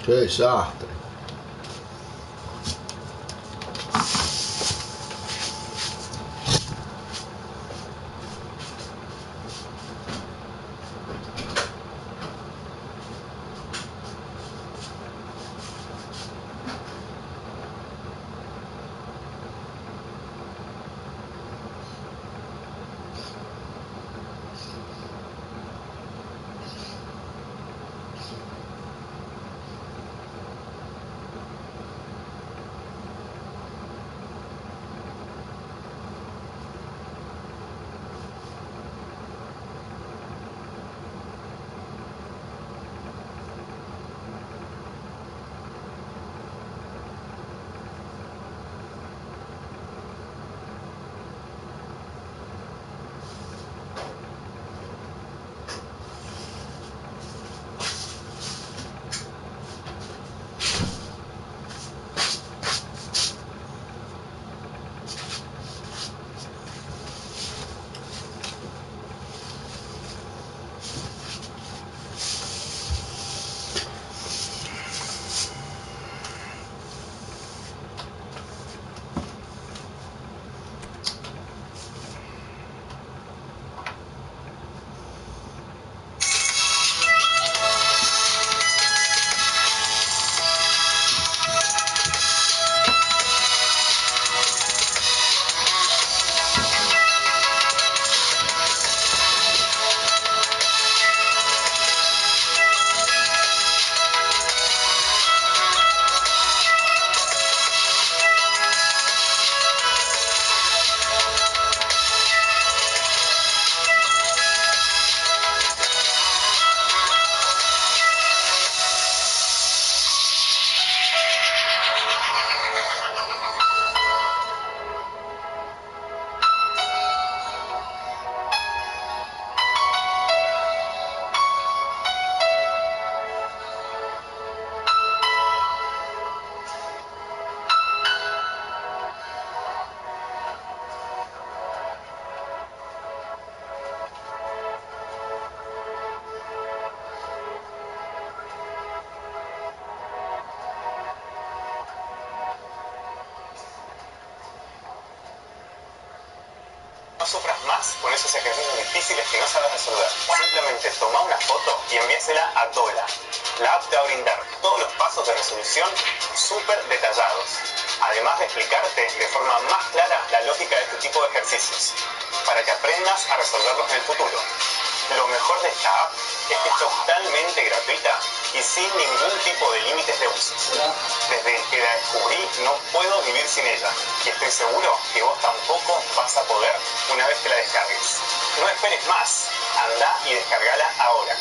Qué desastre. No sufras más con esos ejercicios difíciles que no sabes resolver. Simplemente toma una foto y envíasela a Dola. La app te va a brindar todos los pasos de resolución súper detallados, además de explicarte de forma más clara la lógica de este tipo de ejercicios, para que aprendas a resolverlos en el futuro. Lo mejor de esta app es que es totalmente gratuita y sin ningún tipo de límites de uso. Desde que la descubrí no puedo vivir sin ella y estoy seguro que vos tampoco vas a poder una vez que la descargues. No esperes más, anda y descargala ahora.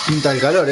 Pinta el calor,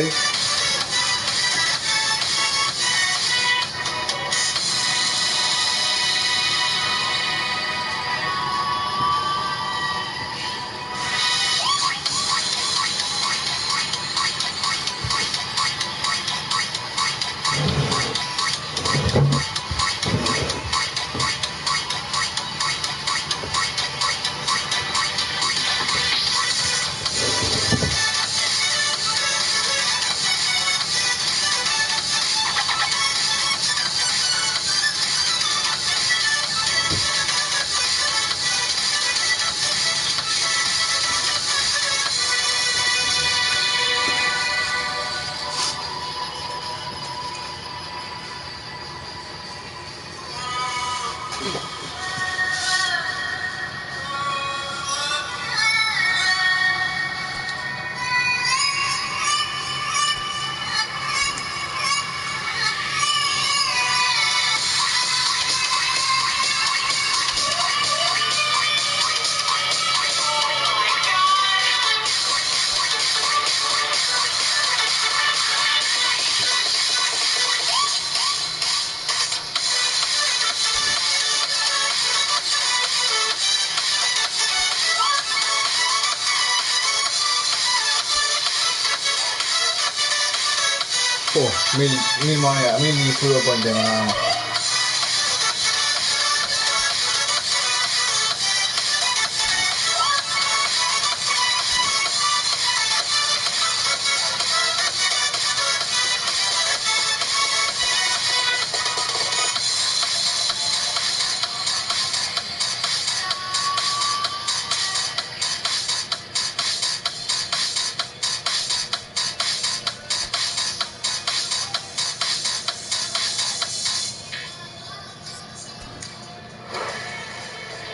Mil monedas, 1000 escudo puente nada más.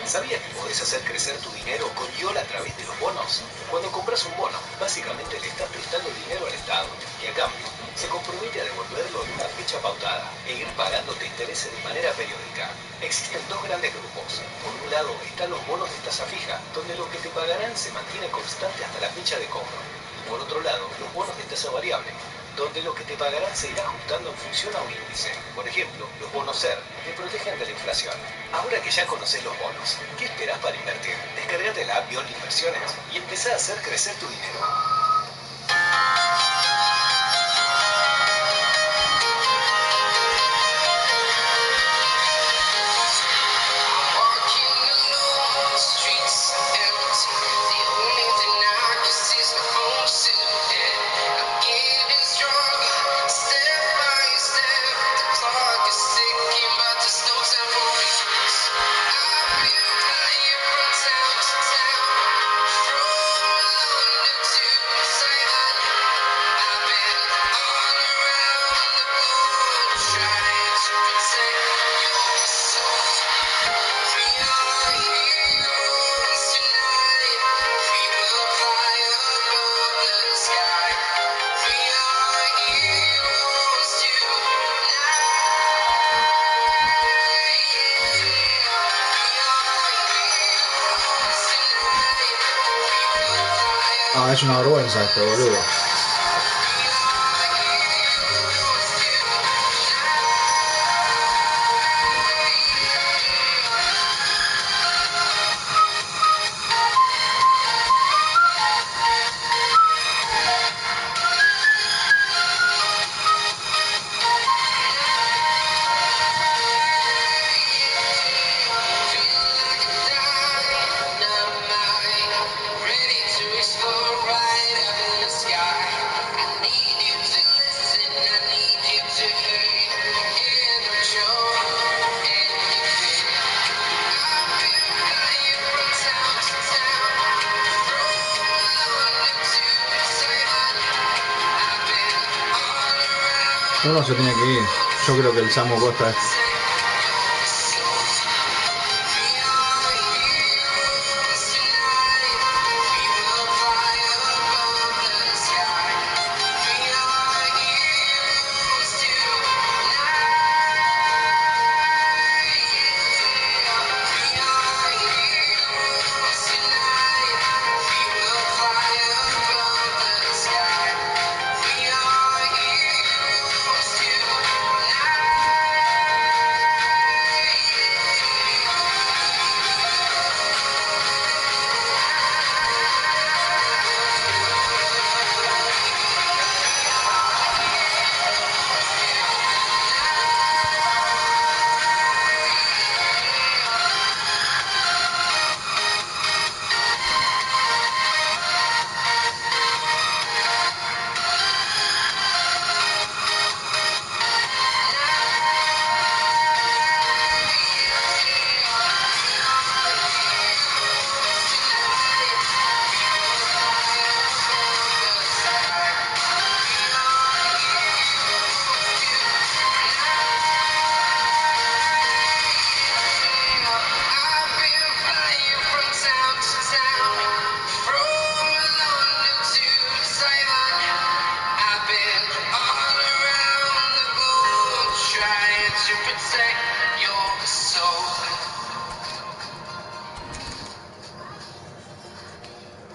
¿Sabías que podés hacer crecer tu dinero con YOL a través de los bonos? Cuando compras un bono, básicamente le estás prestando dinero al Estado, y a cambio, se compromete a devolverlo en una fecha pautada e ir pagándote intereses de manera periódica. Existen dos grandes grupos. Por un lado están los bonos de tasa fija, donde lo que te pagarán se mantiene constante hasta la fecha de cobro. Y por otro lado, los bonos de tasa variable, donde lo que te pagarán se irá ajustando en función a un índice. Por ejemplo, los bonos SER te protegen de la inflación. Ahora que ya conoces los bonos, ¿qué esperás para invertir? Descargate la app YOL Inversiones y empezá a hacer crecer tu dinero. Ah, es una vergüenza esto, boludo. Uno se tiene que ir. Yo creo que el Samu Costa es...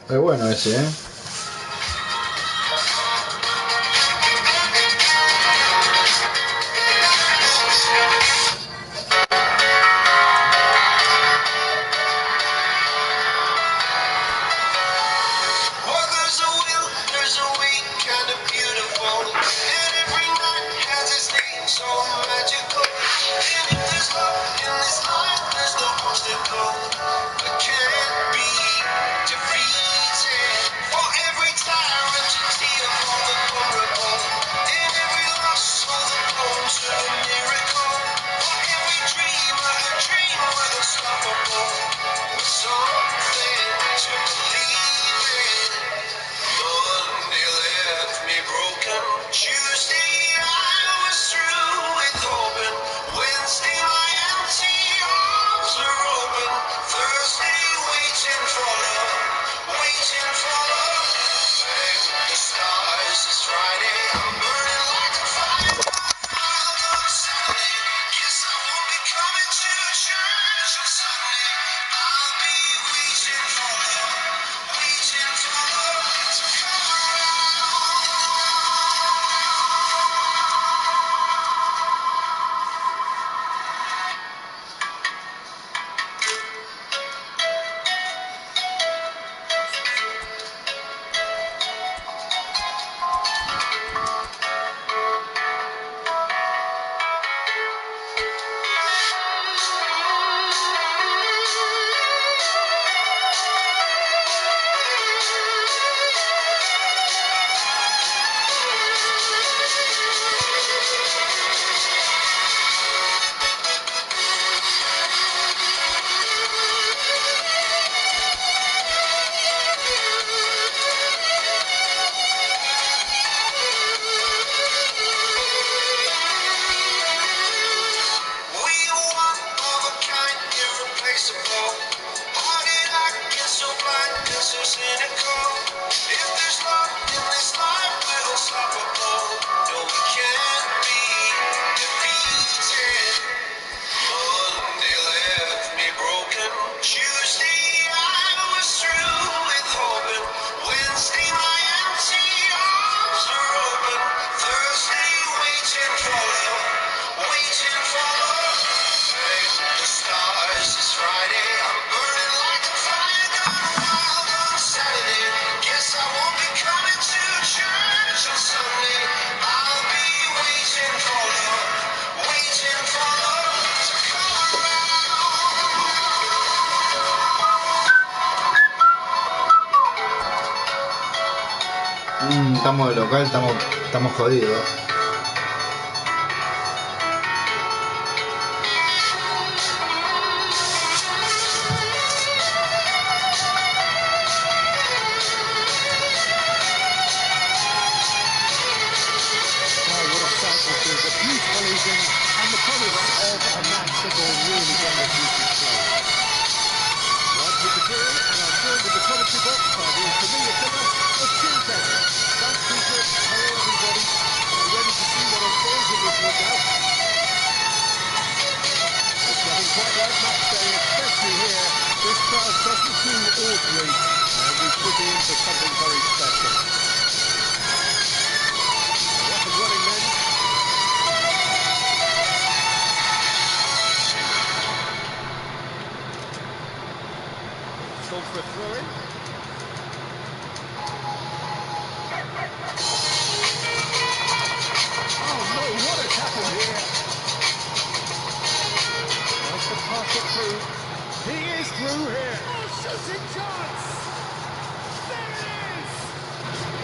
Es bueno ese, ¿eh? Estamos de local, estamos jodidos.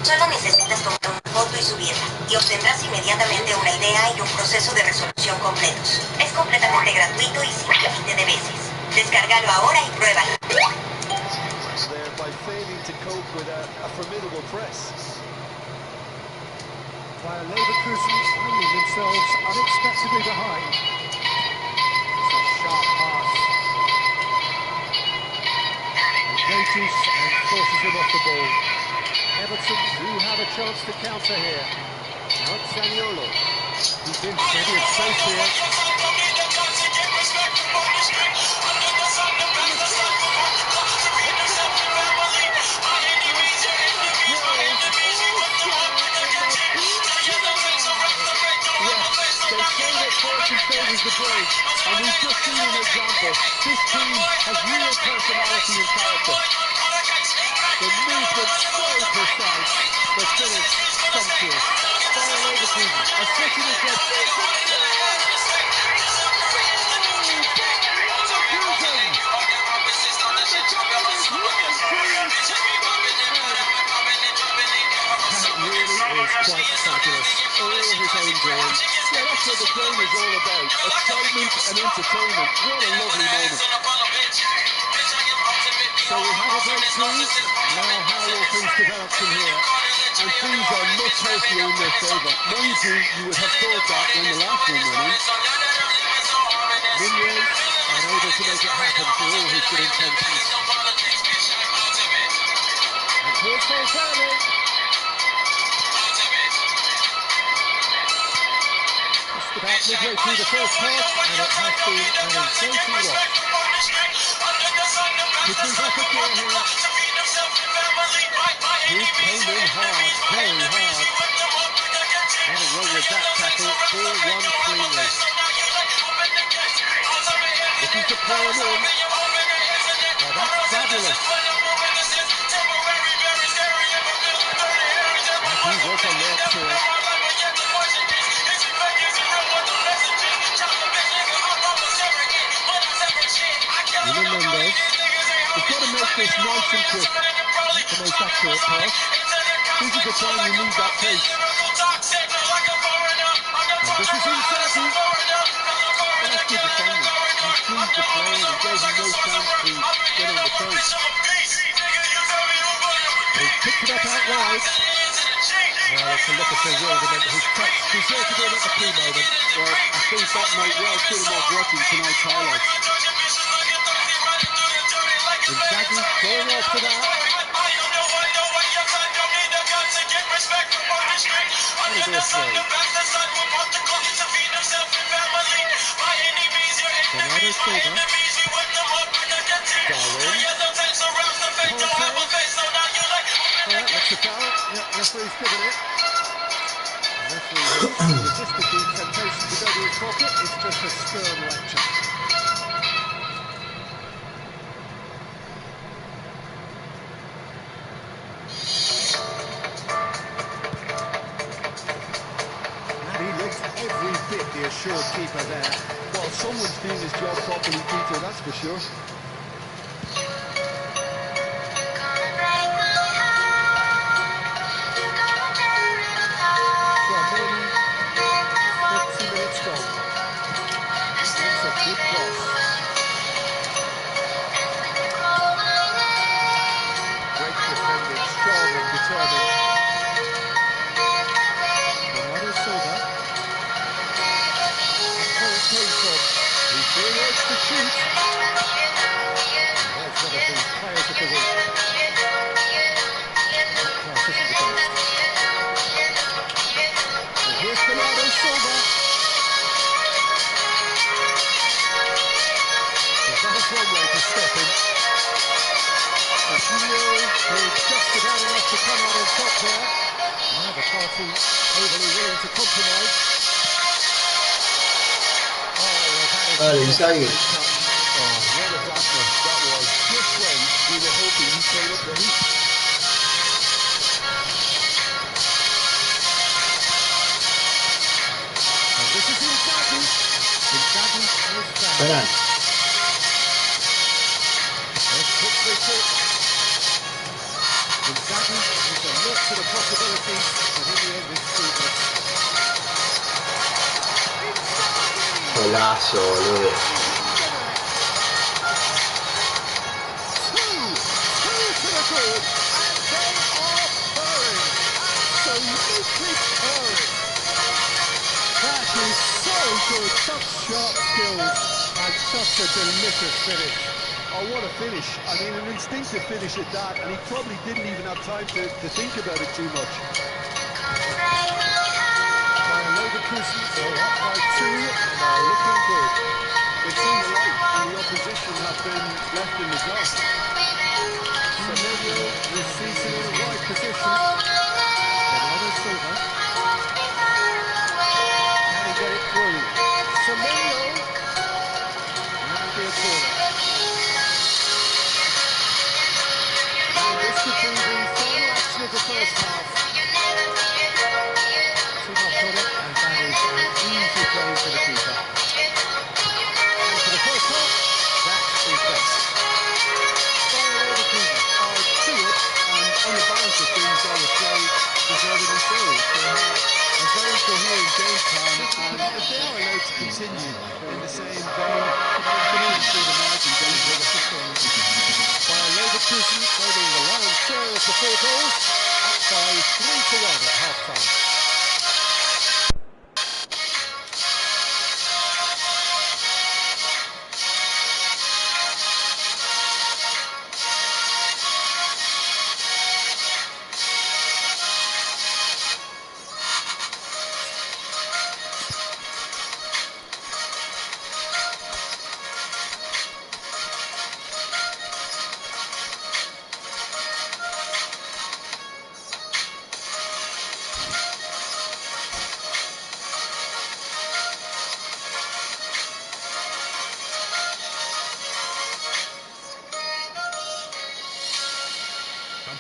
Solo necesitas tomar una foto y subirla, y obtendrás inmediatamente una idea y un proceso de resolución completos. Es completamente gratuito y sin límite de veces. Descárgalo ahora y pruébalo. While Leverkusen finding themselves unexpectedly behind. It's a sharp pass. Engages and forces him off the ball. Everton do have a chance to counter here. Now it's Zaniolo. He's in plenty of space here. They say that fortune favours the brave, and we've just seen an example. This team has real personality and character. The movement so precise, the finish sumptuous. Fire Leverkusen are switching again. That really is quite fabulous. All his own drawing. Yeah, that's what the game is all about. Excitement and entertainment. What a lovely moment. So we have a breakthrough. Now how will things develop from here? And things are much healthier in their favour. Mind you would have thought that when the last one went in. Nunez unable to make it happen for all his good intentions. And here's Valverde. Just about midway through the first half, and it has been an exciting watch. Could move up a gear here. He came in hard, very hard. Nothing wrong with that tackle. 4-1 cleanly. Looking to play him in. Now that's fabulous. And he was alert to it. Menendez. We've got to make this nice and quick. The most accurate pass. This is the time you need that pace. And this is Inzaghi. Well, that's good defending. He squeezed the play and gave him no chance to get on the face. He's picked it up out wide. Well, it's a look of bewilderment. His touch deserted him at the key moment. Well, I think that might well put him off watching tonight's highlights. Inzaghi going after that. That'll be a throw. Bernardo Silva. Darwin. Alright, that's a foul. Yeah, referee's given it. The referee has resisted the temptation to go to his pocket. It's just a stern lecture. Every bit the assured keeper there. Well, someone's doing his job properly, Peter, that's for sure. So maybe 30 minutes gone. That's a good cross. Great defending, strong and determined. Bernardo Silva. Came from. He's being urged to shoot. There's one of these players at the wing. That pass isn't the best. And here's Bernardo Silva. So that's one way to stop him. Coutinho did just about enough to come out on top there. Neither party overly willing to compromise. Inzaghi. Oh, what a blackness that was. Just when we were hoping he came up the heat. And this is Inzaghi. Inzaghi is foul. Let's quickly kick. Inzaghi is alert to the possibilities, but in the end it's fruitless. Golazo, boludo. That is so good, such sharp skills and such a delicious finish. Oh, what a finish. I mean, an instinctive finish at that, and he probably didn't even have time to think about it too much. Leverkusen are up by 2 and are looking good. They've seen the light and the opposition have been left in the dark. Semenyo is seated in the right position. Bernardo Silva. Can he get it through? Semenyo. And that'll be a corner. And this could be the final action of the first half. Silva got it, and that is an easy play for the keeper. And for the first half, that is that. Bayern Leverkusen are 2-up, and on the balance of things, I would say, deservedly so. They have a very coherent game plan, and if they are allowed to continue in the same vein, you can only see the margin getting bigger. Bayern Leverkusen holding the lion's share of the 4 goals, up by 3-1 at half-time.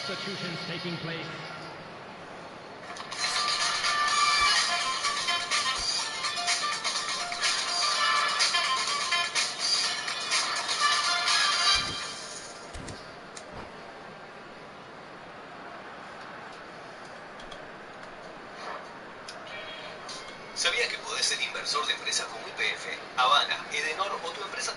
Substitutions taking place. ¿Sabías que podés ser inversor de empresas como YPF, Habana, Edenor o tu empresa?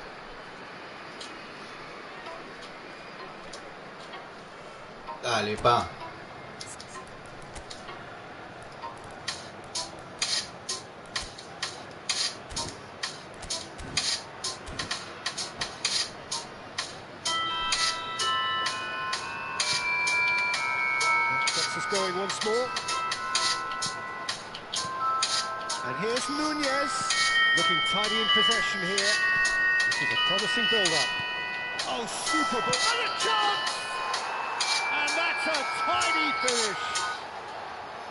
Dale, pa. Gets us going once more. And here's Nunez, looking tidy in possession here. This is a promising build-up. Oh, super ball. And a chance! And that's a tidy finish.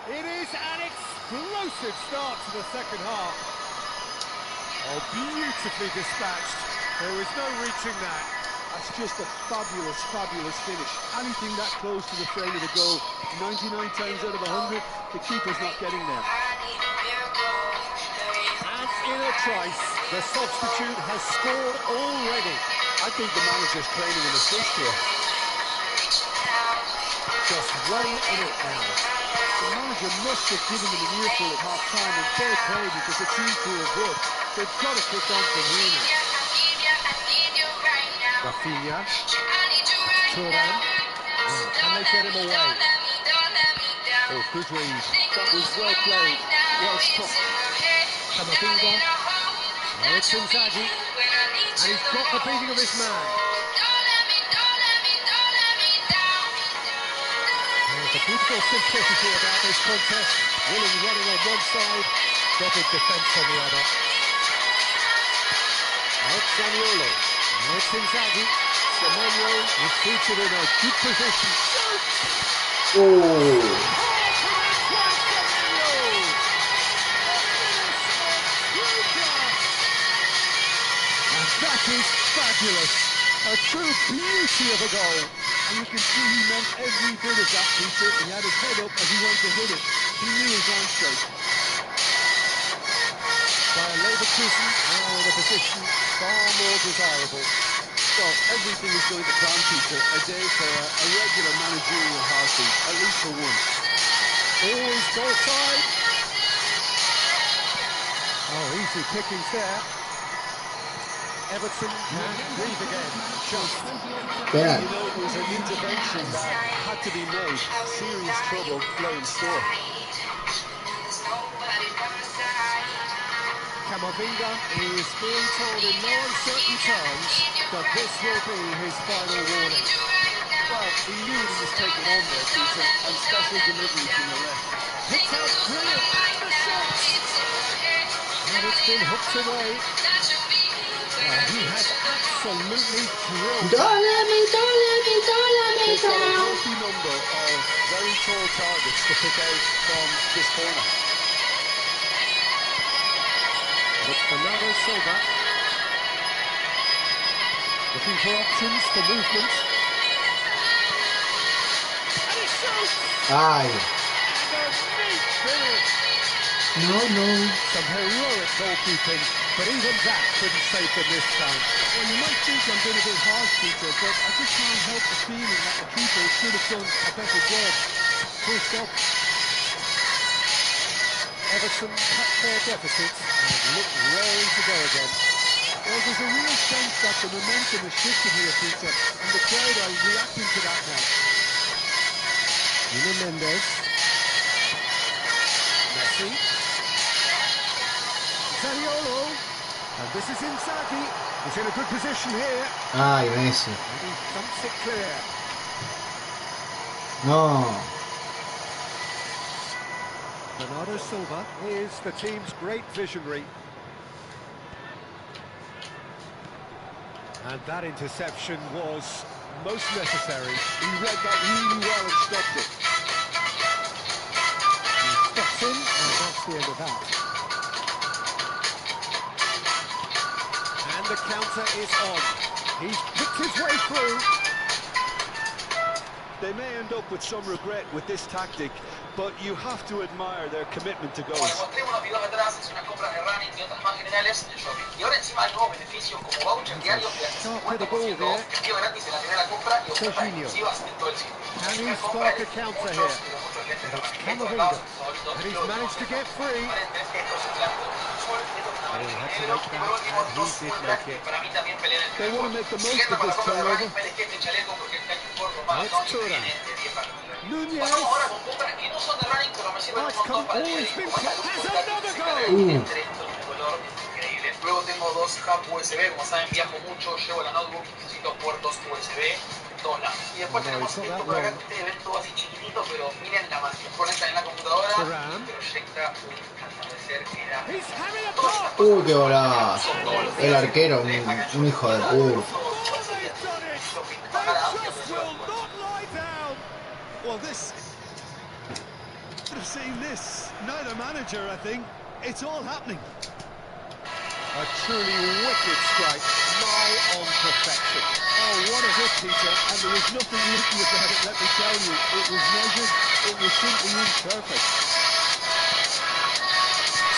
It is an explosive start to the second half. Oh, beautifully dispatched. There was no reaching that. That's just a fabulous, fabulous finish. Anything that close to the frame of the goal, 99 times out of 100, the keeper's not getting there. And in a trice, the substitute has scored already. I think the manager's claiming an assist here. Just running in it now. The manager must have given them an earful at half-time, and fair play because the team feel good. They've got to kick on from here now. Rafinha. Thuram. Can they get him away? Oh, good read. That was well played. Well struck. Camavinga. Now it's Inzaghi. And he's got the beating of his man. There's a beautiful simplicity about this contest. Willing running on one side, dogged defence on the other. Now it's Zaniolo. Now it's Inzaghi. Semenyo is featured in a good position. Oh. That is fabulous. A true beauty of a goal. And you can see he meant every bit of that, Peter. He had his head up as he went to hit it. He knew his line straight. Bayern Leverkusen now in a position far more desirable. Well, everything is going to plan, Peter. A day for a regular managerial heartbeat, at least for one. Always goal side. Oh, easy pickings there. Everton can breathe again, just. Penal. You know, it was an intervention that had to be made. Serious trouble lay in store. Camavinga is being told in no uncertain terms that this will be his final warning. Well, he knew he was taken on there, Peter, and special delivery from the ref. Picked out brilliant, and the shot! And it's been hooked away. He has absolutely drilled. They've got a healthy number of very tall targets to pick out from this corner. It's Bernardo Silva. Looking for options for movement. And he shoots! Ay. And a neat finish. No. Some heroic goalkeeping, but even that couldn't save them this time. Well, you might think I'm being a bit harsh, Peter, but I just can't help the feeling that the keeper should have done a better job. Full stop. Everton cut their deficit and look raring to go again. Well, there's a real sense that the momentum has shifted here, Peter, and the crowd are reacting to that now. Nuno Mendes. Messi. Zaniolo. And this is Inzaghi. He's in a good position here. Ay, Messi. And he thumps it clear. No. Bernardo Silva is the team's great visionary. And that interception was most necessary. He read that really well and stopped it. He steps in, and that's the end of that. And the counter is on. He's picked his way through. They may end up with some regret with this tactic, but you have to admire their commitment to goals. Mostré unos videos atrás, hice unas compras de running y otras más generales en shopping. Y ahora encima hay nuevos beneficios como vouchers diarios de hasta 50% off, envío gratis en la primera compra y ofertas exclusivas en todo el sitio. Can he spark a counter here? It's Camavinga, and he's managed to get free. They want to make the most of this turnover. It's Turan. Nunez. Has another goal. Luego tengo dos hub USB, como saben viajo mucho, llevo la notebook, necesito puertos USB en todos lados. Y después tenemos esto por acá que ustedes ven todo así chiquitito, pero miren la magia. Conectan en la computadora y proyecta un atardecer que da... Qué golazo. El arquero, un hijo de puta. Well, this... I've seen this. Neither manager, I think. It's all happening. A truly wicked strike, nigh on perfection. Oh, what a hit, Peter, and there was nothing lucky about it, let me tell you. It was measured, it was simply imperfect.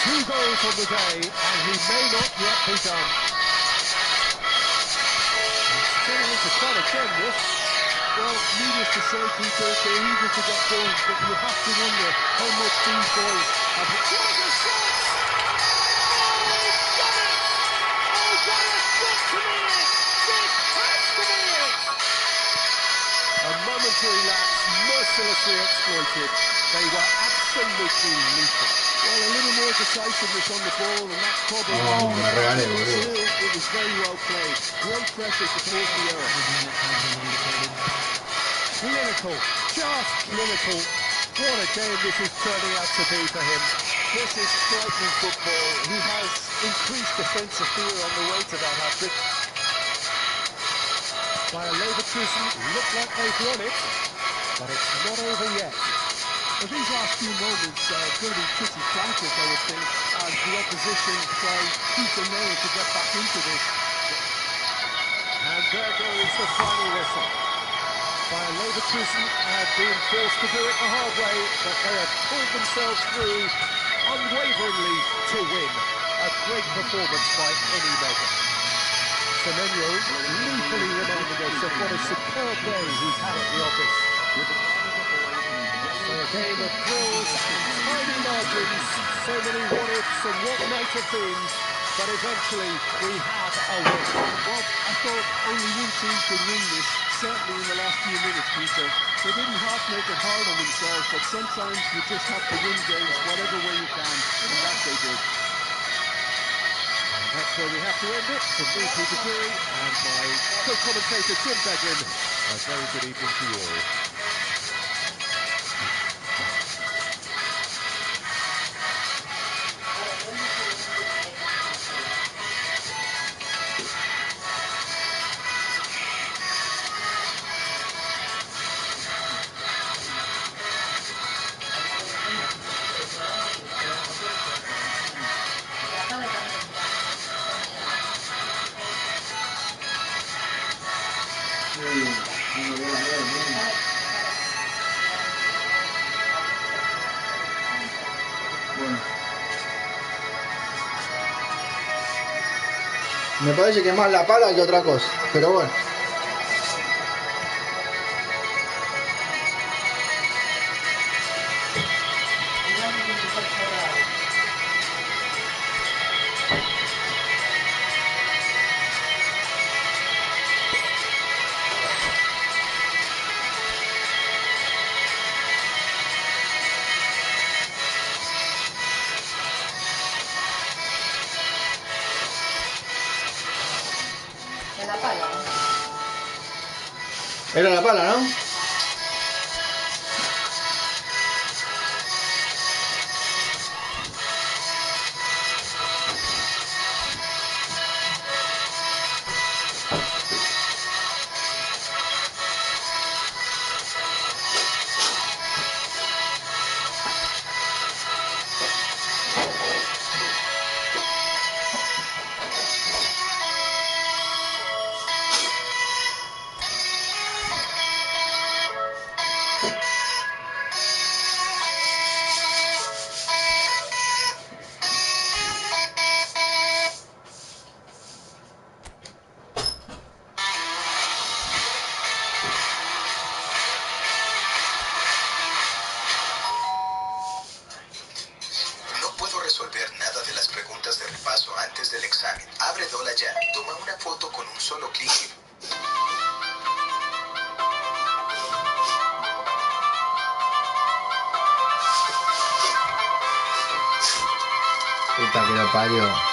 2 goals on the day, and he may not yet be done. It's turning into quite a gem, this. Well, needless to say, Peter, they're eager to get going, but you have to wonder how much these boys have... A momentary lapse, mercilessly exploited. They were absolutely lethal. Well, a little more decisiveness on the ball, and that's probably... Oh, me regalé, boludo. Still, it was very well played. Great pressure to force the error. Clinical, just clinical. What a game this is turning out to be for him. This is frightening football. He has increased defensive fear on the way to that hat-trick. By a Leverkusen, look like they've won it, but it's not over yet. Well, these last few moments are going to be pretty frantic, I would think, as the opposition try tooth and nail to get back into this. And there goes the final whistle. By a Leverkusen have been forced to do it the hard way, but they have pulled themselves through unwaveringly to win. A great performance by any measure. Semenyo gleefully reminding us of what a superb day he's had at the office. So a game of thrills and tiny margins, so many what-ifs and what might have beens, but eventually we have a win. Well, I thought only one team could win this, certainly in the last few minutes, Peter. They didn't half make it hard on themselves, but sometimes you just have to win games whatever way you can, and that they did. That's where we have to end it. From me, Peter Drury, and my co-commentator, Tim Beglin. A very good evening to you all. Bueno. Me parece que más la pala que otra cosa, pero bueno. En la pala. Era la pala, ¿no? No puedo resolver nada de las preguntas de repaso antes del examen. Abre Dola ya. Toma una foto con un solo clic. Puta que lo parió.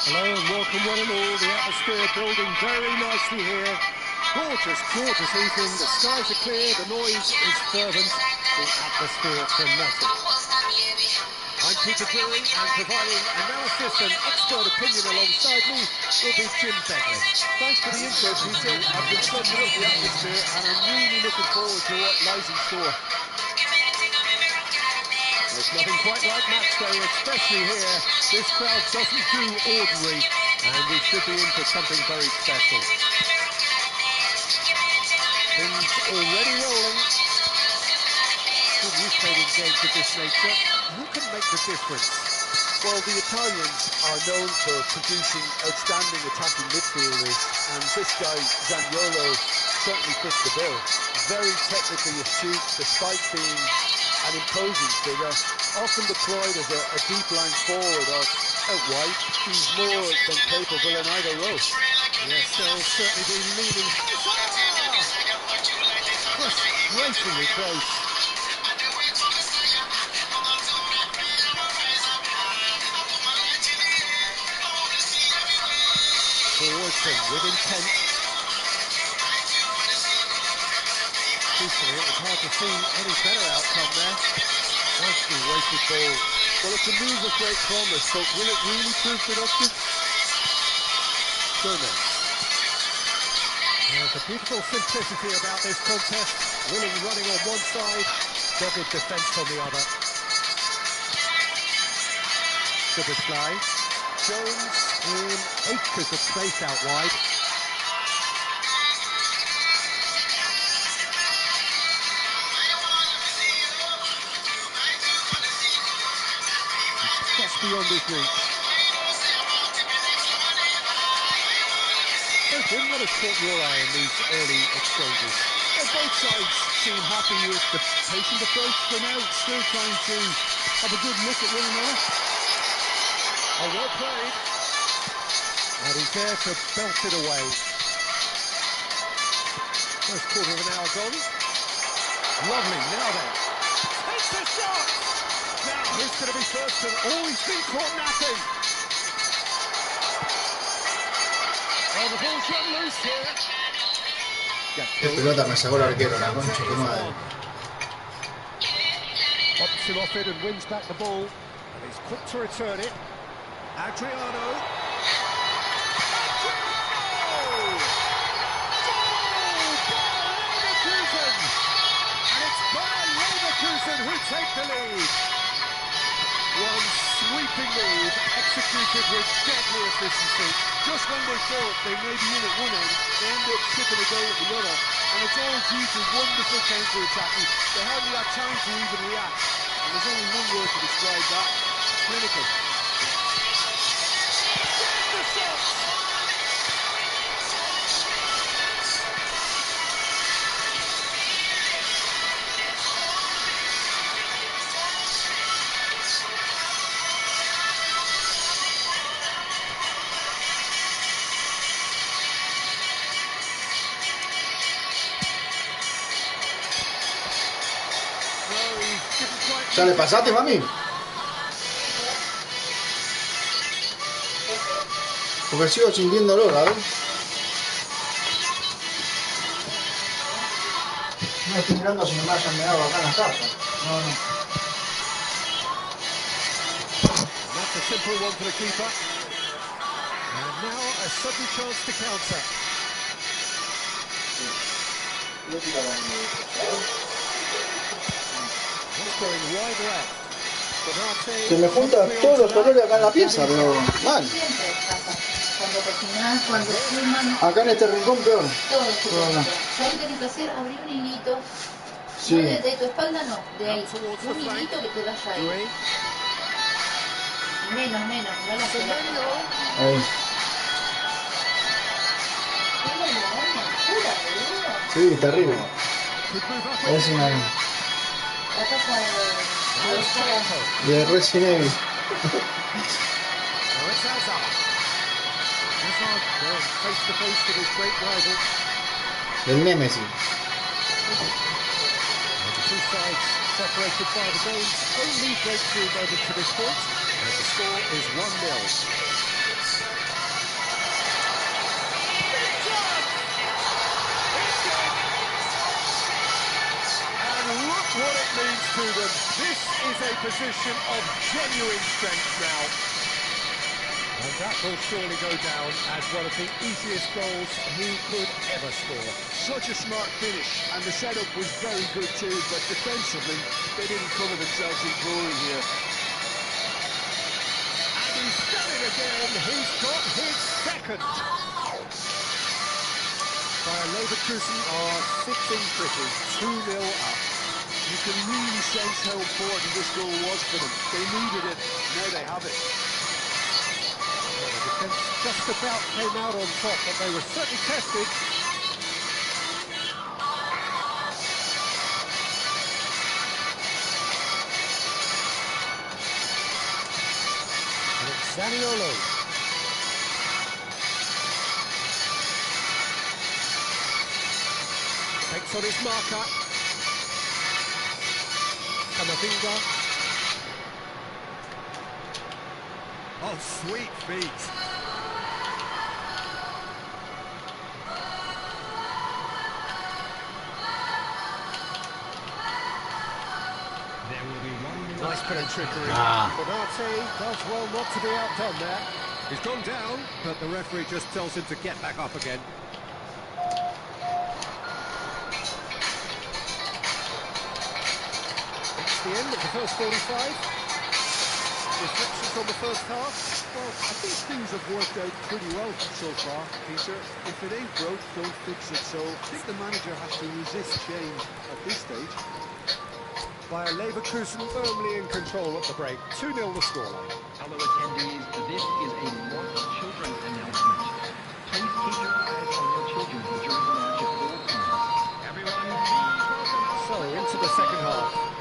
Hello and welcome one and all. The atmosphere building very nicely here. Gorgeous, gorgeous evening. The skies are clear, the noise is fervent, the atmosphere frenetic. I'm Peter Drury, and providing analysis and expert opinion alongside me will be Jim Begley. Thanks for the intro, Peter. I've been soaking up the atmosphere and I'm really looking forward to what lies in store. There's nothing quite like match day, especially here. This crowd doesn't do ordinary, and we should be in for something very special. Things already rolling. When you've played in games of this nature, who can make the difference? Well, the Italians are known for producing outstanding attacking midfielders, and this guy, Zaniolo, certainly fits the bill. Very technically astute, despite being an imposing figure, often deployed as a deep line forward or out wide. He's more than capable in either role. Yes, they'll certainly be leaning. Frustratingly close. Forwards and with intent. Truthfully, it was hard to see any better outcome there. Nicely weighted ball. Well, it's a move of great promise, but will it really prove productive? Gomez. There's a beautiful simplicity about this contest. Willing running on one side, dogged defence on the other. Good display. Jones in acres of space out wide. Just beyond his reach. So Jim, what has caught your eye in these early exchanges? Well, both sides seem happy with the patient approach for now, still trying to have a good look at one another. Oh, well played. And he's there to belt it away. First quarter of an hour gone. Lovely, now then. Takes a shot! Now, who's going to be first? And he's been caught napping. Oh, the ball's run loose here. Qué pelota me sacó el arquero, la concha de tu madre. Pops him off it and wins back the ball. And he's quick to return it. Adriano. And it's Bayern Leverkusen who take the lead. One sweeping move executed with deadly efficiency. Just when they thought they may be in at one end, they end up chipping a goal at the other, and it's all due to wonderful counter-attacking. They hardly had time to even react, and there's only one word to describe that: clinical. The shots! ¿Ya le pasaste, mami? Porque sigo sintiendo olor, a ver. No estoy mirando si me hayan meado acá en las casas. No, no. That's a simple one for the keeper. And now a sudden chance to counter. That's going wide left. Se me juntan todos los olores acá en la pieza, pero mal. Siempre pasa. Cuando cocinás, cuando fuman. Acá en este rincón peor. Todo se cocina. ¿Sabes qué tenés que hacer? Abrir un hilito. Sí. No de tu espalda, no. De ahí. Un hilito que te vaya ahí. Menos, no la celas. Ahí. Sí, terrible. Es una... La casa de Resident Evil. Face to face with his great rival. Del Nemesis. The two sides separated by the game's only breakthrough moment to this point, and the score is 1-0. to them. This is a position of genuine strength now. And that will surely go down as one of the easiest goals he could ever score. Such a smart finish, and the setup was very good too, but defensively, they didn't cover themselves in glory here. And he's done it again. He's got his second. Bayer Leverkusen are sitting pretty, 2-0 up. You can really sense how important this goal was for them. They needed it, now they have it. Well, the defence just about came out on top, but they were certainly tested. And it's Zaniolo. Takes on his marker. Camavinga. Oh, sweet feet. Nice bit of trickery. Bonate does well not to be outdone there. He's gone down, but the referee just tells him to get back up again. That's the end of the first 45. Reflections on the first half? Well, I think things have worked out pretty well so far, Peter. If it ain't broke, don't fix it. So I think the manager has to resist change at this stage. Bayer Leverkusen firmly in control at the break. 2-0 the scoreline. Hello attendees, this is a lost children announcement. Please keep your eyes on your children during the match at all times. Everyone, please welcome our... So, into the second half.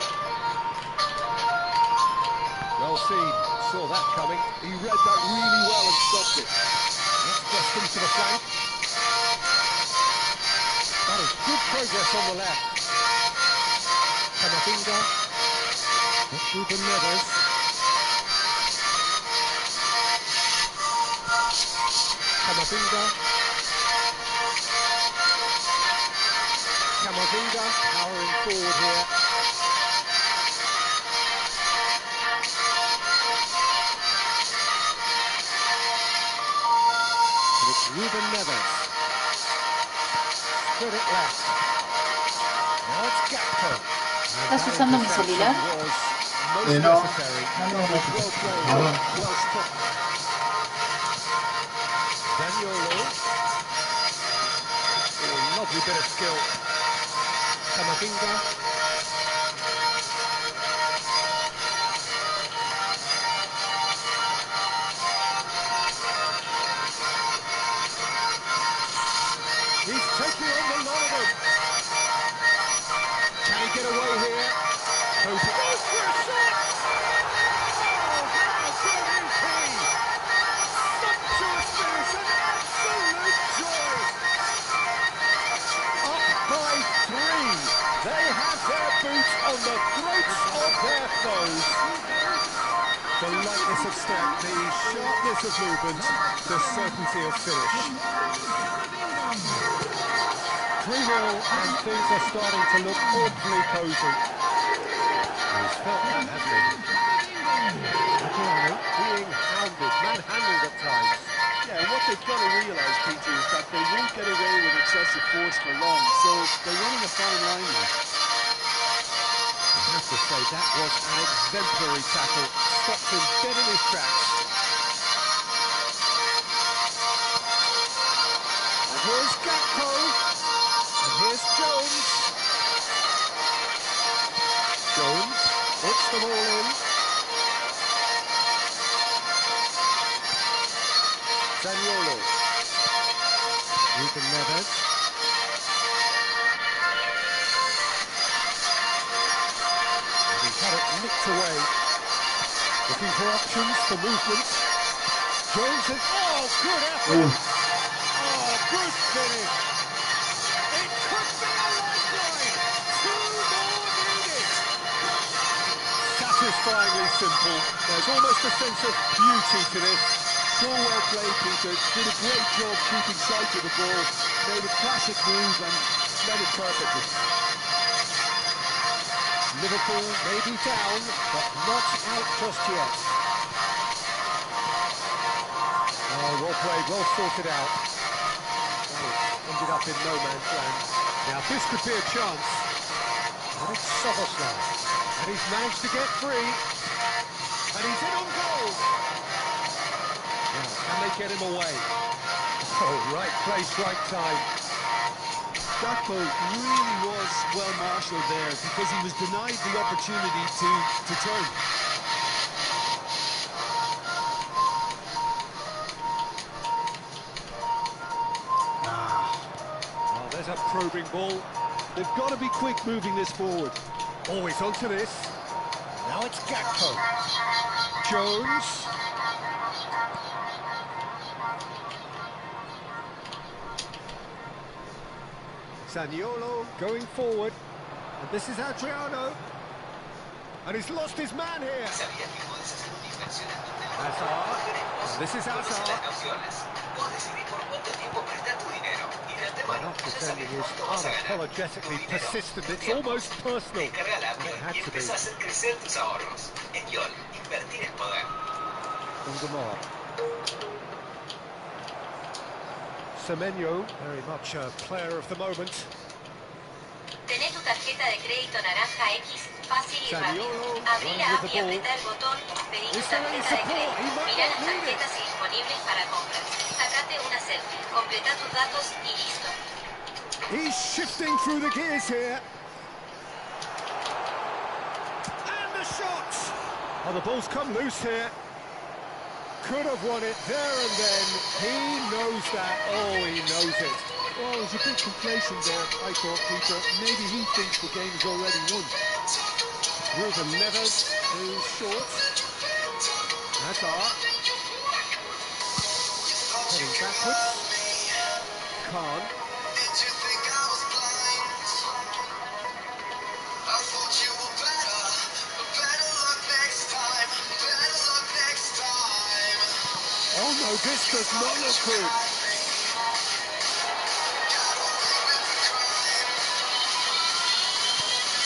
Well seen, saw that coming. He read that really well and stopped it. That's destined to the flank. That is good progress on the left. Camavinga. That's Ruben Neves. Camavinga. Camavinga powering forward here. And it's Ruben Neves. Spread it left. Now it's Gakpo. ¿Estás usando mi celular? No. Zaniolo. Oh, lovely bit of skill. Camavinga. He's taking on the lot of them. Can he get away here? Goes for a shot! Oh, how good is he? Sumptuous finish, an absolute joy! Up by 3. They have their boots on the throats of their foes. The lightness of step, the sharpness of movement, the certainty of finish. 3-0 and things are starting to look awfully cosy. He's felt that, hasn't he? Adriano being hounded, manhandled at times. Yeah, and what they've got to realise, Peter, is that they won't get away with excessive force for long, so they're running a fine line now. I have to say, that was an exemplary tackle. Stopped him dead in his tracks. And here's Gakpo. And here's Jones. Jones puts them all in. Zaniolo. Ruben Neves. And he's had it nicked away. Looking for options, for movement. Jones and... Oh, good effort! Oh, good finish! It could be a lifeline! 2 more needed! Satisfyingly simple. There's almost a sense of beauty to this. So well played, Peter. Did a great job keeping sight of the ball. Made a classic move and led it perfectly. Liverpool may be down, but not out just yet. Oh, well played, well sorted out. Well, it's ended up in no man's land. Now this could be a chance. But it's Soboslai. And he's managed to get free. And he's in on goal. Now, can they get him away? Oh, right place, right time. Gakpo really was well marshalled there because he was denied the opportunity to turn. Well, there's a probing ball. They've got to be quick moving this forward. Always onto this. Now it's Gakpo. Jones. Zaniolo going forward. And this is Adriano. And he's lost his man here. ¿Sabías que puedes hacer una inversión en donde Hazard. This is Hazard. las cauciones? Vos decidís por cuánto tiempo prestar tu dinero. Y de antemano, Not ya defending sabés is cuánto vas a ganar. unapologetically Tu dinero, persistent. tu It's tiempo. almost personal. Descarga la app And it had y to be. empieza a hacer crecer tus ahorros. En Yon, invertir es poder. Undamar. Semenyo, very much a player of the moment. Tenés tu tarjeta de crédito naranja X fácil y rápido. Zaniolo, Abrí running la with app the y ball. apretá el botón. Pedí tu Is there any tarjeta de support? crédito. He might Mirá not las need it. tarjetas disponibles para compras. Sacate una selfie. Completa tus datos y listo. He's shifting through the gears here. And the shot! Oh, the ball's come loose here. Could have won it there and then. He knows that. Oh, he knows it. Well, it was a bit complacent there, I thought, Peter. Maybe he thinks the game is already won. Ruben Neves is short. Hazard. Heading backwards. Khan. Oh no, this does not look good.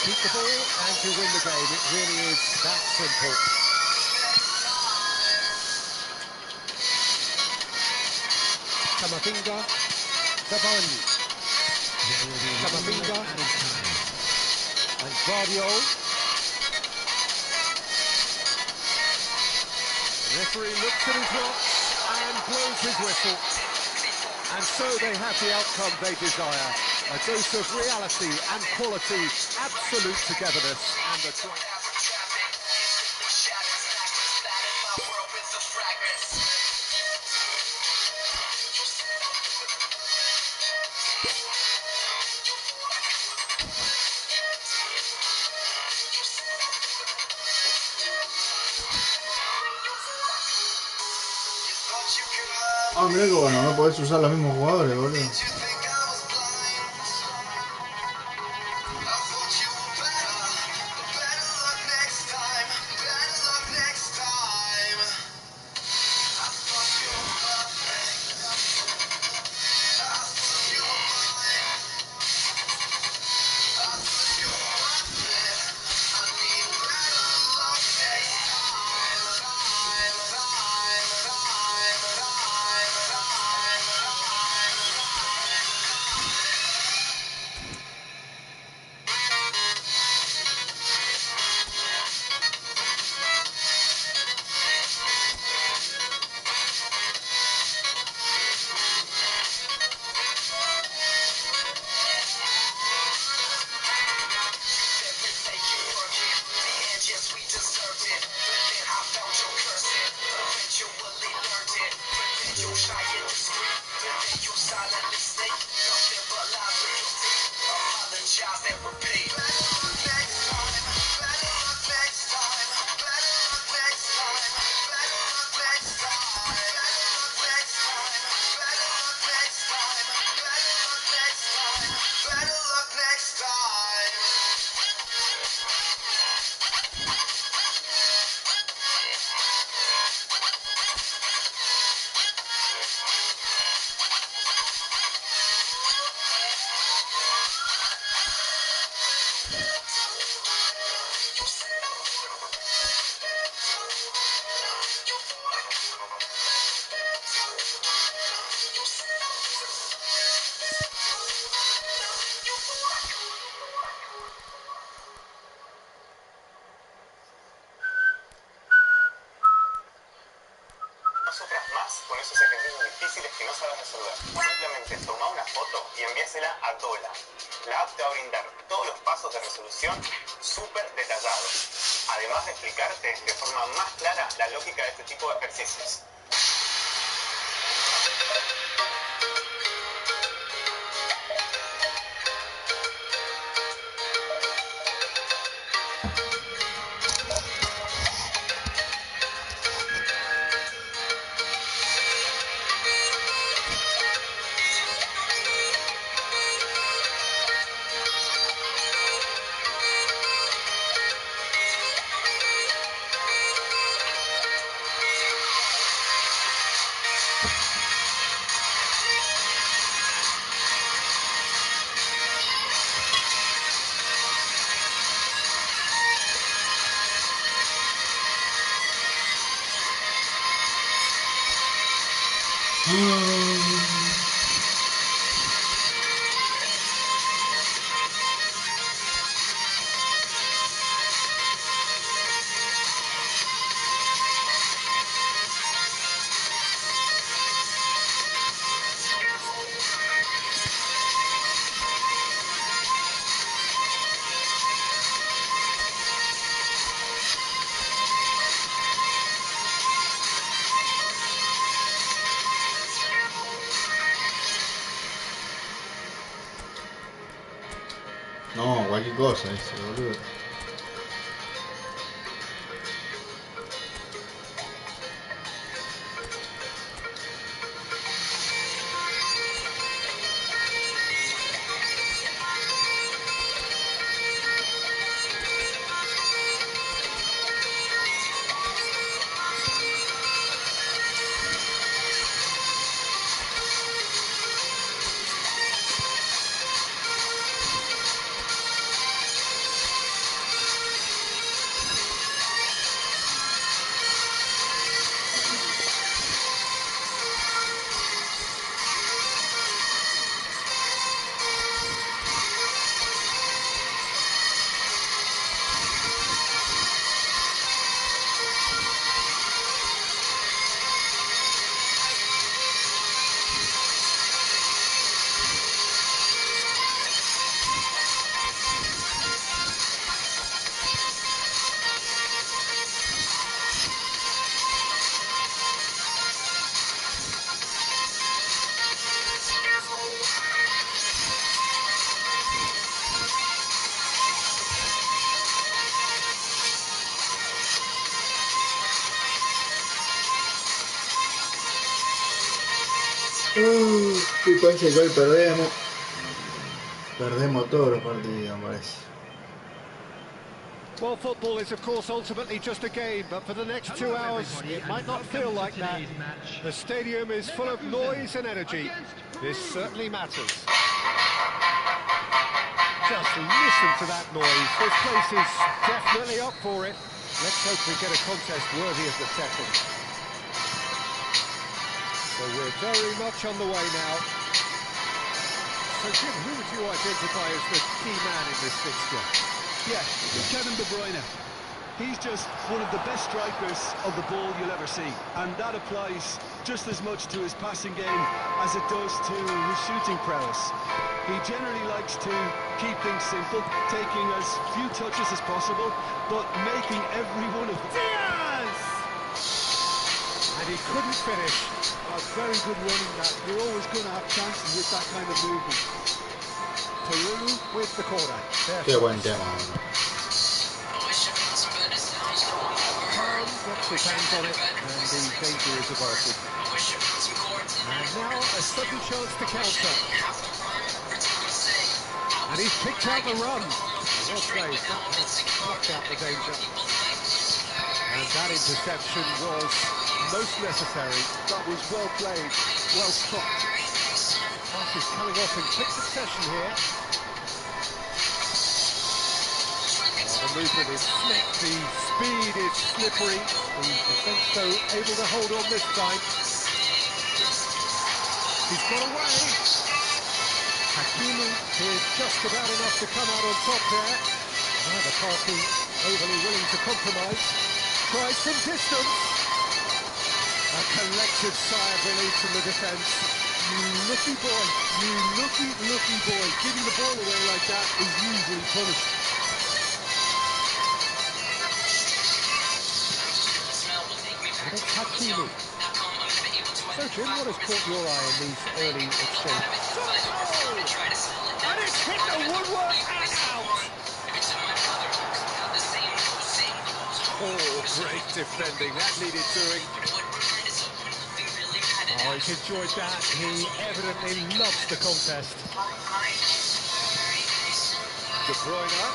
Keep the ball and you win the game. It really is that simple. Camavinga. Zabarni. Camavinga. And Guardiola. The referee looks at his watch and blows his whistle. And so they have the outcome they desire. A dose of reality and quality, absolute togetherness, and the great... Ah, mira que bueno, no podés usar los mismos jugadores, boludo. La app te va a brindar todos los pasos de resolución súper detallados, además de explicarte de forma más clara la lógica de este tipo de ejercicios. No, cualquier cosa dice, boludo. Y parece que hoy perdemos todos los partidos, me parece. Well, football is of course ultimately just a game, but for the next 2 hours it might not feel like that. The stadium is full of noise and energy. This certainly matters. Just listen to that noise. This place is definitely up for it. Let's hope we get a contest worthy of the setting. So we're very much on the way now. So Jim, who would you identify as the key man in this fixture? Yeah, Kevin De Bruyne. He's just one of the best strikers of the ball you'll ever see. And that applies just as much to his passing game as it does to his shooting prowess. He generally likes to keep things simple, taking as few touches as possible, but making every one of them. Diaz! And he couldn't finish. Very good running that. You're always going to have chances with that kind of movement. Peru with the corner. Qué buen tema. Palm gets his hands on it and the danger is averted. And now a sudden chance to counter. And he's picked out the run. Well played, that has blocked out the danger. And that interception was most necessary. That was well played, well stopped. Pass is coming off in quick succession here. The movement is slick, the speed is slippery. The defence though able to hold on this time. He's got away. Hakimi is just about enough to come out on top there. Neither party overly willing to compromise. Tries from distance. A collective sigh of relief from the defence. lucky boy, you lucky boy. Giving the ball away like that is usually punished. And it's Hakimi. So Jim, what has caught your eye in these early exchanges? And it's hit the woodwork and out. Oh, great defending. That needed doing. Oh, he's enjoyed that. He evidently loves the contest. De Bruyne.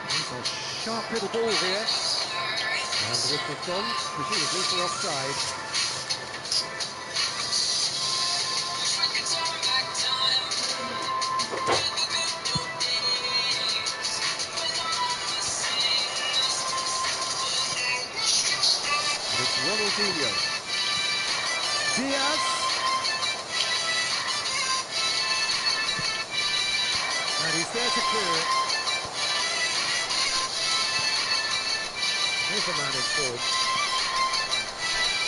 He's a sharp little ball here. And the whistle's gone, presumably for offside. And it's Ronaldinho. Diaz. And he's there to clear it. Here's a man in form.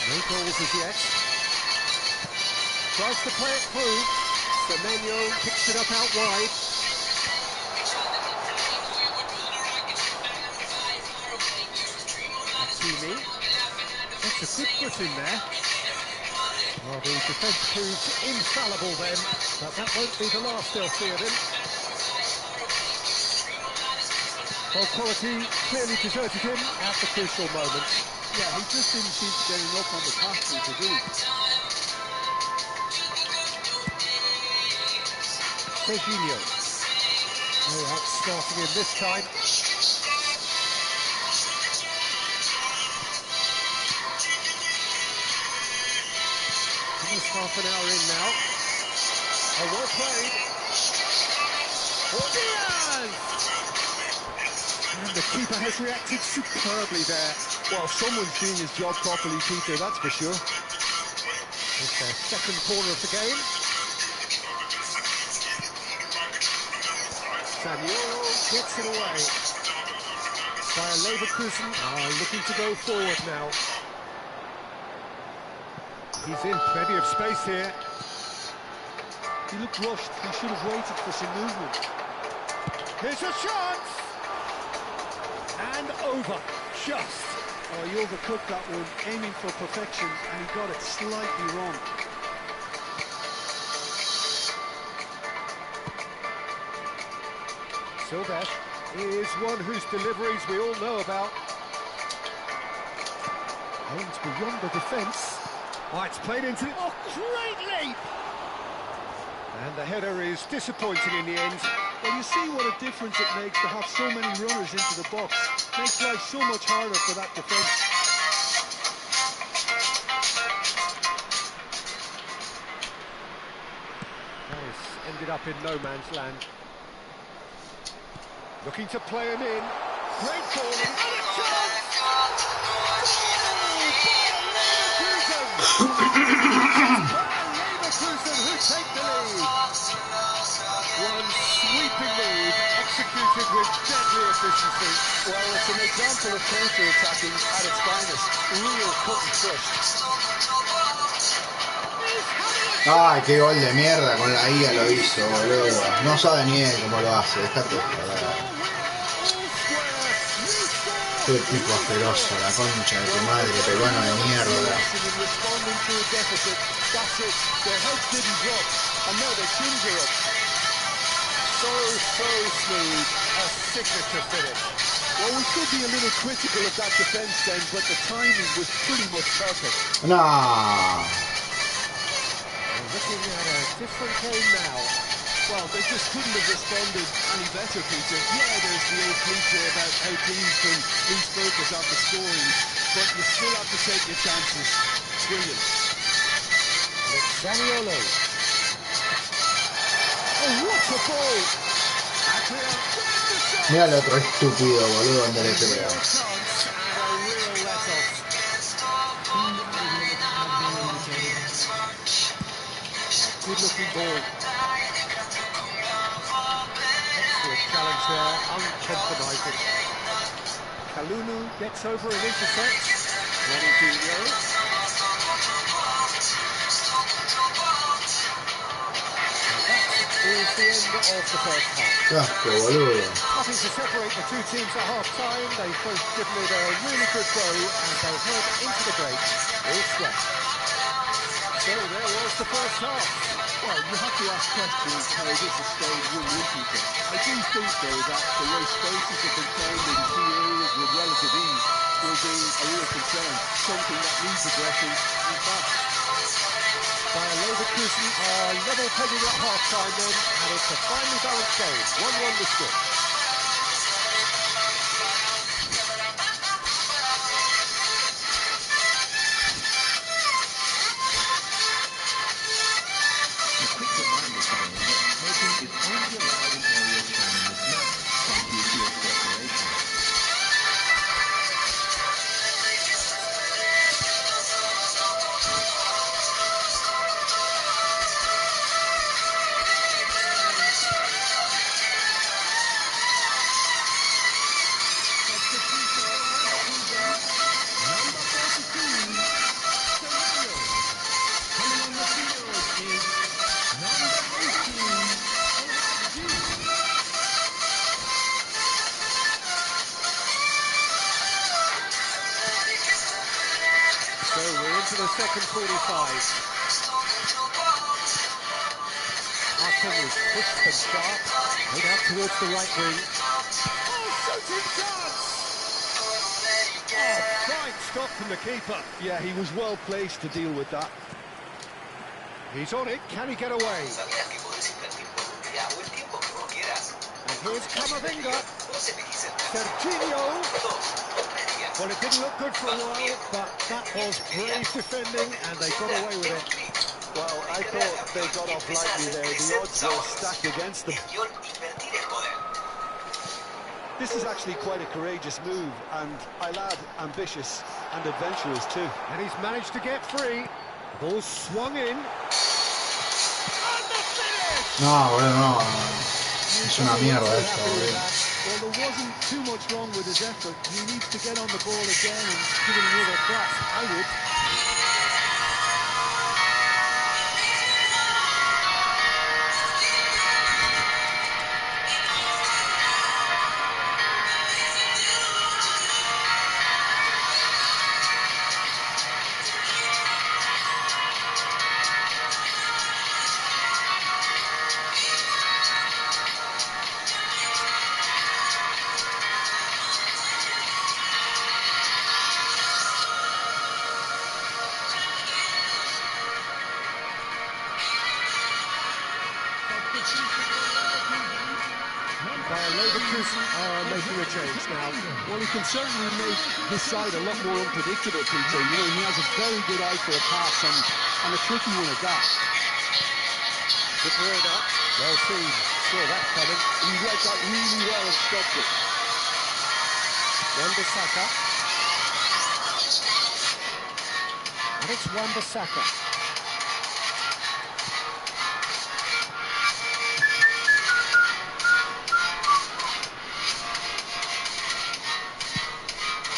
No goals as yet. Tries to play it through. Semenyo picks it up out wide. Hakimi. That's a good foot in there. Well, the defence proves infallible then, but that won't be the last they'll see of him. Well, quality clearly deserted him at the crucial moments. Yeah, he just didn't seem to get enough on the pass through, did he? Serginho. Oh, outsmarting him this time. Almost half an hour in now. Oh, well played. Diaz! And the keeper has reacted superbly there. Well, someone's doing his job properly, Peter, that's for sure. It's their second corner of the game. Zaniolo gets it away. Bayer Leverkusen are looking to go forward now. He's in, plenty of space here. He looked rushed. He should have waited for some movement. Here's a chance! And over, just. Oh, he overcooked that one, aiming for perfection, and he got it slightly wrong. Silvesh is one whose deliveries we all know about. Aims beyond the defence. Oh, it's played into it. Oh, great leap! And the header is disappointing in the end. Well, you see what a difference it makes to have so many runners into the box. Makes life so much harder for that defence. Paris ended up in no man's land. Looking to play him in. Great ball and a chance! Leverkusen who take the lead. One sweeping move executed with deadly efficiency. Well, it's an example of counter-attacking at its finest. Real cut and thrust. Ay, qué gol de mierda, con la IA lo hizo, boludo. No sabe ni él cómo lo hace, dejate de joder. Qué tipo asqueroso, la concha de tu madre, peruano de mierda. So smooth, a signature finish. Well, we could be a little critical of that defence then, but the timing was pretty much perfect. No. Looking at a different game now. Well, they just couldn't have responded any better, Peter. Yeah, there's the old cliche about how teams can lose focus after scoring, but you still have to take your chances. Brilliant. And it's Zaniolo. Oh, what a ball! Adrian, Mira el otro estúpido, boludo, donde le pega. Good looking ball. Excellent challenge there, uncompromising. Kalulu gets over and intercepts. Ronaldinho. is the end of the first half. Qué asco, boludo. Nothing to separate the two teams at half-time. They've both given it a really good go, and they head into the break all sweat. So there was the first half. Well, you have to ask questions how this has stayed 1-1 people. I do think, though, that the way spaces have been found in key areas with relative ease will be a real concern, something that needs addressing and fast. Bayer Leverkusen are level pegging at half-time then, and it's a finely balanced game. 1-1 the score. A quick reminder today that smoking is only allowed in areas shown on this map. Thank you for your cooperation. So we're into the second 45. Arsene is crisp and sharp, made out towards the right wing. Oh, shooting chance! Oh, fine stop from the keeper. Yeah, he was well placed to deal with that. He's on it, can he get away? ¿Sabías que podés invertir por un día o el tiempo que vos quieras? And here's Camavinga. 12 millicentavos. Serginho. 3 días. Well, it didn't look good for a while, but that was brave defending, and they got away with it. Well, I thought they got off lightly there. The odds were stacked against them. Invertir es poder. This is actually quite a courageous move, and I'll add ambitious and adventurous too. And he's managed to get free. Ball swung in. And the finish! No, boludo, no. Es una mierda esto, boludo. Well, there wasn't too much wrong with his effort. He needs to get on the ball again and give it another crack. I would. Bayer Leverkusen are making a change now. Well, he can certainly make his side a lot more unpredictable, Peter. You know, he has a very good eye for a pass and a tricky one at that. Supereda, well seen. Saw that coming. He read that really well and stopped it. Wan-Bissaka. And it's Wan-Bissaka.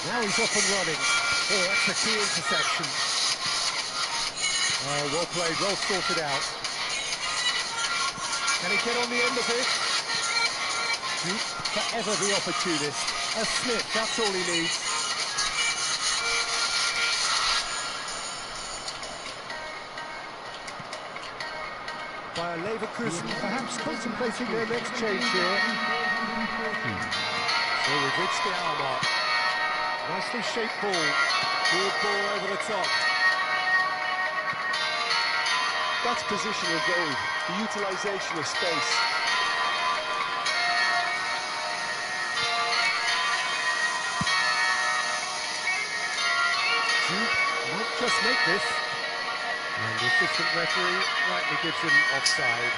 Now he's up and running. Oh, that's a key interception. Oh, well played, well sorted out. Can he get on the end of it? Forever the opportunist. A sniff, that's all he needs. Bayer Leverkusen perhaps contemplating their next change here. So we've reached the hour mark. Nicely shaped ball. Good ball over the top. That's positional gold, the utilisation of space. Might just make this. And the assistant referee rightly gives him offside.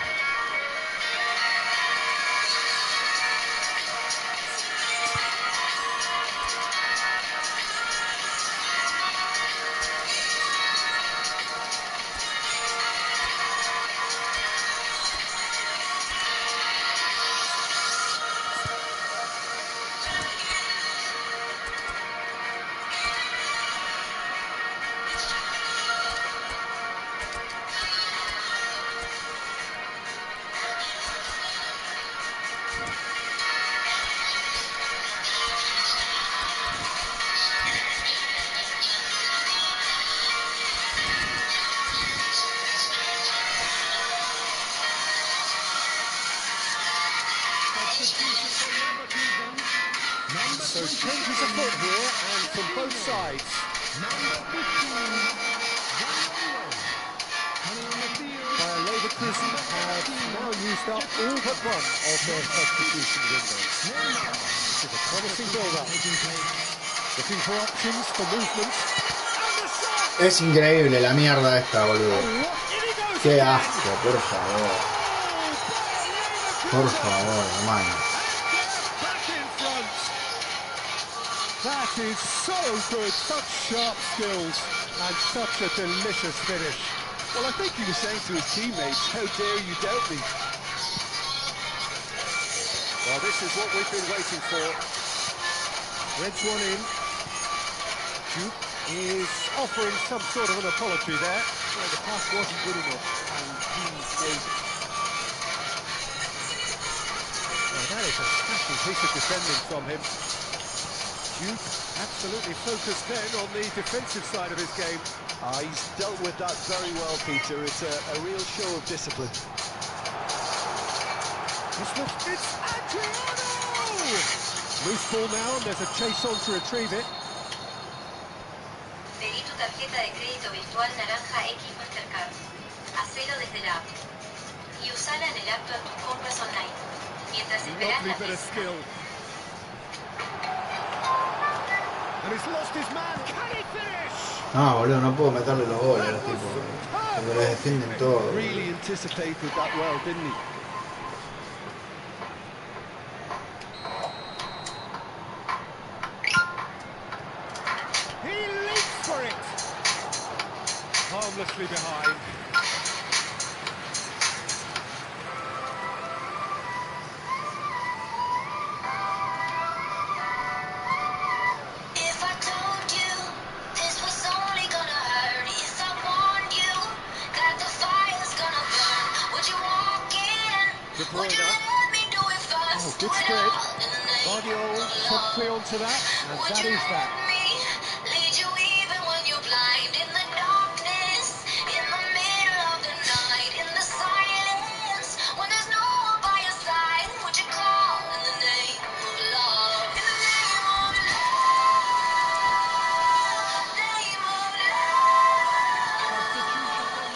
So changes afoot here, and from both sides. Bayer Leverkusen have now used up all but one of their substitution windows. This is a promising build-up. Looking for options, for movement. Es increíble la mierda esta, boludo. Qué asco, por favor. Por favor, hermano. That is so good, such sharp skills and such a delicious finish. Well, I think he was saying to his teammates, how dare you doubt me? Well, this is what we've been waiting for. Threads one in. Duke is offering some sort of an apology there. Well, the pass wasn't good enough, and he knows it. Well, that is a smashing piece of defending from him. Duke absolutely focused then on the defensive side of his game. He's dealt with that very well, Peter. It's a real show of discipline. This looks... It's Adriano! Loose ball now, and there's a chase on to retrieve it. Pedí tu tarjeta de crédito virtual naranja X Mastercard. Hacelo desde la app. Y usala en el acto en tus compras online. Mientras esperas Lovely la bit of lista. skill. And he's lost his man. Can he finish? No, boludo, no puedo meterle los goles a los tipos. Porque les defienden todo. Really anticipated that well, didn't he? He leaps for it. Harmlessly behind. If I told you this was only gonna hurt, if I warned you that the fire's gonna burn, would you walk in? Would you let me do it first? Oh, Do good it spread. all in the name Guardiola of promptly love. onto that, and Would that you is that. let me lead you even when you're blind? In the darkness, in the middle of the night, in the silence, when there's no one by your side, would you call in the name of love? In the name of love, name of love,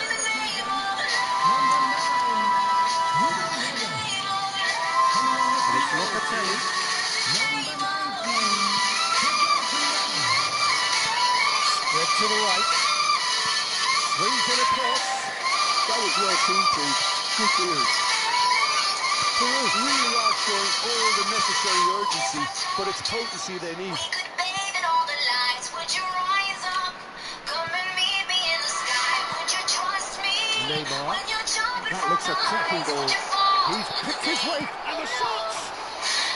in the name of And it's Locatelli. Spread to the right. Swings it across. That was well seen, too. Good clearance. Peru really are showing all the necessary urgency, but it's potency they need. We could bathe in all the lights. Would you rise up? Come and meet me in the sky. Would you trust me? Neymar. When you're jumping That from looks a the cracking heights, goal. would you fall He's picked his way, and the shot!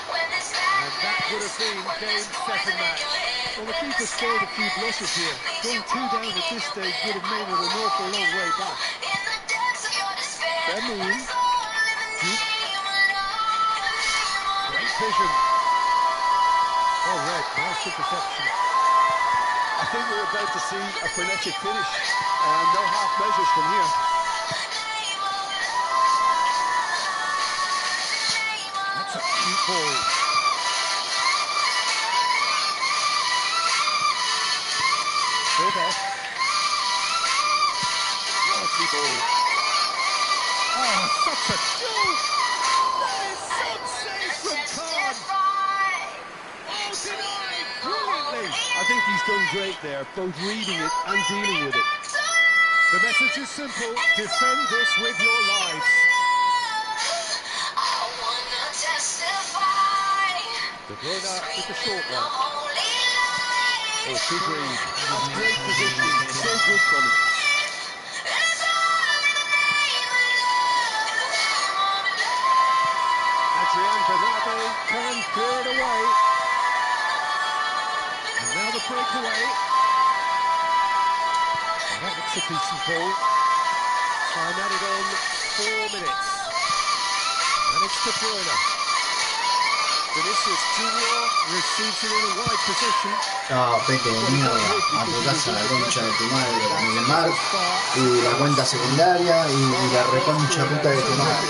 when there's And that would have sadness, been when game, there's second poison in match. your head, Well, the when keeper the spared a few sadness blushes here. leaves Going you 2 down walking at in this your stage bed, would have made it I an will awful walk long you way out back. in the depths of your despair. Fair Well, move. it's all in the Duke. name of love. Great vision. Oh, red. Nice interception. I think we're about to see a frenetic finish. No half measures from here. That's a cute ball. Still there. Quality ball. Oh, such a joke! That is some save from Khan. Oh, denied brilliantly. I think he's done great there, both reading it and dealing with it. The message is simple: defend this with your lives. De Bruyne with the short one. Oh, good read. That's great positioning. So good from him. Adrian Bernabé can clear it away. And now the breakaway. Well, that looks a decent goal. Time added on 4 minutes. And it's De Bruyne. Vinicius Junior receives it in a wide position. No, Peque de mierda, a tu casa la concha de tu madre con el Smurf y la cuenta secundaria y la reconcha puta de tu madre.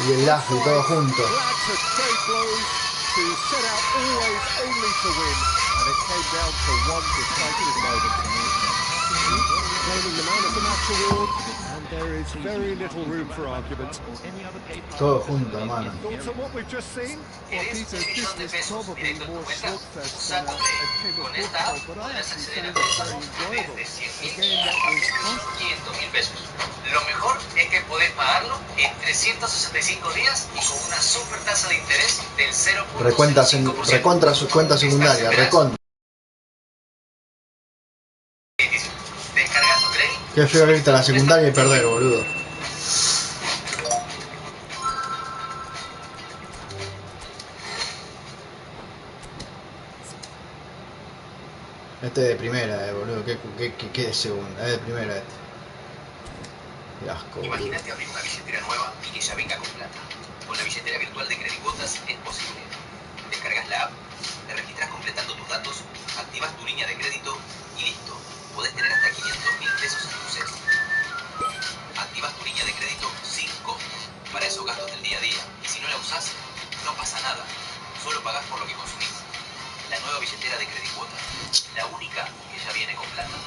Y el lazo y todo junto. to set out always only to win, and it came down to one decisive moment. Claiming the man of the match award, and there is very little room for argument. Todo junto, hermano. Thoughts on what we've just seen? Well, Peter, this was probably more slugfest than a game of football, but I actually found it very enjoyable. A game that was constant. 500.000 pesos. Lo mejor es que podés pagarlo en 365 días y con una super tasa de interés del 0.5%. Recontra su cuenta secundaria, recontra. Descarga tu crédito. Qué feo irte a la secundaria y perder, boludo. Este es de primera, boludo. ¿Qué de segunda? Es de primera este. Qué asco, boludo. Imagínate abrir una billetera nueva y que ya venga con plata. Con la billetera virtual de Credicuotas es posible. Descargas la app, te registras completando tus datos, activas tu línea de crédito y listo. Podés tener hasta 500.000 pesos en tu cel. Activas tu línea de crédito sin costo para esos gastos del día a día. Y si no la usás, no pasa nada. Solo pagás por lo que consumís. La nueva billetera de Credicuotas. La única que ya viene con plata.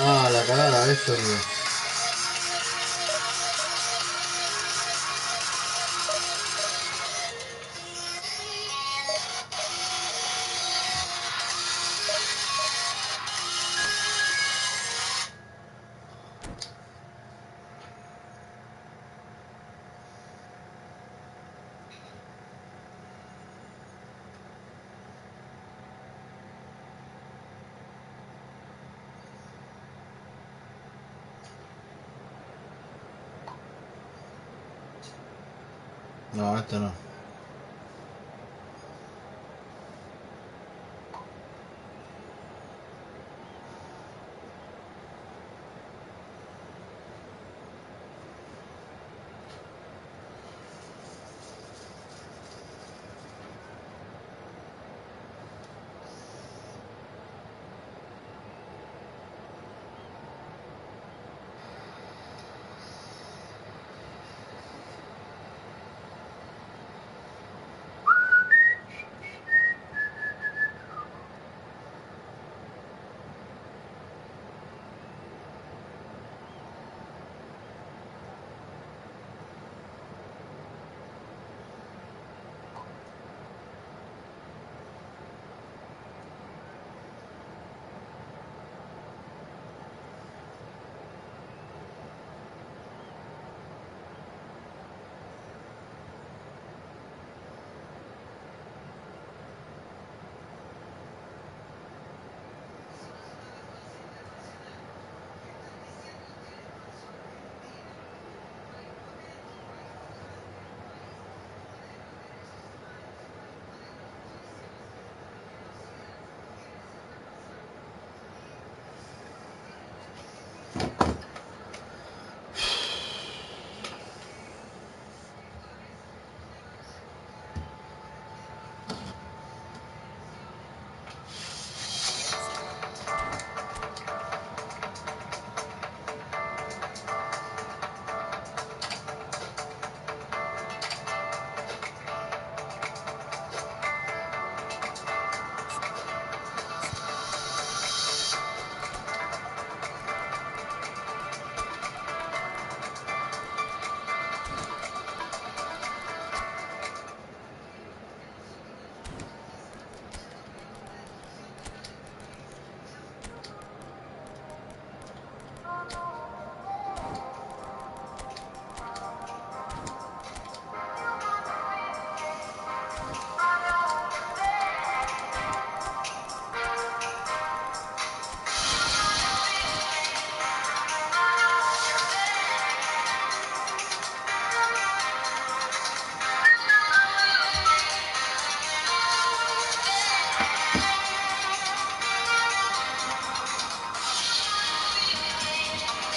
Ah, la cagada, esto, tío. No, esto no.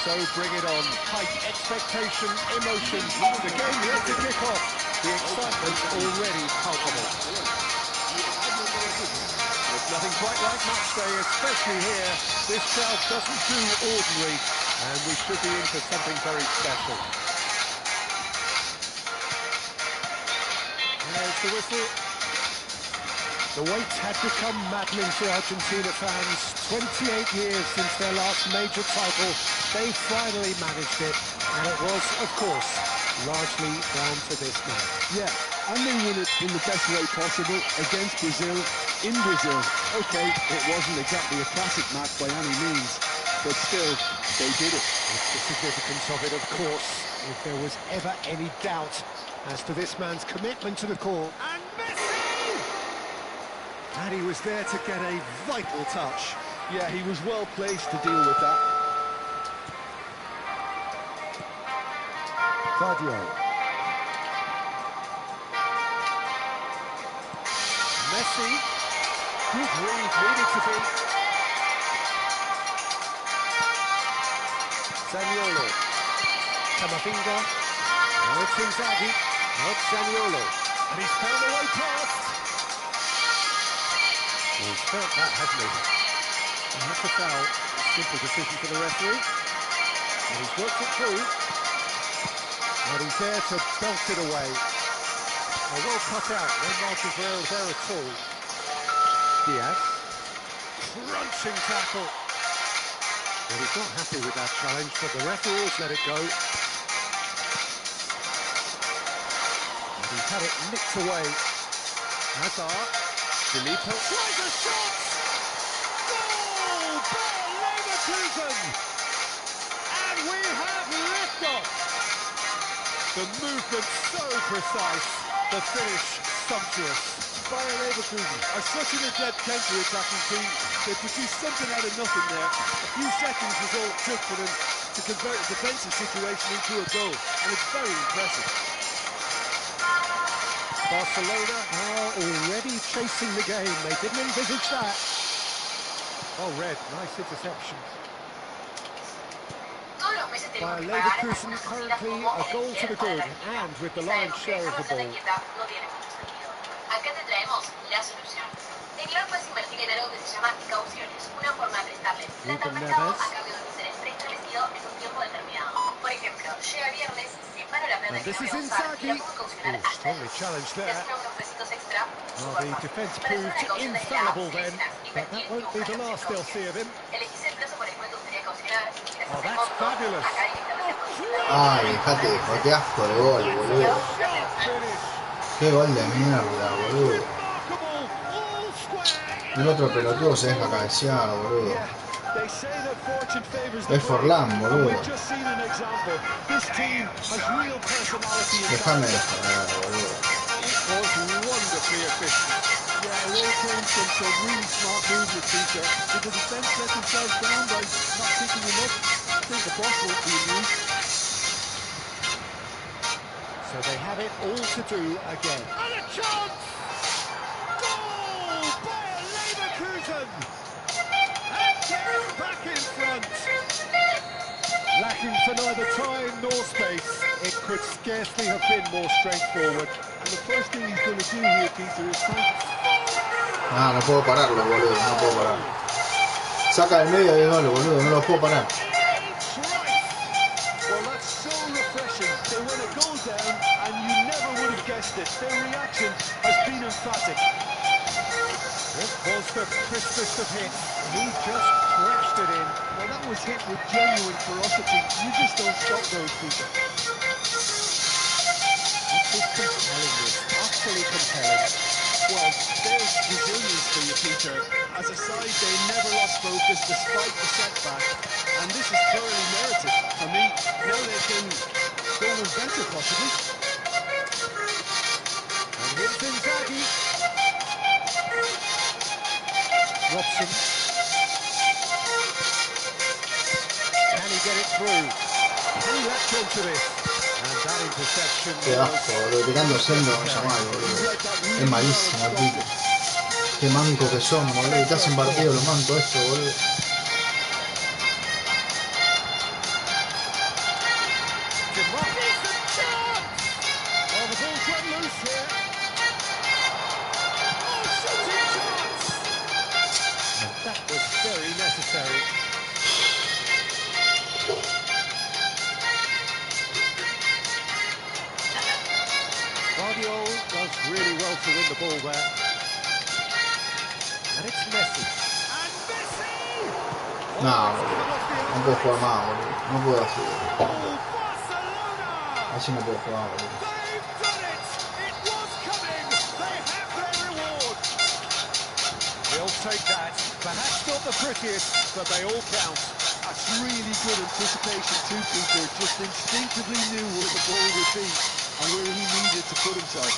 So bring it on. Hype, expectation, emotion. The game yet to kick off. The excitement already palpable. There's nothing quite like match day, especially here. This crowd doesn't do ordinary, and we should be in for something very special. There's the whistle. The wait had become maddening for Argentina fans. 28 years since their last major title. They finally managed it, and it was, of course, largely down to this man. Yeah, and they won it in the best way possible against Brazil, in Brazil. Okay, it wasn't exactly a classic match by any means, but still, they did it. It's the significance of it, of course, if there was ever any doubt as to this man's commitment to the cause. And Messi! And he was there to get a vital touch. Yeah, he was well placed to deal with that. Fadio. Messi. Good read, needed to be. Zaniolo. Camavinga. Now it's Inzaghi. Now it's Zaniolo. And he's found a way past. Well, he's felt that, hasn't he? And that's a foul. Simple decision for the referee. And he's worked it through. And he's there to belt it away. Well cut out. No margin for error there at all. Diaz. Crunching tackle. Well, he's not happy with that challenge, but the referee has let it go. And he's had it nicked away. Hazard. Filippo. Tries a shot! Goal! Bayer Leverkusen! And we have liftoff! The movement so precise, the finish sumptuous. Bayer Leverkusen are such an adept counter-attacking team. They produced something out of nothing there. A few seconds was all it took for them to convert a defensive situation into a goal, and it's very impressive. Barcelona are already chasing the game. They didn't envisage that. Oh, Red, nice interception. Bayer Leverkusen currently a goal to the good, and with the lion's share of the ball. Acá te traemos la solución. En Ibar puedes invertir en algo que se llama cauciones, una forma de prestarle plata al mercado a cambio de un interés preestablecido en un tiempo determinado. Por ejemplo, llega viernes, separo la plata que no voy a usar y la puedo caucionar hasta el lunes. Te hacen unos pesitos extra. Well, the defence proved infallible then, but that won't be the last they'll see of him. Elegís el plazo por el cual te gustaría caucionar. Oh, that's fabulous. Acá directamente puedes Ay, dejate, qué asco de gol, boludo. Qué gol de mierda, boludo. El otro pelotudo se deja cabecear, boludo. Es Forlán, boludo. Déjame de joder, boludo. Yeah, it all came from some really smart moves with Peter. Did the defence let themselves down by not picking him up? I think the boss won't be amused. So they have it all to do again. And a chance! Goal! Bayer Leverkusen! And they're back in front! Lacking for neither time nor space, it could scarcely have been more straightforward. And the first thing he's going to do here, Peter, is thank... Ah, no puedo pararlo, boludo, no puedo parar. Saca del medio de gol, boludo, no lo puedo parar. Well, that's so refreshing. They went a goal down, and you never would have guessed it. Their reaction has been emphatic. It was the crispest of hits. He just crashed it in. Well, that was hit with genuine ferocity. You just don't stop those people. This is compelling, utterly compelling. Well, there's resilience for you, Peter. As a side, they never lost focus despite the setback. And this is thoroughly merited. For me, now they can go and better, possibly. And here's Inzaghi. Robson. Can he get it through? Can he latch onto this? And that interception. Qué asco, boludo, tirando sendo no llamar, boludo. Es malísimo, tipo. Qué manco que son, boludo. Te hacen partido los mancos esto, boludo. the ball there. And it's Messi. And Messi! No, no puedo jugar más, boludo. No puedo hacer. Oh, Barcelona! Así no puedo jugar, boludo. They've done it! It was coming! They have their reward! He'll take that. Perhaps not the prettiest, but they all count. That's really good anticipation too, Peter. Just instinctively knew where the ball would be and where he needed to put himself.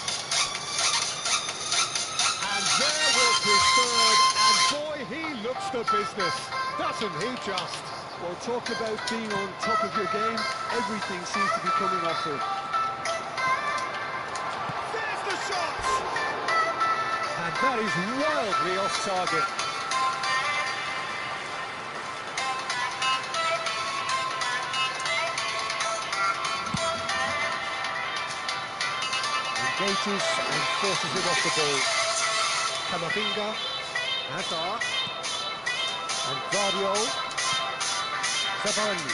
And there was his third, and boy, he looks the business, doesn't he just? Well, talk about being on top of your game. Everything seems to be coming off him. There's the shot! And that is wildly off target. Engages and forces him off the ball. Camavinga, Hazard, and Guardiola, Zavarni.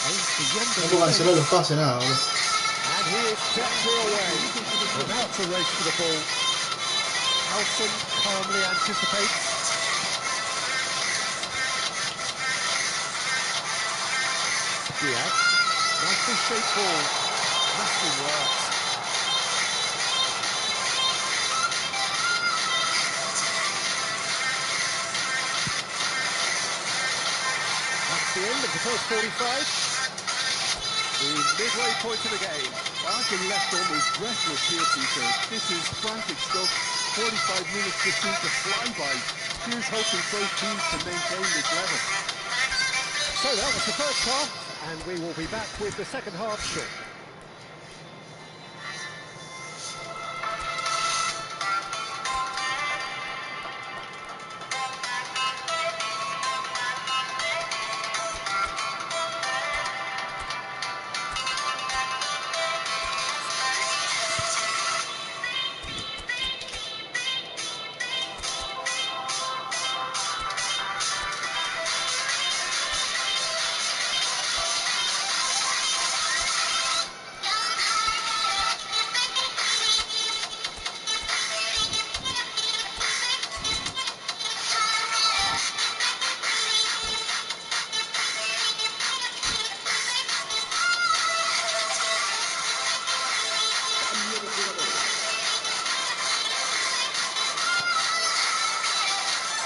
No puedo cancelar los pases, nada, boludo. And he is deftly away, without a race for the ball. Nelson calmly anticipates. Diaz, nicely shaped ball, nicely worked. That's the end of the first 45. The midway point of the game. I've been left almost breathless here, Peter. This is frantic stuff. 45 minutes just seem to fly by. Here's hoping both teams can maintain this level. So that was the first half, and we will be back with the second half shortly.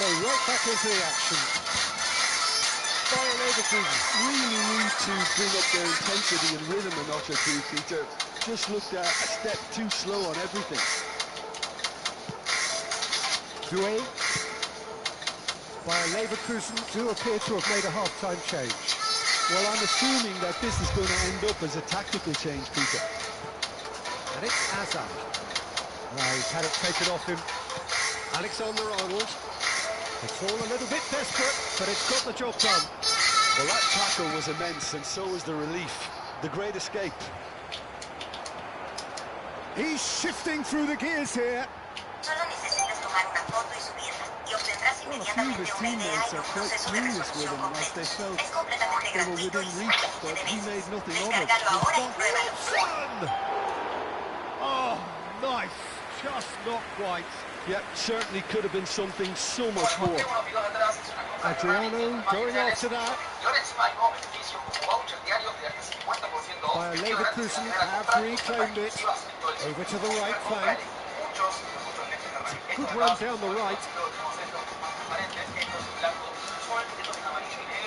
So right back into the action. Bayer Leverkusen really need to bring up their intensity and rhythm a notch or two, Peter. Just looked a step too slow on everything. Doué. Bayer Leverkusen do appear to have made a half-time change. Well, I'm assuming that this is going to end up as a tactical change, Peter. And it's Hazard. Well, he's had it taken off him. Alexander-Arnold. It's all a little bit desperate, but it's got the job done. Well, that tackle was immense, and so was the relief. The great escape. He's shifting through the gears here. Well, a few of his teammates are quite furious with him, as they felt they were within reach, but he made nothing of it. Robson! Oh, nice. Just not quite. Yeah, certainly could have been something so much more. Adriano going after that. Bayer Leverkusen have reclaimed it. Over to the right flank. Good run down the right.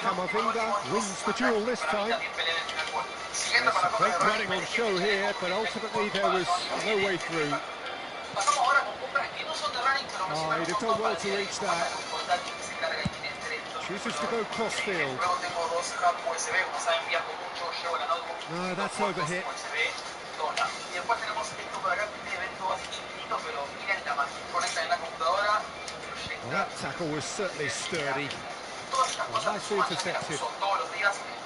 Camavinga wins the duel this time. Great running on show here, but ultimately there was no way through. Oh, he'd have done well to reach that. Chooses to go cross-field. No, that's overhit. Well, that tackle was certainly sturdy. Well, nicely intercepted.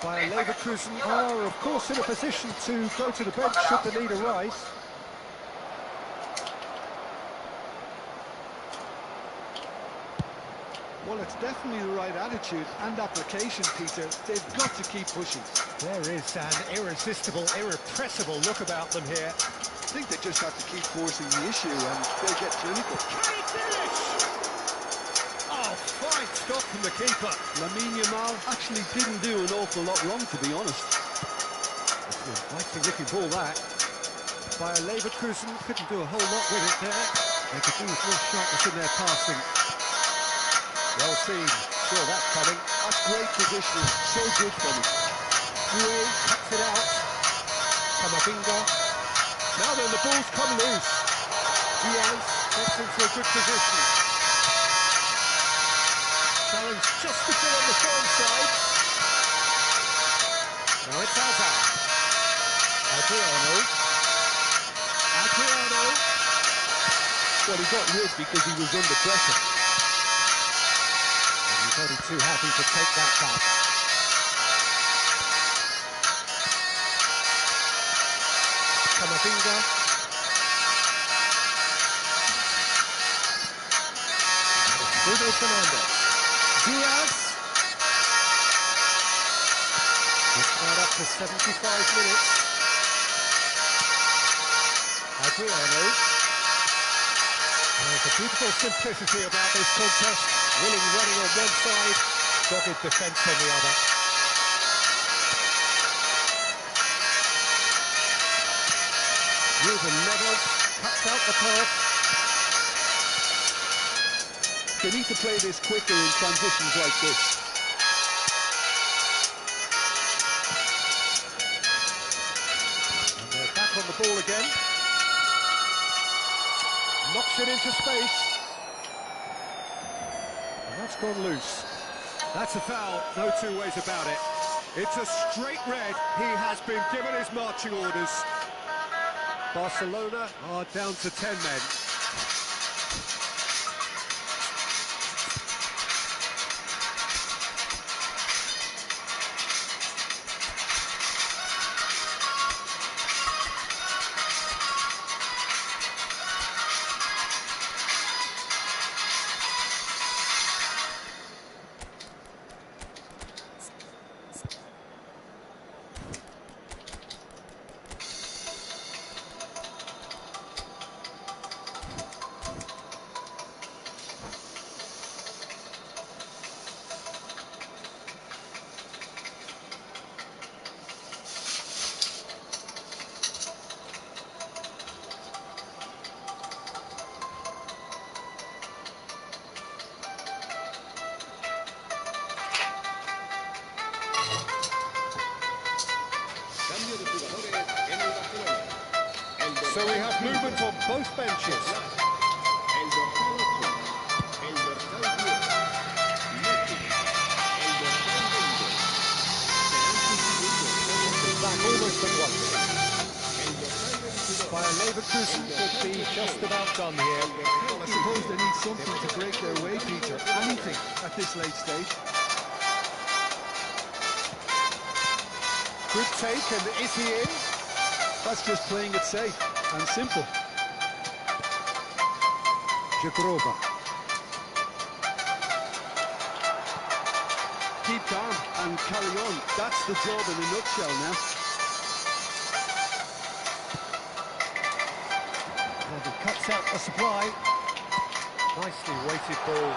Bayer Leverkusen are, of course, in a position to go to the bench should the need arise. Well, it's definitely the right attitude and application, Peter. They've got to keep pushing. There is an irresistible, irrepressible look about them here. I think they just have to keep forcing the issue and they'll get clinical. Can he finish? Oh, fine stop from the keeper. Lamine Yamal actually didn't do an awful lot wrong, to be honest. It's an inviting looking ball, that. Bayer Leverkusen couldn't do a whole lot with it there. They could do with more sharpness in their passing. Well seen, saw that coming. That's great positioning, so good from him. Due cuts it out. Kamavinga. Now then, the ball's come loose. Diaz gets into a good position. Challenge just a bit on the firm side. Now it's Hazard. Adriano. Well, he got rid because he was under pressure. And he's only too happy to take that back. Kamavinga. Bruno Fernandes. Diaz. Just played up to 75 minutes. Adriano. There's a beautiful simplicity about this contest. Willing running on one side, dogged defence on the other. Ruben Neves cuts out the pass. They need to play this quicker in transitions like this. And they're back on the ball again. Knocks it into space. And that's gone loose. That's a foul, no two ways about it. It's a straight red. He has been given his marching orders. Barcelona are down to 10 men. So we have movement on both benches. Back almost at once. Bayer Leverkusen could be just about done here. Well, I suppose they need something to break their way, Peter. Anything at this late stage. Good take, and is he in? That's just playing it safe and simple. Jagrova. Keep calm and carry on. That's the job in a nutshell now. Well, he cuts out the supply. Nicely weighted ball.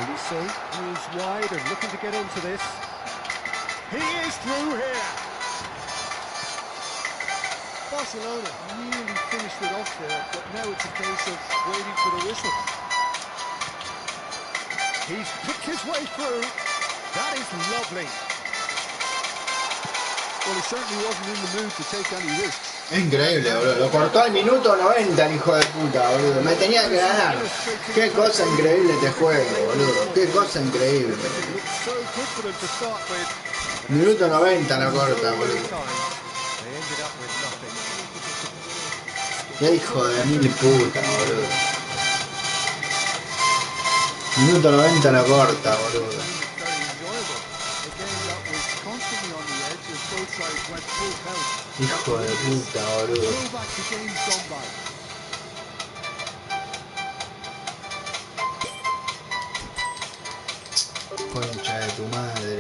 Olise is wide and looking to get onto this. He is through here. Barcelona nearly finished it off there, but now it's a case of waiting for the whistle. He's picked his way through. That is lovely. Well, he certainly wasn't in the mood to take any risks. Es increíble, boludo. Lo cortó al minuto 90 el hijo de puta, boludo. Me tenía que ganar. Qué cosa increíble este juego, boludo. Qué cosa increíble. So good for them to start with. Minuto 90 la corta, boludo. They ended up with nothing. Qué hijo de mil puta, boludo. Minuto 90 la corta, boludo. Hijo de puta, boludo. Concha de tu madre.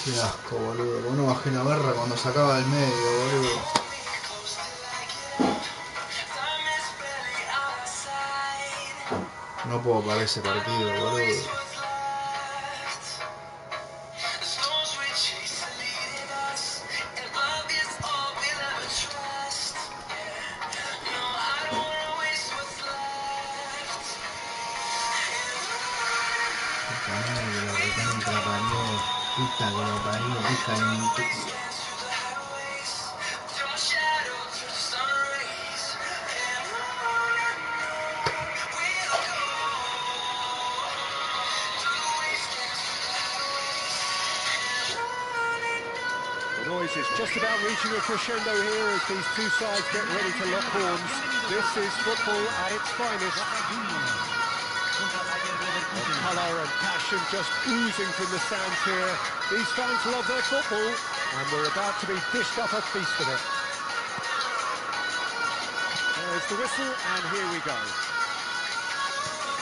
Qué asco, boludo. Vos no bajé la barra cuando sacaba del medio, boludo. No puedo parar ese partido, boludo. Puta que lo parió, hija de mi puta. The noise is just about reaching a crescendo here as these two sides get ready to lock horns. This is football at its finest. The colour and passion just oozing from the stands here. These fans love their football, and we're about to be dished up a feast of it. There's the whistle, and here we go.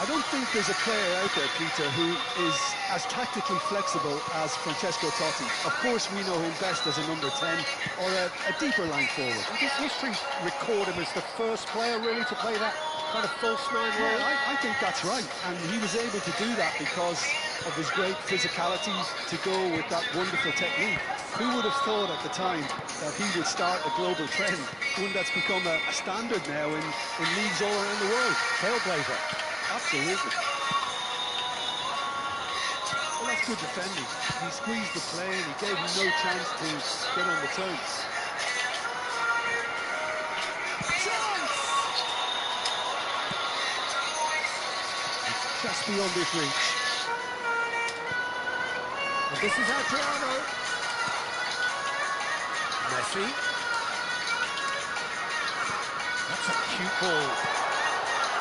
I don't think there's a player out there, Peter, who is as tactically flexible as Francesco Totti. Of course, we know him best as a number 10 or a deeper line forward. Does history record him as the first player really to play that kind of false nine role? Yeah, I think that's right. And he was able to do that because of his great physicality to go with that wonderful technique. Who would have thought at the time that he would start a global trend, one that's become a standard now in leagues all around the world? Trailblazer. Absolutely. Well, that's good defending. He squeezed the play and he gave him no chance to get on the turn. Chance! It's just beyond his reach. And this is Adriano. Messi. That's a cute ball.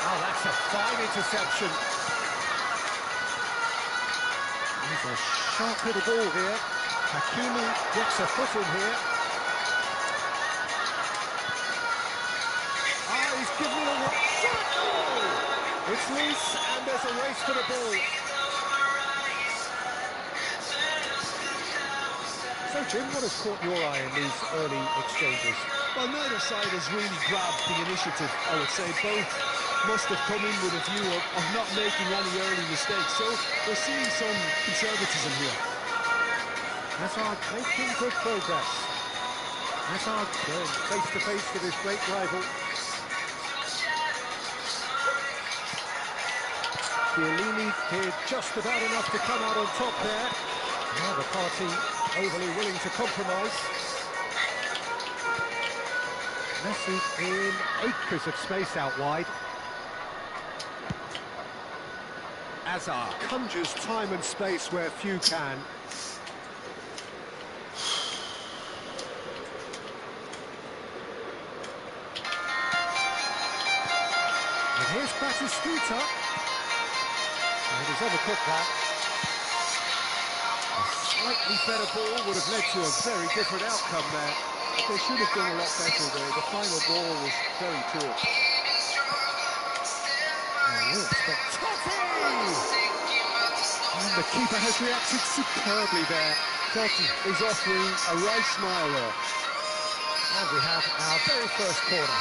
Oh, that's a fine interception. There's a sharp little ball here. Hakimi gets a foot in here. Ah, he's given it a shot. Oh! It's loose and there's a race for the ball. So, Jim, what has caught your eye in these early exchanges? Well, neither side has really grabbed the initiative, I would say. Both must have come in with a view of not making any early mistakes. So we're seeing some conservatism here. Hazard making good progress. Hazard going face-to-face with his great rival. Chiellini did just about enough to come out on top there. Now the party overly willing to compromise. Messi in acres of space out wide. Hazard conjures time and space where few can. And here's Batistuta. And he's overcooked that. A slightly better ball would have led to a very different outcome there. But they should have done a lot better there. The final ball was very poor. Oh, we expect Totti! And the keeper has reacted superbly there. Totti is offering a right smile there. And we have our very first corner.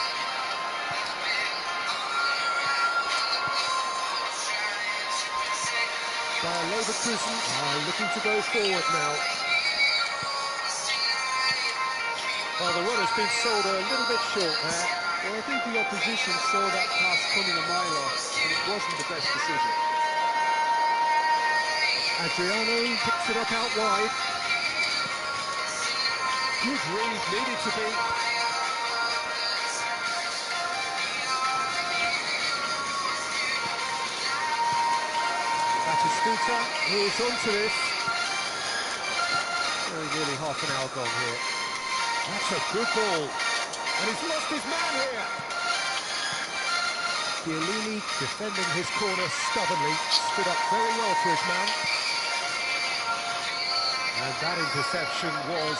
Bayer Leverkusen are looking to go forward now. Well, the run has been sold a little bit short there. Well, I think the opposition saw that pass coming a mile off, and it wasn't the best decision. Adriano picks it up out wide. Good read, needed to be. Batistuta moves on to this. Nearly half an hour gone here. That's a good ball. And he's lost his man here. Chiellini defending his corner stubbornly. Stood up very well to his man. And that interception was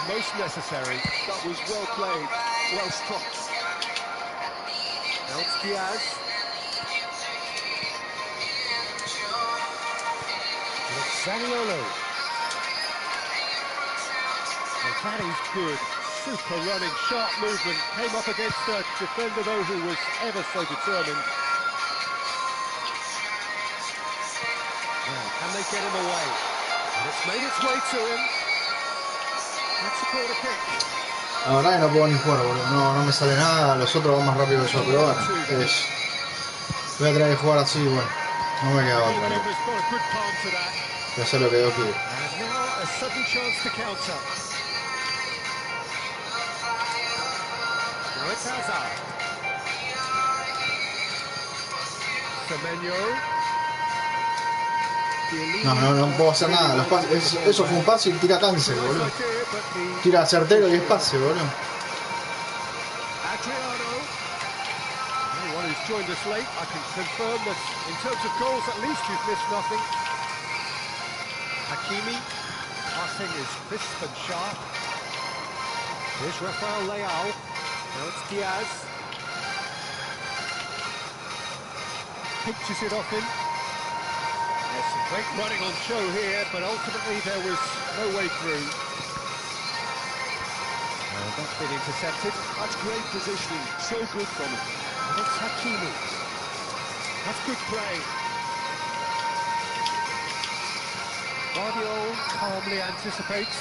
most necessary. That was well played, well struck. Now it's Diaz. It's Zaniolo. And that is good. Super running, sharp movement. Came up against a defender, though, who was ever so determined. Now, can they get him away? And it's made its way to him. That's a corner kick. La verdad que no puedo ni jugar, boludo. No me sale nada, los otros van más rápido que yo, pero bueno, es... Voy a tener que jugar así, bueno. No me queda otra, ¿no? Voy a hacer lo que yo quiero. And now a sudden chance to counter. Now it's Hazard. Semenyo. No puedo hacer nada. Los pases, eso fue un pase y tira cáncer, boludo. Tira certero y es pase, boludo. Adriano. Anyone who's joined us late, I can confirm that in terms of goals, at least you've missed nothing. Hakimi. Passing is crisp and sharp. Here's Rafael Leao. Now it's Diaz. Pinches it off him. There's some great running on show here, but ultimately there was no way through. And that's been intercepted. That's great positioning, so good from him. And it's Hakimi. That's good play. Guardiola calmly anticipates.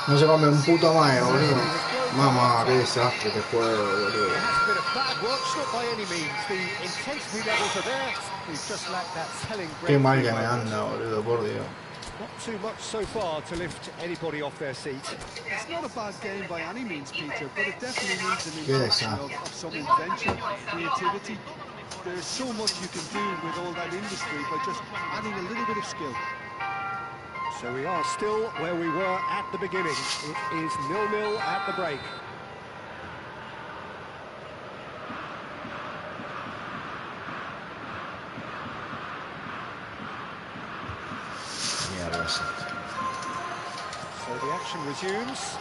No se come un puto mae, boludo. Mamá, qué desastre este juego, boludo. It hasn't been a bad watch, not by any means. The intensity levels are there. We've just lacked that telling Qué mal breakthrough que me moment. anda, boludo, por Dios. Not too much so far to lift anybody off their seat. It's not a bad game by any means, Peter, but it definitely needs an Qué injection desastre. of some invention, creativity. There's so much you can do with all that industry by just adding a little bit of skill. So we are still where we were at the beginning. It is 0-0 at the break. Mierda, sí. So the action resumes.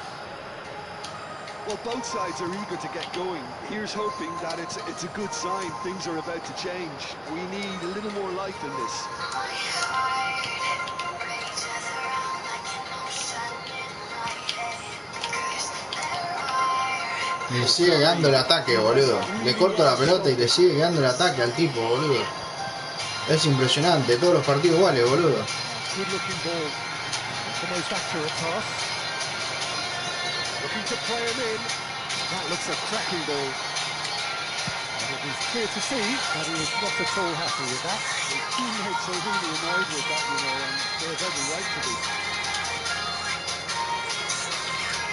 Well, both sides are eager to get going. Here's hoping that it's a good sign. Things are about to change. We need a little more life in this. Le sigue dando el ataque, boludo. Le corto la pelota y le sigue dando el ataque al tipo, boludo. Es impresionante, todos los partidos iguales, boludo. Good looking ball. The most accurate pass. Looking to play him in. That looks a cracking ball. And it was clear to see that he was not at all happy with that. His teammates are really annoyed with that, you know, and they have every right to be.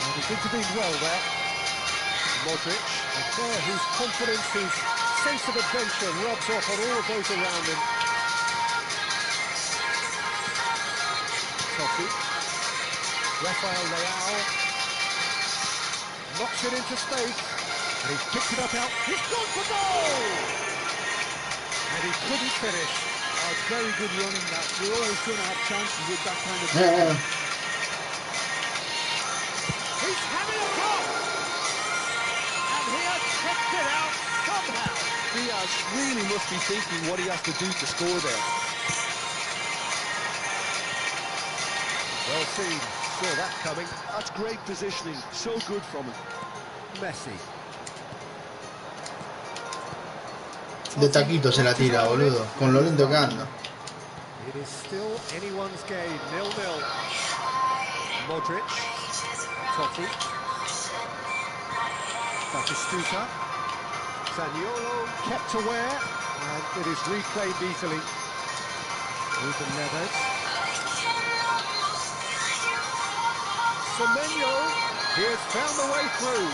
And he intervened well there. Modric, a player whose confidence, whose sense of adventure rubs off on all of those around him. Totti. Rafael Leao. Knocks it into space. And he's picked it up out. He's gone for goal! And he couldn't finish. Very good running that. You're always going to have chances with that kind of Yeah. He's having a pop! And he has kept it out somehow. Diaz really must be thinking what he has to do to score there. Well seen. Saw that coming. That's great positioning. So good from him. Messi. De taquito se la tira, boludo. Con lo lento que anda. It is still anyone's game. 0-0. Modric. Totti. Batistuta. Zaniolo kept aware. And it is reclaimed easily. Ruben Neves. Semenyo, he has found the way through.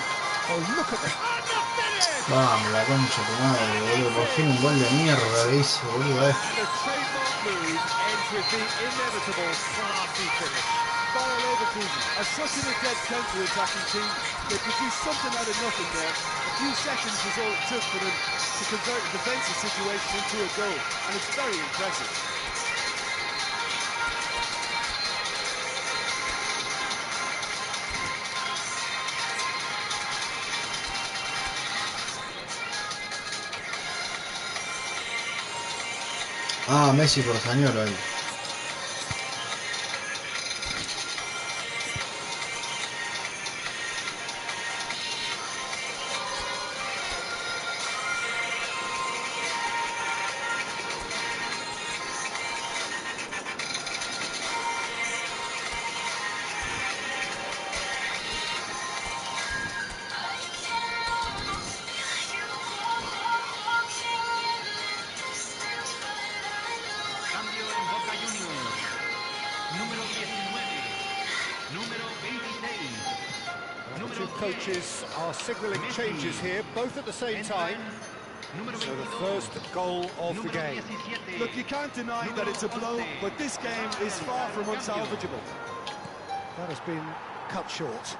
Oh, look at this. And the finish! Vamos, la concha de tu madre, boludo. Por fin un gol de mierda que hice, boludo. And the trademark move ends with the inevitable classy finish. Bayer Leverkusen are such an adept counter-attacking team. They produced something out of nothing there. A few seconds was all it took for them to convert a defensive situation into a goal, and it's very impressive. Ah, Messi por señor ahí. Cambio en Boca Juniors. Número 19. Número 26. The two coaches are signalling changes here, both at the same time. So the first goal of the game. Look, you can't deny that it's a blow, but this game is far from unsalvageable. That has been cut short.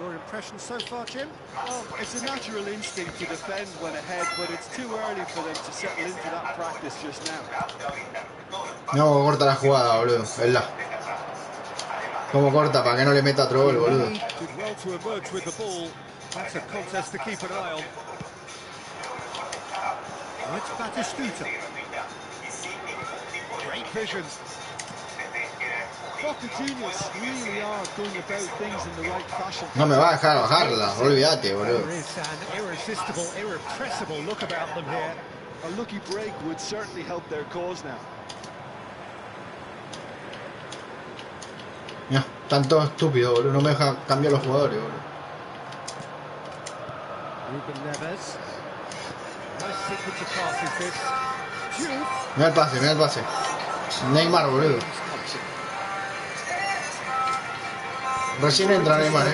Your impression so far, Jim? Oh, it's a natural instinct to defend when ahead, but it's too early for them to settle into that practice just now. No, corta la jugada, boludo. Verla. Cómo corta para que no le meta otro gol, boludo. Did well to emerge with the ball. That's a contest to keep an eye on. It's Batistuta. Great vision. Boca Juniors really are going about things in the right fashion. No me va a dejar bajarla, olvídate, boludo. There is an irresistible, irrepressible look about them here. A lucky break would certainly help their cause now. Mira, están todos estúpidos, boludo. No me deja cambiar los jugadores, boludo. Ruben Neves. Nice signature pass is this. Juve. Mira el pase, mira el pase. Neymar, boludo. Recién entra Neymar,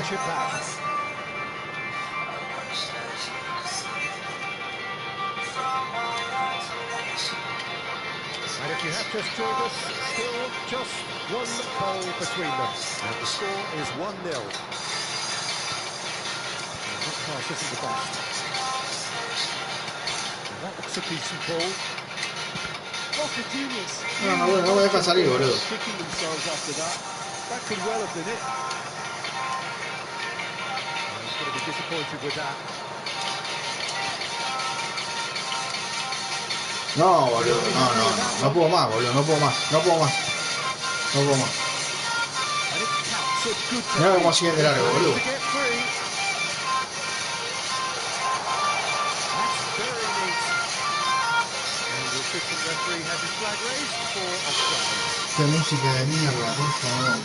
And if you have just joined us, still just one goal between them. And the score is 1-0. That pass isn't the best. That looks a decent ball. Boca Juniors. No, bueno, no me deja salir, boludo. Kicking themselves after that. That could well have been it. He's going to be disappointed with that. No, boludo, no puedo más, boludo, no puedo más. And it's such good Mira cómo sigue de largo, boludo. to get free. That's very neat. And the assistant referee has his flag raised for offside. Qué música de mierda, por favor.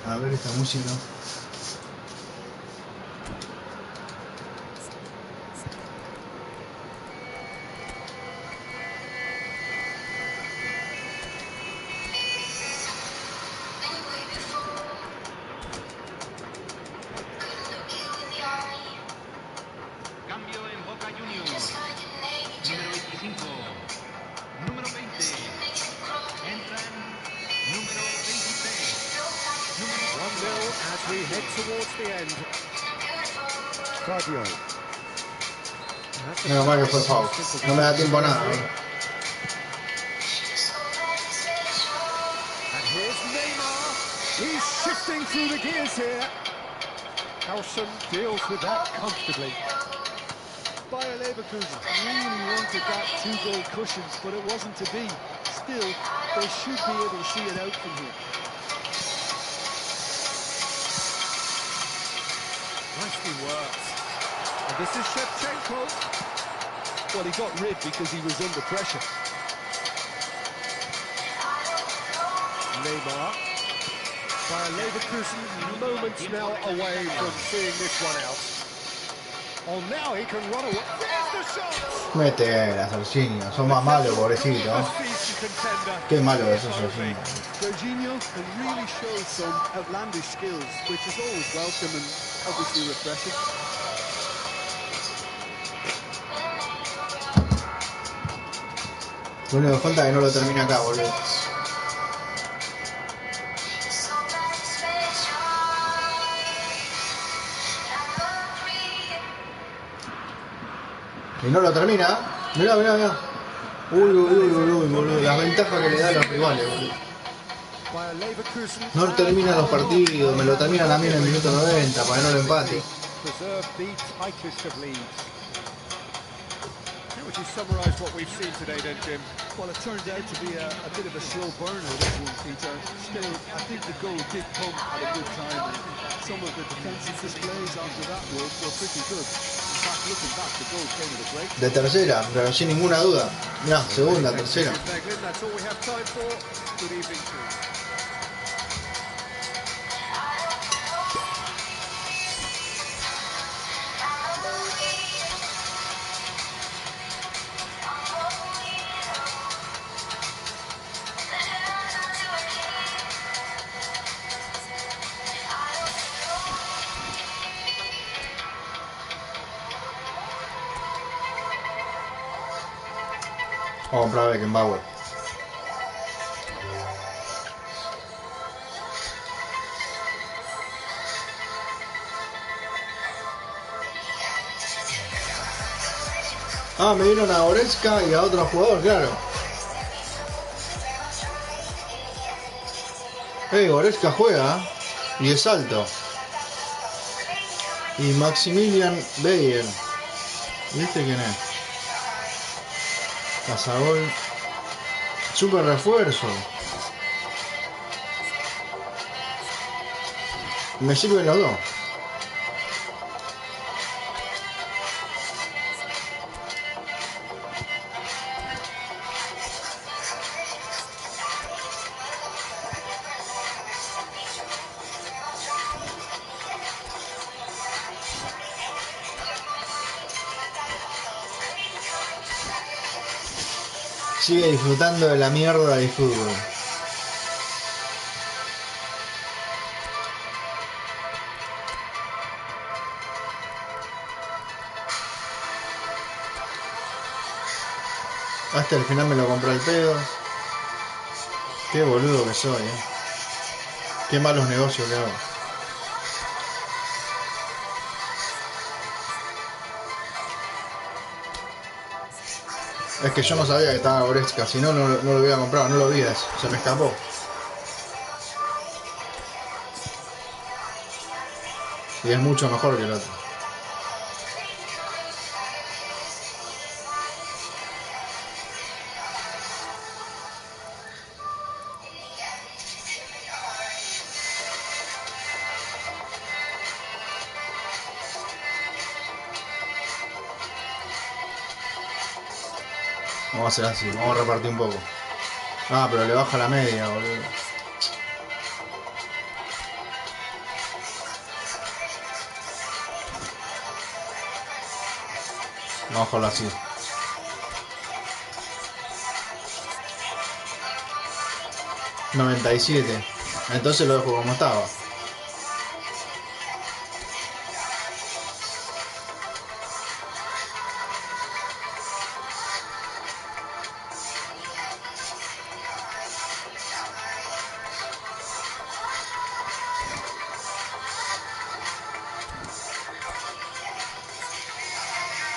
A ver esta música. Cambio en Boca Juniors. Número 25. Número 20. Entran. Número 23. 1-0 as we head towards the end. Fabio. Menos mal que fue foul. No me da tiempo a nada, boludo. And here's Neymar. He's shifting through the gears here. Howson deals with that comfortably. Bayer Leverkusen really wanted that two-goal cushion, but it wasn't to be. Still, they should be able to see it out from here. Nicely worked. And this is Shevchenko. Well, he got rid because he was under pressure. Neymar. Bayer Leverkusen moments now away from seeing this one out. Oh, now he can run away. There's the shot. Mete las Jorginho, son más malos, pobrecito. Qué malo es eso, Jorginho. Jorginho can really show some outlandish skills, which is always welcome and obviously refreshing. Lo único que falta es que no lo termine acá, boludo. Y no lo termina. Mirá, mirá, mirá. Uy, boludo. Las ventajas que le da a los rivales, boludo. No termina los partidos, me lo terminan a mí en el minuto 90 para que no lo empate. How would you summarise what we've seen today then, Jim? Well, it turned out to be a bit of a slow burner, this one, Peter. Still, I think the goal did come at a good time, and some of the defensive displays after that were pretty good. In fact, looking back, the goal came at a great time. De tercera, pero sin ninguna duda. Mirá, segunda, tercera. That's all we have time for. Good evening to you. Vamos a comprar a Beckenbauer. Ah, me dieron a Goretzka y a otro jugador, claro. Goretzka juega y es alto. Y Maximilian Bayer. ¿Y este quién es? Cazagol. Super refuerzo. Me sirven los dos. Sigue disfrutando de la mierda del fútbol. Hasta el final me lo compré al pedo. Qué boludo que soy, Qué malos negocios que hago. Es que yo no sabía que estaba Goretzka, si no, no lo hubiera comprado, no lo vi eso, se me escapó. Y es mucho mejor que el otro. Vamos a hacer así, vamos a repartir un poco. Ah, pero le baja la media, boludo. Vamos a bajarlo así. $97. Entonces lo dejo como estaba.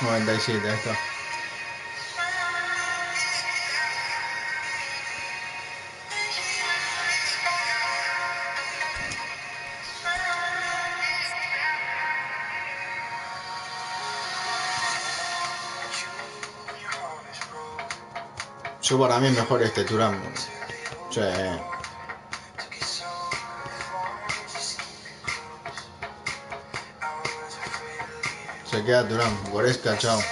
$97, ahí está. Yo para mí mejor este Turán. Sí. Se queda Turán. Goretzka, chao.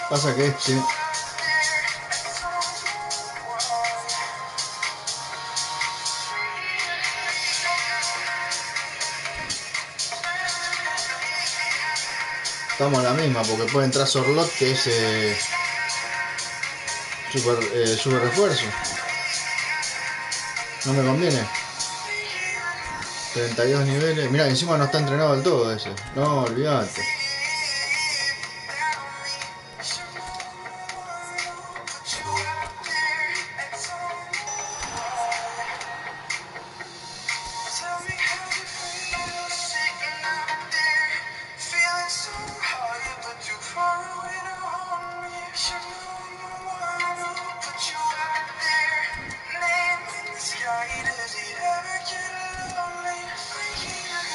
Pasa que este... Estamos en la misma, porque puede entrar Sorlot, que es super refuerzo. No me conviene. 32 niveles. Mira, encima no está entrenado del todo ese. No, olvídate.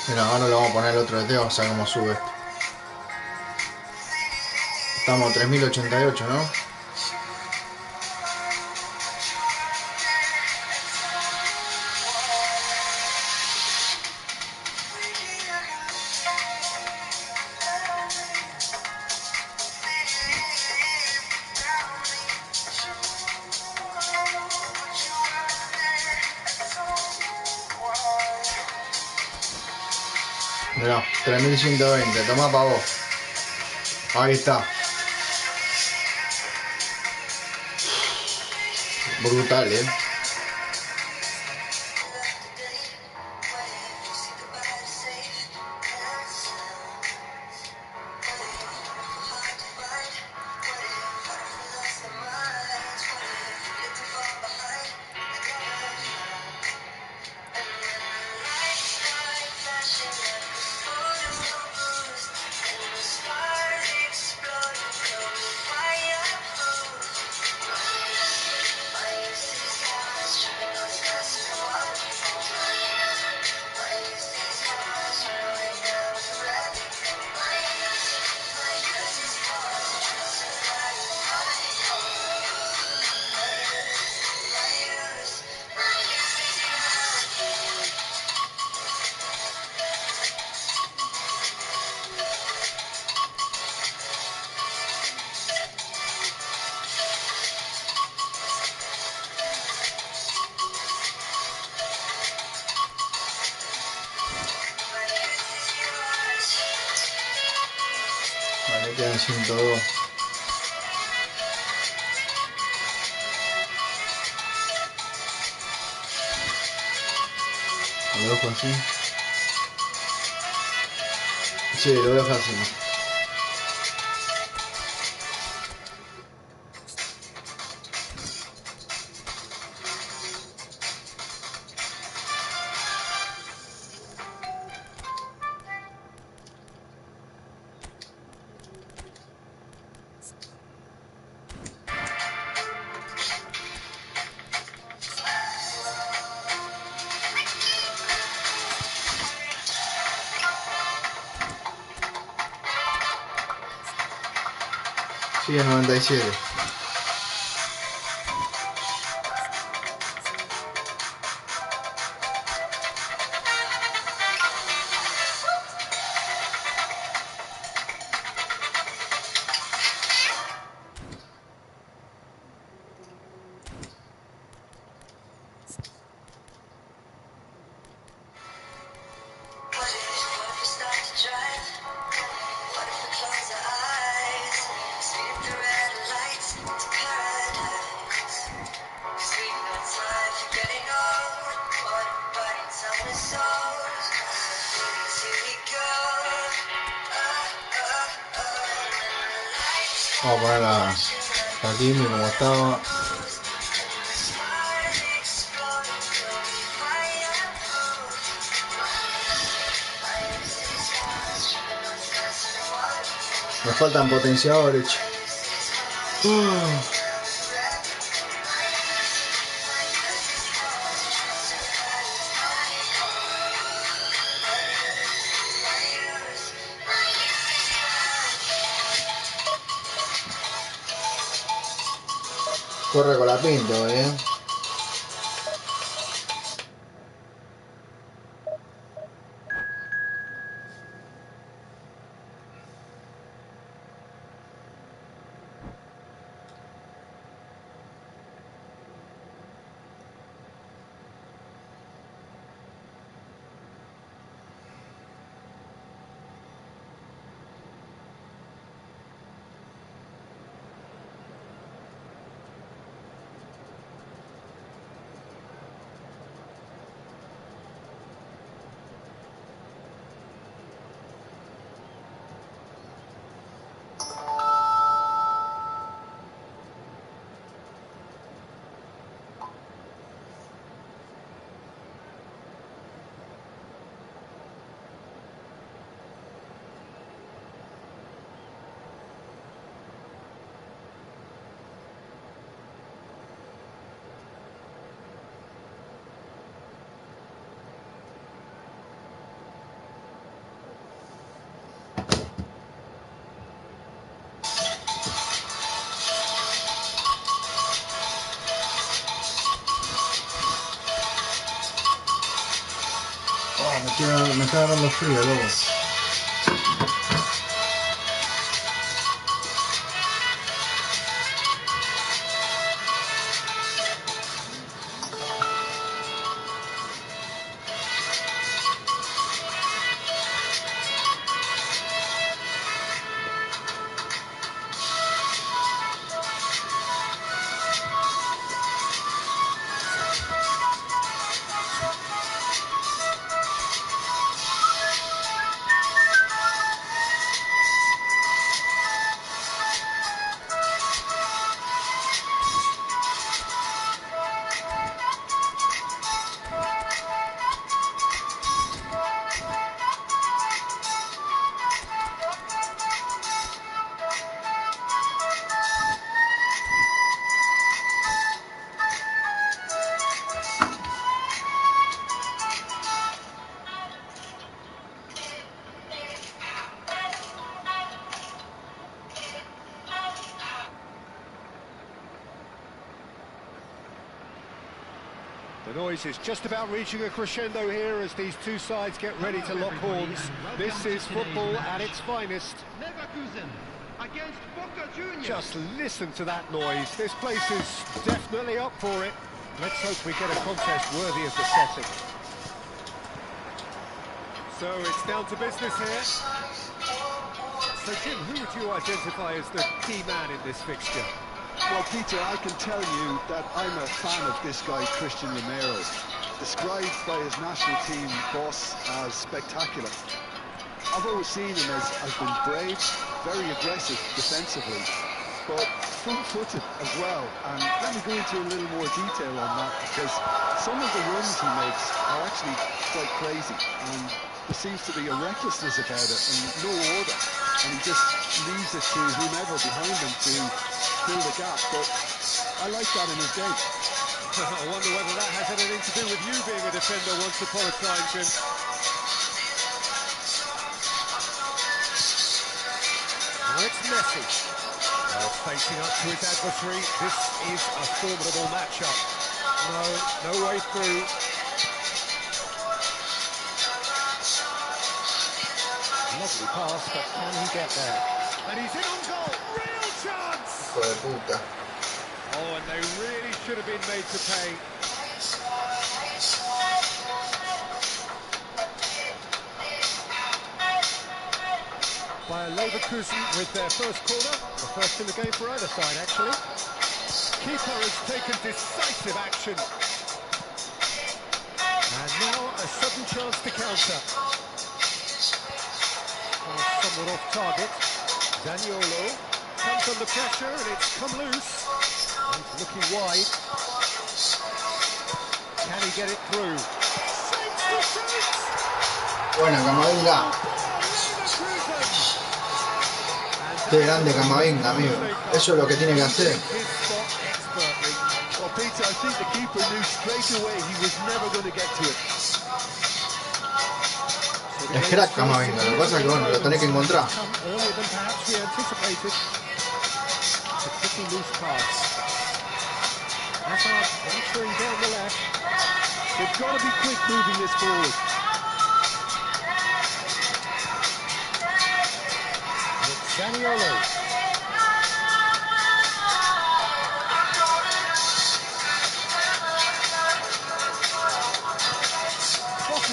Mira, ahora le vamos a poner el otro DT, vamos a ver cómo sube esto. Estamos a 3088, ¿no? Mirá, 3120, toma pa' vos. Ahí está. Brutal, Vale, quedan 102. Lo dejo así. Sí, lo dejo así. Sigue 97. Vamos a poner la Kimi como estaba. Me faltan potenciadores. Corre con la pinto, Me está agarrando frío, loco. The noise is just about reaching a crescendo here as these two sides get ready to lock horns. This is football at its finest. Just listen to that noise. This place is definitely up for it. Let's hope we get a contest worthy of the setting. So it's down to business here. So Jim, who would you identify as the key man in this fixture? Well, Peter, I can tell you that I'm a fan of this guy, Christian Romero, described by his national team boss as spectacular. I've always seen him as being brave, very aggressive defensively, but front-footed as well. And let me go into a little more detail on that, because some of the runs he makes are actually quite crazy, and there seems to be a recklessness about it and no order, and he just leaves it to whomever behind him to fill the gap. But I like that in his game. I wonder whether that has anything to do with you being a defender once upon a time, Jim. Now it's Messi. Well, facing up to his adversary, this is a formidable matchup. No way through. Lovely pass, but can he get there? And he's in on goal. Real chance! Hijo de puta. Oh, and they really should have been made to pay. By Leverkusen with their first corner, the first in the game for either side, actually. Keeper has taken decisive action. And now a sudden chance to counter. Well, somewhat off target. Zaniolo comes under pressure and it's come loose. He's looking wide. Can he get it through? Shapes to shoot! Buena, Camavinga. Qué grande Camavinga, amigo. Eso es lo que tiene que hacer. Well, Peter, I think the keeper knew straight away he was never going to get to it. Es crack Camavinga, lo que pasa es que bueno, lo tenés que encontrar. Earlier than perhaps we anticipated. It's a pretty loose pass. Hazard entering down the left. They've got to be quick moving this forward. It's Zaniolo.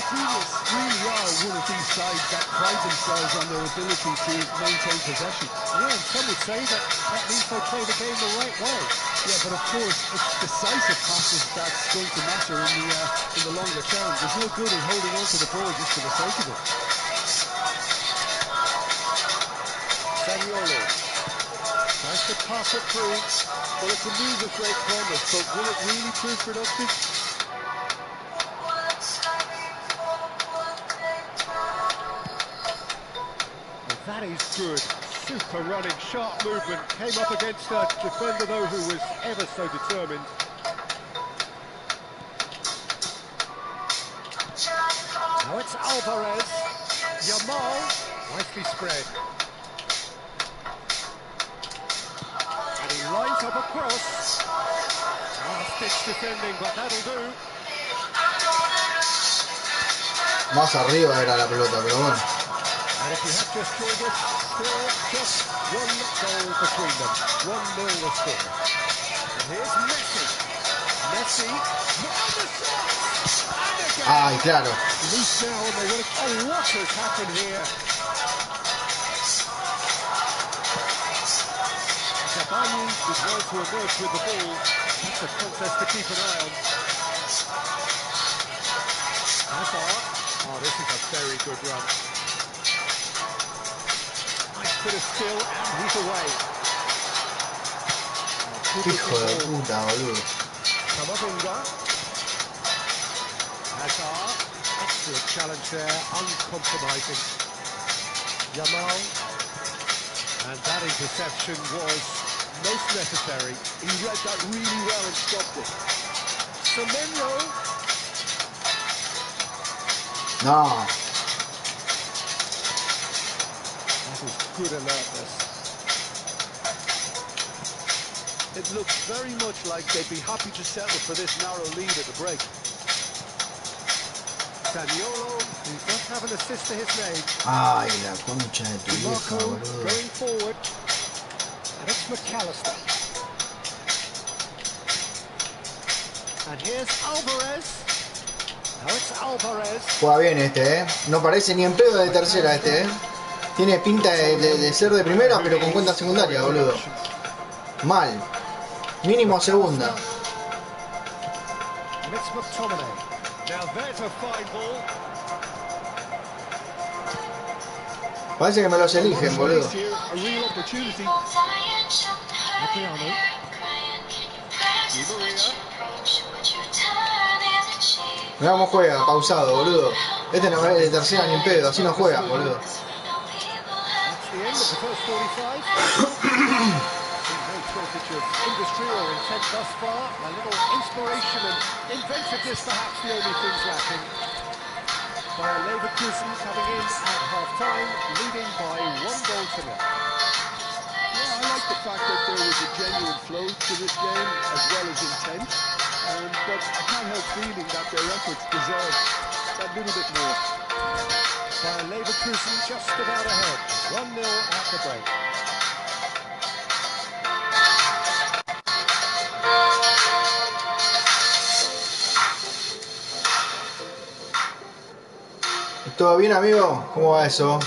Juniors really are one of these sides that pride themselves on their ability to maintain possession. Yeah, and some would say that means they play the game the right way. Yeah, but of course, it's decisive passes that's going to matter in the longer term. There's no good in holding on to the ball just for the sake of it. Zaniolo tries to pass it through. Well, it's a move of great promise, but will it really prove productive? That is good. Super running, sharp movement. Came up against a defender, though, who was ever so determined. Now it's Alvarez. Yamal. Nicely spread. And he lines up a cross. Last-ditch defending, but that'll do. Más arriba era la pelota, pero bueno. And if you have just joined us, still just one goal between them. 1-0 the score. And here's Messi. Messi, behind the shots! And again! Ay, claro. Loose now and they would have... Oh, what has happened here? Zabayi did well to emerge with the ball. That's a contest to keep an eye on. Hazard. Oh, this is a very good run. Nice bit of skill and he's away. Hijo de puta, boludo. Camavinga. Hazard. Excellent challenge there, uncompromising. Yamal. And that interception was most necessary. He read that really well and stopped it. Semenyo. No. That is good alertness. It looks very much like they'd be happy to settle for this narrow lead at the break. Zaniolo, who does have an assist to his name. Ay, la concha de tu vieja, Marco boludo. going forward. And it's McAllister. And here's Alvarez. Now it's Alvarez. Juega bien este, No parece ni en pedo de tercera este, Tiene pinta de ser de primera, pero con cuenta secundaria, boludo. Mal. Mínimo segunda. And it's McTominay. Now there's a fine ball. Parece que me los eligen, boludo. A real opportunity. Adriano. Di Maria. Mirá cómo juega, pausado, boludo. Este no es de tercera ni en pedo, así no juega, boludo. That's the end of the first 45. No shortage of industry or intent thus far. A little inspiration and inventiveness, perhaps the only things lacking. Bayer Leverkusen coming in at half-time, leading by 1-0. Yeah, I like the fact that there was a genuine flow to this game as well as intent. But I can't help feeling that their efforts deserve that little bit more. Bayer Leverkusen just about ahead. 1-0 at the break. ¿Todo bien, amigo? ¿Cómo va eso?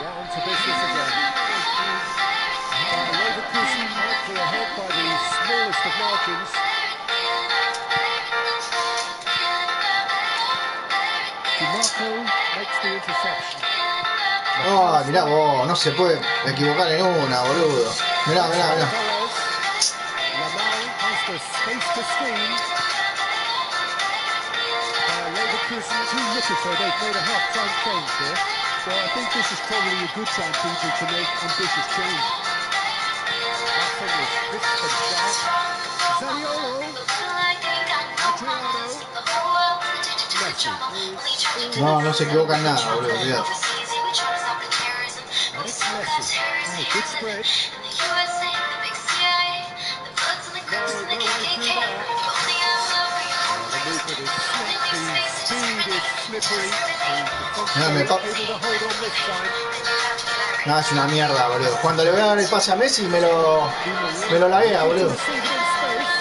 Down to business again. Bayer Leverkusen currently ahead by the smallest of margins. DiMarco makes the interception. Ah, mirá vos, no se puede equivocar en una, boludo. Mirá. Alvarez. Lamel has the space to steam. Bayer Leverkusen too little, so they've made a half-time change here. Well, I think this is probably a good time, people, to make ambitious change. Passing is crisp and sharp. Zaniolo. Adriano. Messi. No se equivoca en nada, boludo, cuidado. And it's Messi. Oh, good spread. No way through there. The movement is slick, the speed is slippery. The Me defense able to hold on this time. No, es una mierda, boludo. Cuando le voy a dar el pase a Messi me lo laguea, boludo. Receive it in space.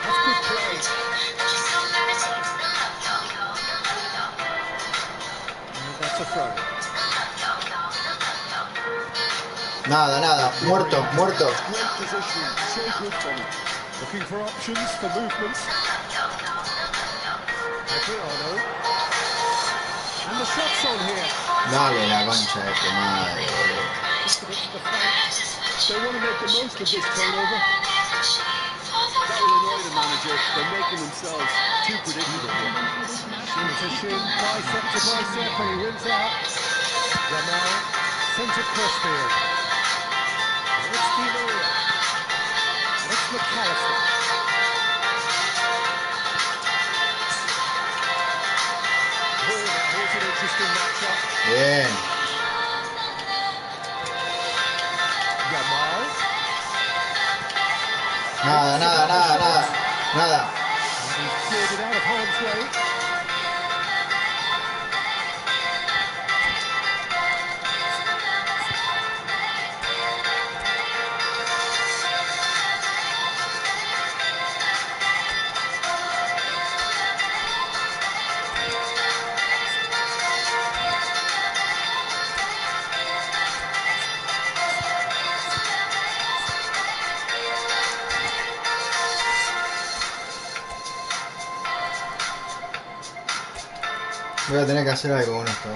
That's good play. And that's a throw. Nada, muerto. Great positioning, so good from him. Looking for options for movement. Adriano. And the shot's on here. Dale la concha de tu madre, boludo. Lifted it to the flank. They want to make the most of this turnover. That will annoy the manager. They're making themselves too predictable here. Shin to shin, bicep to bicep, and he wins out. Jamal sends it crossfield. And it's Di Maria. And it's McAllister. Oh, now here's an interesting matchup. Bien. Jamal. Nada, nada, nada, nada. Nada. And he's cleared it out of harm's way. Voy a tener que hacer algo con esto.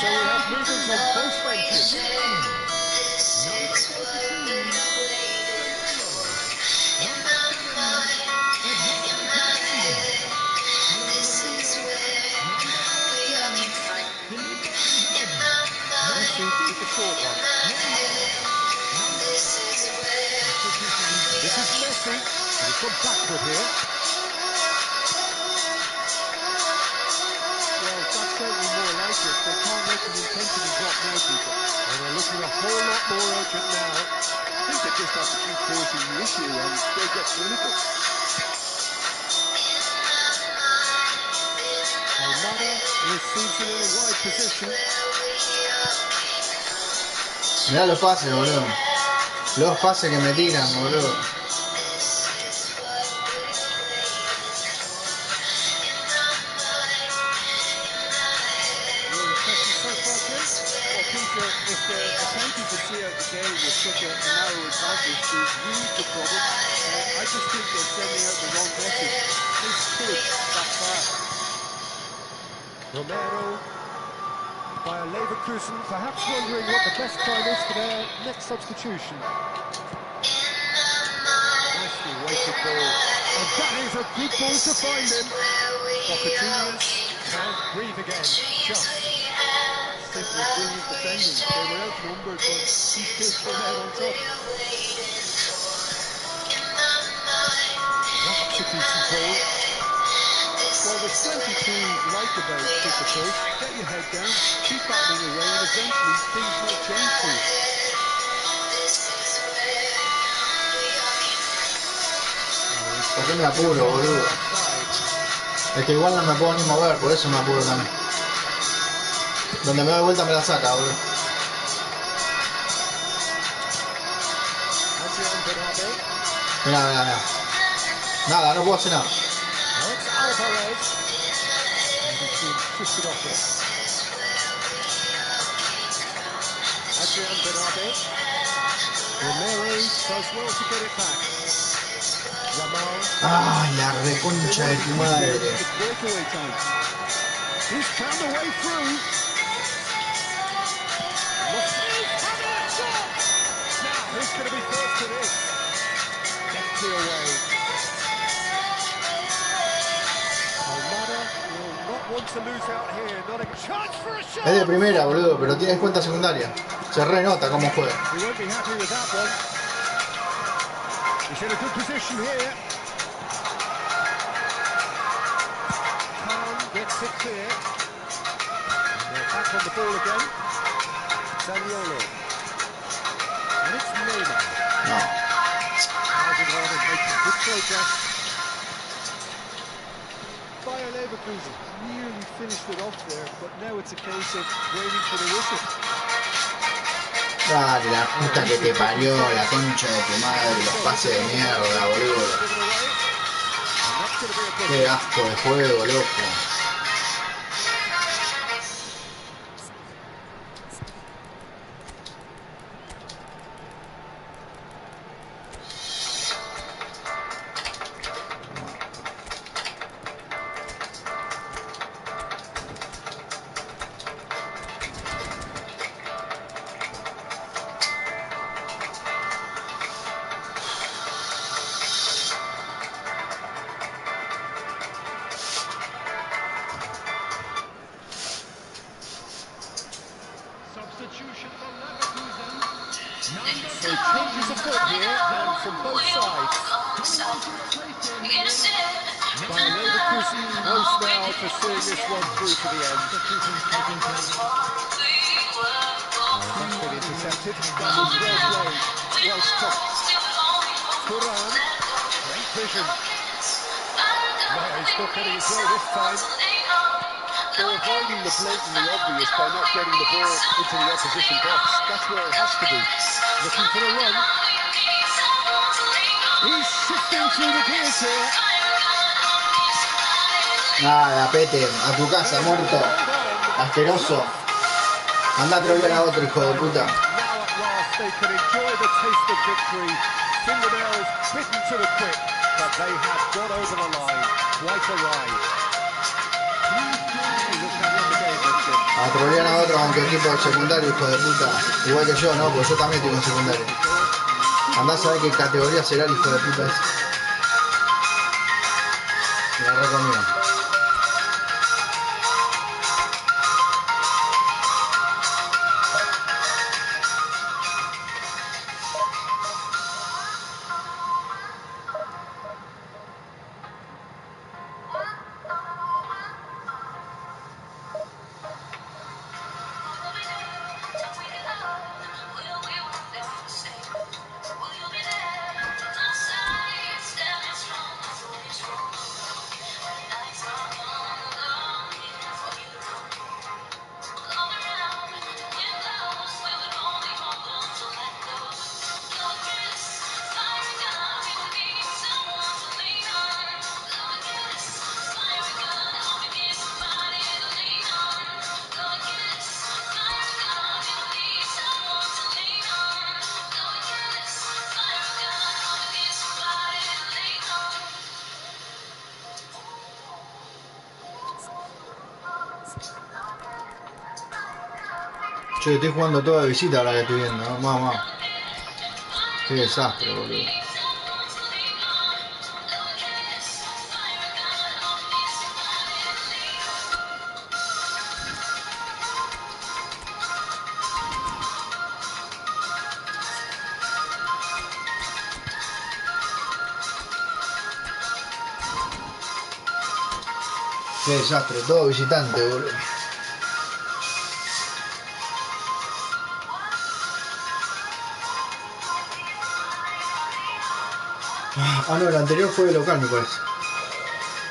So we have movements on both benches. Messi with the short one. This is Messi. He's gone backward here. Well, that's certainly more like it. They can't let the intensity drop now, people. And they're looking a whole lot more urgent now. I think they just have to keep forcing the issue and they'll get clinical. Almada receives it in a wide position. Mirá los pases, boludo. Los pases que me tiran, boludo. Your impression so far, Jim? Well, Peter, if they're attempting to see out the game with such a narrow advantage, they've used the problem. I just think they're sending out the wrong message. This could backfire. Romero by a Leverkusen, perhaps wondering what the best time is for their next substitution. Nicely weighted ball. And that is a good ball to find him. Opportunities can breathe again. Just simply brilliant defending. They were outnumbered, but he still came out on top. That's a decent ball. Well, there's plenty to like about this approach. Get your head down, keep battling away, and eventually things might change for you. ¿Por qué me apuro, boludo? Es que igual no me puedo ni mover, por eso me apuro también. Donde me doy vuelta me la saca, boludo. Mirá, mirá, mirá. Nada, no puedo hacer nada. Romero does well to get it back. Ay, la reconcha de tu madre. He's found a way through. Now, who's going to be first to this? Left clear away. Almada will not want to lose out here. Not a chance for a shot. Es de primera, boludo, pero tienes cuenta secundaria. Se renota cómo juega. He won't be happy with that one. He's in a good position here. Khan gets it clear. And they're back on the ball again. Zaniolo. And it's Neymar. No. Alderweireld is making good progress. Bayer Leverkusen nearly finished it off there, but now it's a case of waiting for the whistle. Dale, la puta que te parió, la concha de tu madre, los pases de mierda, boludo. Qué asco de juego, loco. So changes afoot here, and from both sides. By Leverkusen close now to seeing this one through to the end. That's been intercepted. That was well played, well stopped. Turan, great vision. No, he's not getting his way this time. They're avoiding the blatantly obvious by not getting the ball into the opposition box. That's where it has to be. Looking for a run. He's shifting through the gears here. Nada, pete, a tu casa, muerto. Asqueroso. Anda a trolear a otro, hijo de puta. Now at last they can enjoy the taste of victory. Fingernails bitten to the quick, but they have got over the line. Quite a ride. A trolear a otro, aunque equipo secundario, hijo de puta. Igual que yo, ¿no? Porque yo también estoy en secundario. Andá a saber qué categoría será el hijo de puta ese. Me la recomiendo. Che, estoy jugando todo de visita ahora que estoy viendo, ¿no? Mamá. Qué desastre, boludo. Qué desastre, todo visitante, boludo. Ah, no, el anterior fue de local, me parece.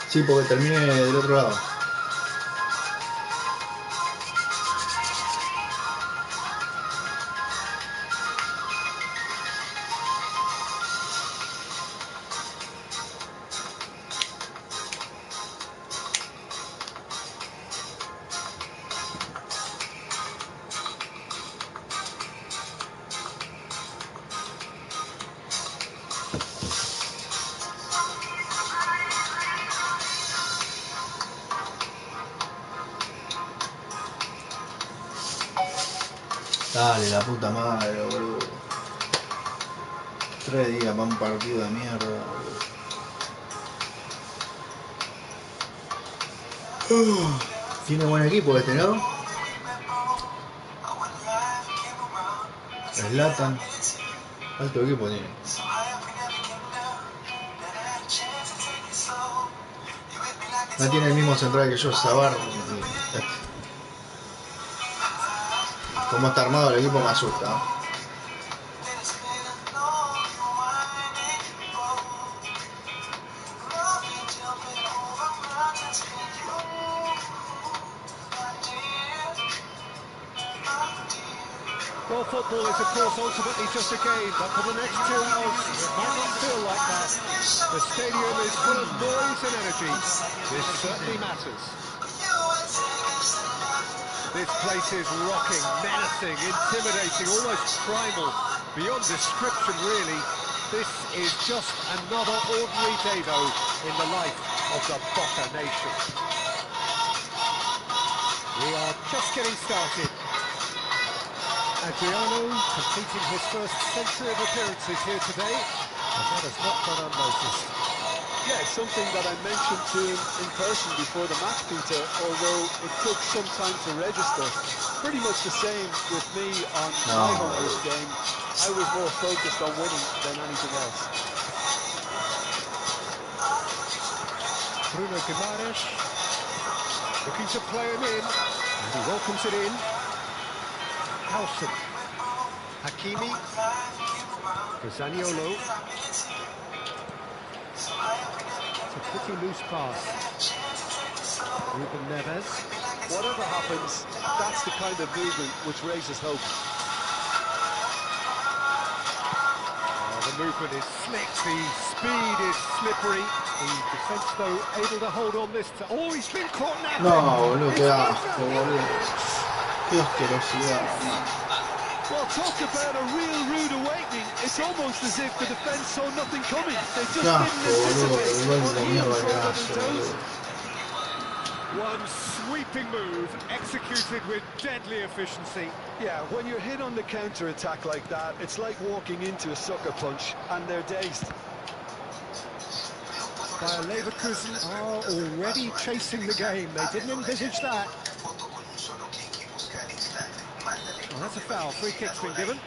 Sí, porque terminé del otro lado. Dale, la puta madre, boludo. 3 días para un partido de mierda, boludo. Tiene buen equipo este, ¿no? Zlatan. Alto equipo tiene. No tiene el mismo central que yo, Sabar. Como está armado el equipo me asusta. Well, football is, of course, ultimately just a game, but for the next 2 hours, it might not feel like that. The stadium is full of noise and energy. This certainly matters. This place is rocking, menacing, intimidating, almost primal, beyond description, really. This is just another ordinary day, though, in the life of the Boca Nation. We are just getting started. Adriano completing his first century of appearances here today, and that has not gone unnoticed. Yeah, something that I mentioned to him in person before the match, Peter, although it took some time to register. Pretty much the same with me on my home game. I was more focused on winning than anything else. Bruno Guimaraes looking to play him in, and he welcomes it in. Howson, Hakimi, for Zaniolo. It's a pretty loose pass. Ruben Neves. Whatever happens, that's the kind of movement which raises hope. The movement is slick, the speed is slippery. The defence, though, able to hold on this. Oh, he's been caught now. No, boludo, qué asco, boludo. Qué asquerosidad, man. Well, talk about a real rude awakening. It's almost as if the defence saw nothing coming. They just Qué asco, didn't boludo. anticipate El gol what de he mierda was que on hace, their toes. boludo. One sweeping move executed with deadly efficiency. Yeah, when you're hit on the counter-attack like that, it's like walking into a sucker punch, and they're dazed. Bayer Leverkusen are already chasing the game. They didn't envisage that. Well, that's a foul. Free kick's been given.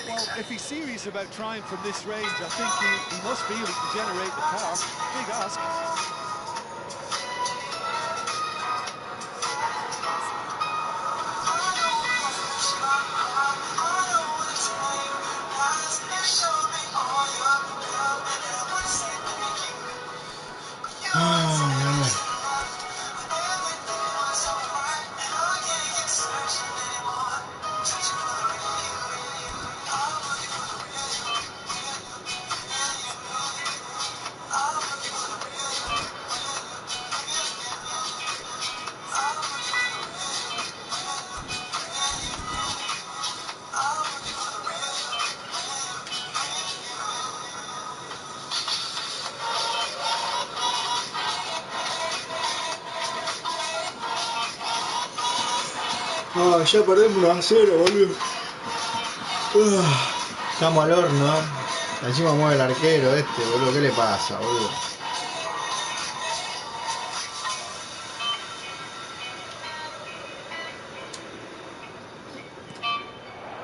Well, if he's serious about trying from this range, I think he must feel he can generate the power. Big ask. Ah, ya perdemos 1-0, boludo. Estamos al horno. Encima mueve el arquero este, boludo. ¿Qué le pasa, boludo?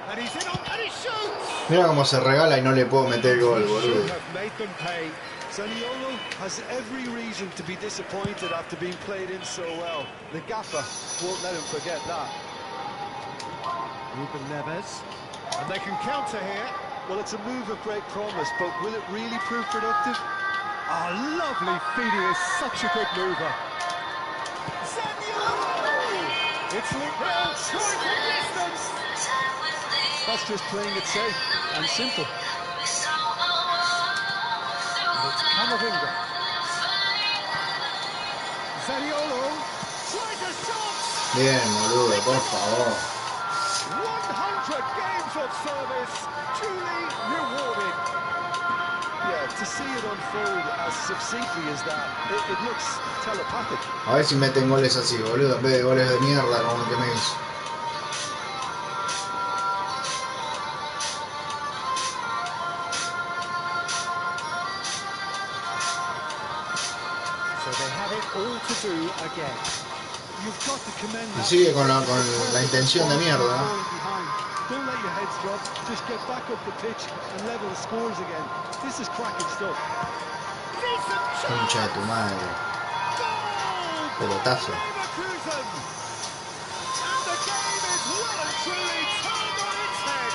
And he's in on, and he shoots! Mira cómo se regala y no le puedo meter gol, He should boludo. have made them pay. Zaniolo has every reason to be disappointed after being played in so well. The gaffer won't let him forget that. Ruben Neves. And they can counter here. Well, it's a move of great promise, but will it really prove productive? Oh, lovely feed. He is such a good mover. Zaniolo! It's linked round, showing from distance. That's just playing it safe and simple. And it's Camavinga. Zaniolo tries a shot. Bien, boludo, por favor. 100 games of service, duly rewarded. Yeah, to see it unfold as succinctly as that, it looks telepathic. A ver si meten goles así, boludo, en vez de goles de mierda como el que me hizo. So they have it all to do again. You've got to commend Y that. sigue con la intención de mierda. Don't let your heads drop. Just get back up the pitch and level the scores again. This is cracking stuff. Concha de tu madre. Pelotazo. Leverkusen! And the game is well and truly turned on its head.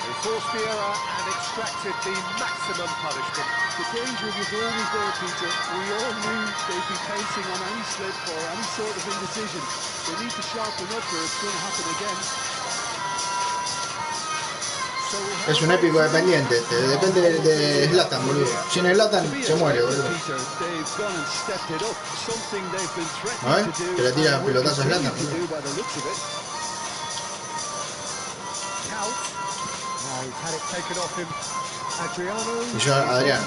They forced the error and extracted the maximum punishment. The danger was always there, Peter. We all knew they'd be pouncing on any slip or any sort of indecision. They need to sharpen up or it's going to happen again. Es un épico dependiente, depende de Zlatan, boludo. Sin Zlatan se muere, boludo. A ver, que le tira pelotazo a Zlatan. Y yo a Adrián.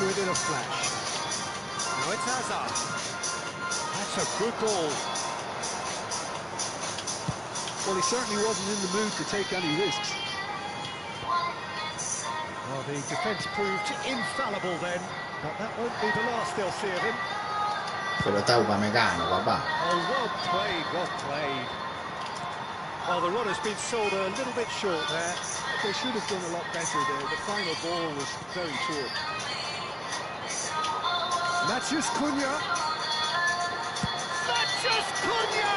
Well, he certainly wasn't in the mood to take any risks. Well, the defence proved infallible then, but that won't be the last they'll see of him. Pero está Upamecano, papá. Oh, well played, well played. Oh, the run has been sold a little bit short there. They should have done a lot better there. The final ball was very poor. Matheus Cunha. Matheus Cunha!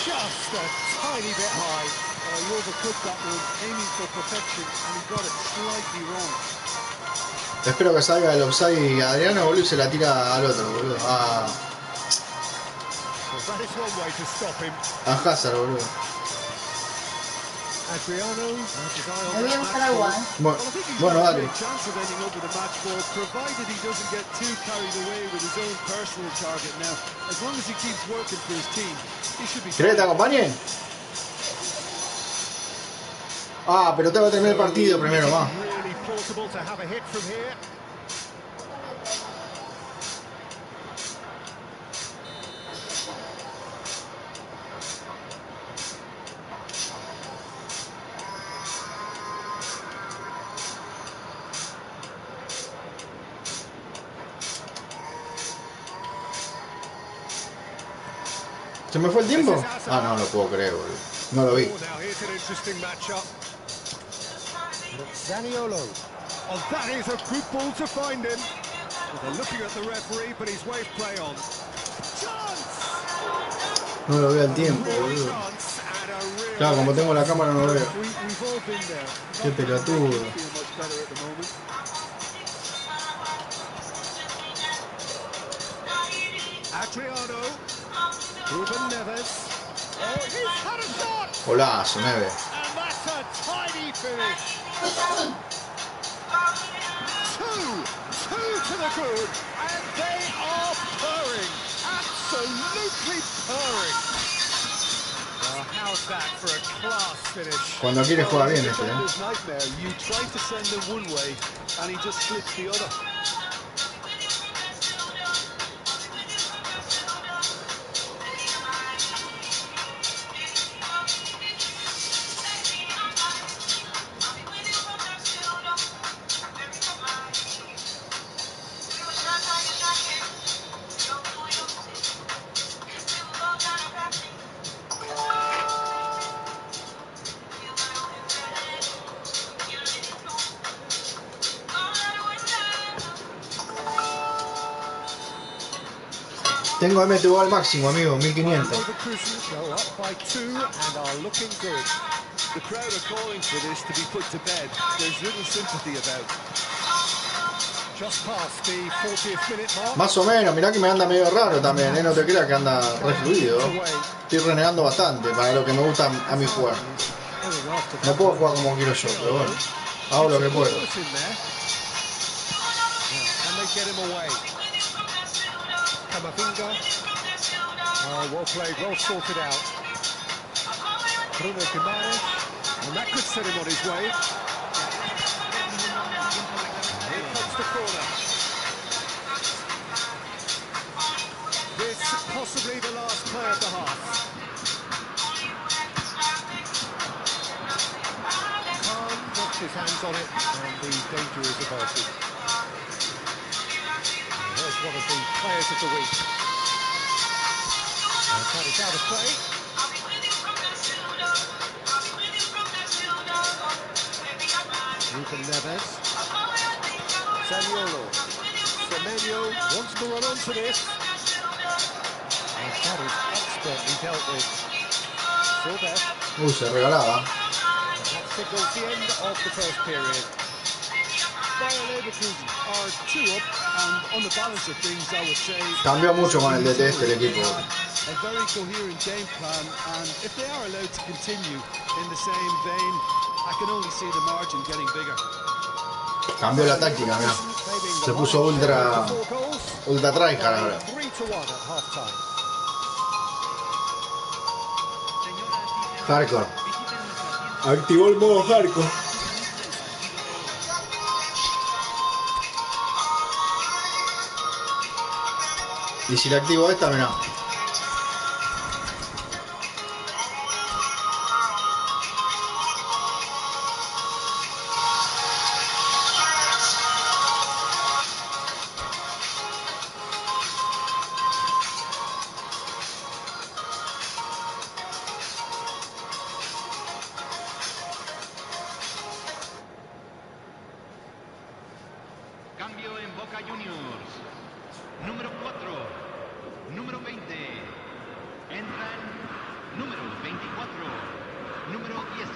Just a tiny bit high. He overcooked that one, aiming for perfection, and he got it slightly wrong. Espero que salga el offside Adriano, boludo, y se la tira al otro, boludo. Well, that is one way to stop him. A Hazard, boludo. Adriano has his eye Me on voy a that buscar match agua, ball. ¿eh? Well, I think he's Bueno, got a dale. great chance of ending up with a match ball, provided he doesn't get too carried away with his own personal target now. As long as he keeps working for his team, he should be ¿Querés que te fine. acompañe? Ah, pero tengo que terminar el partido primero, más. Really plausible to have a hit from here. ¿Se me fue el tiempo? Ah, no lo puedo creer, boludo. No lo vi. Oh, now here's an interesting matchup. Zaniolo. Oh, that is a good ball to find him. Well, they're looking at the referee, but he's waved play on. Chance! No lo veo al tiempo, Real boludo. chance and a real Claro, como tengo la cámara no lo veo. We've all been there. Qué pelotudo. Not feel much better at the moment. Adriano. Ruben Neves. Oh, he's had a shot! Golazo, Neve. And that's a tidy finish. Two to the good, and they are purring, absolutely purring. Well, how's that for a class finish? Cuando quiere juega bien It's a este, defender's nightmare. You try to send him one way, and he just flips the other. Tengo MTV al máximo, amigo, 1500. Leverkusen go up by 2 and are looking good. The crowd are calling for this to be put to bed. There's little sympathy about. Just past the 40th minute mark. Más o menos, mirá que me anda medio raro también, no te creas que anda re fluido. Estoy renegando bastante para lo que me gusta a mí jugar. No puedo jugar como quiero yo, pero bueno, hago lo que puedo. And they get him away. Camavinga. Oh, well played, well sorted out. Bruno Guimaraes. And that could set him on his way. Here comes the corner. This possibly the last play of the half. Khan got his hands on it, and the danger is averted. There's one of the players of the week. And that is out of play. Ruben Neves. Zaniolo. Semenyo wants to run onto this. And that is expertly dealt with. Silver. Se regalaba. That signals the end of the first period. Bayer Leverkusen are 2 up, and on the balance of things, I would say Cambió mucho con el DT el equipo. a very coherent game plan, and if they are allowed to continue in the same vein, I can only see the margin getting bigger. Cambió la táctica, mirá. Se puso ultra tryhard ahora. 3-1 at half-time. Hardcore. Activó el modo hardcore. Y si le activo esta, mirá. Cambio en Boca Juniors. Número 4, número 20. Entran número 24, número 18.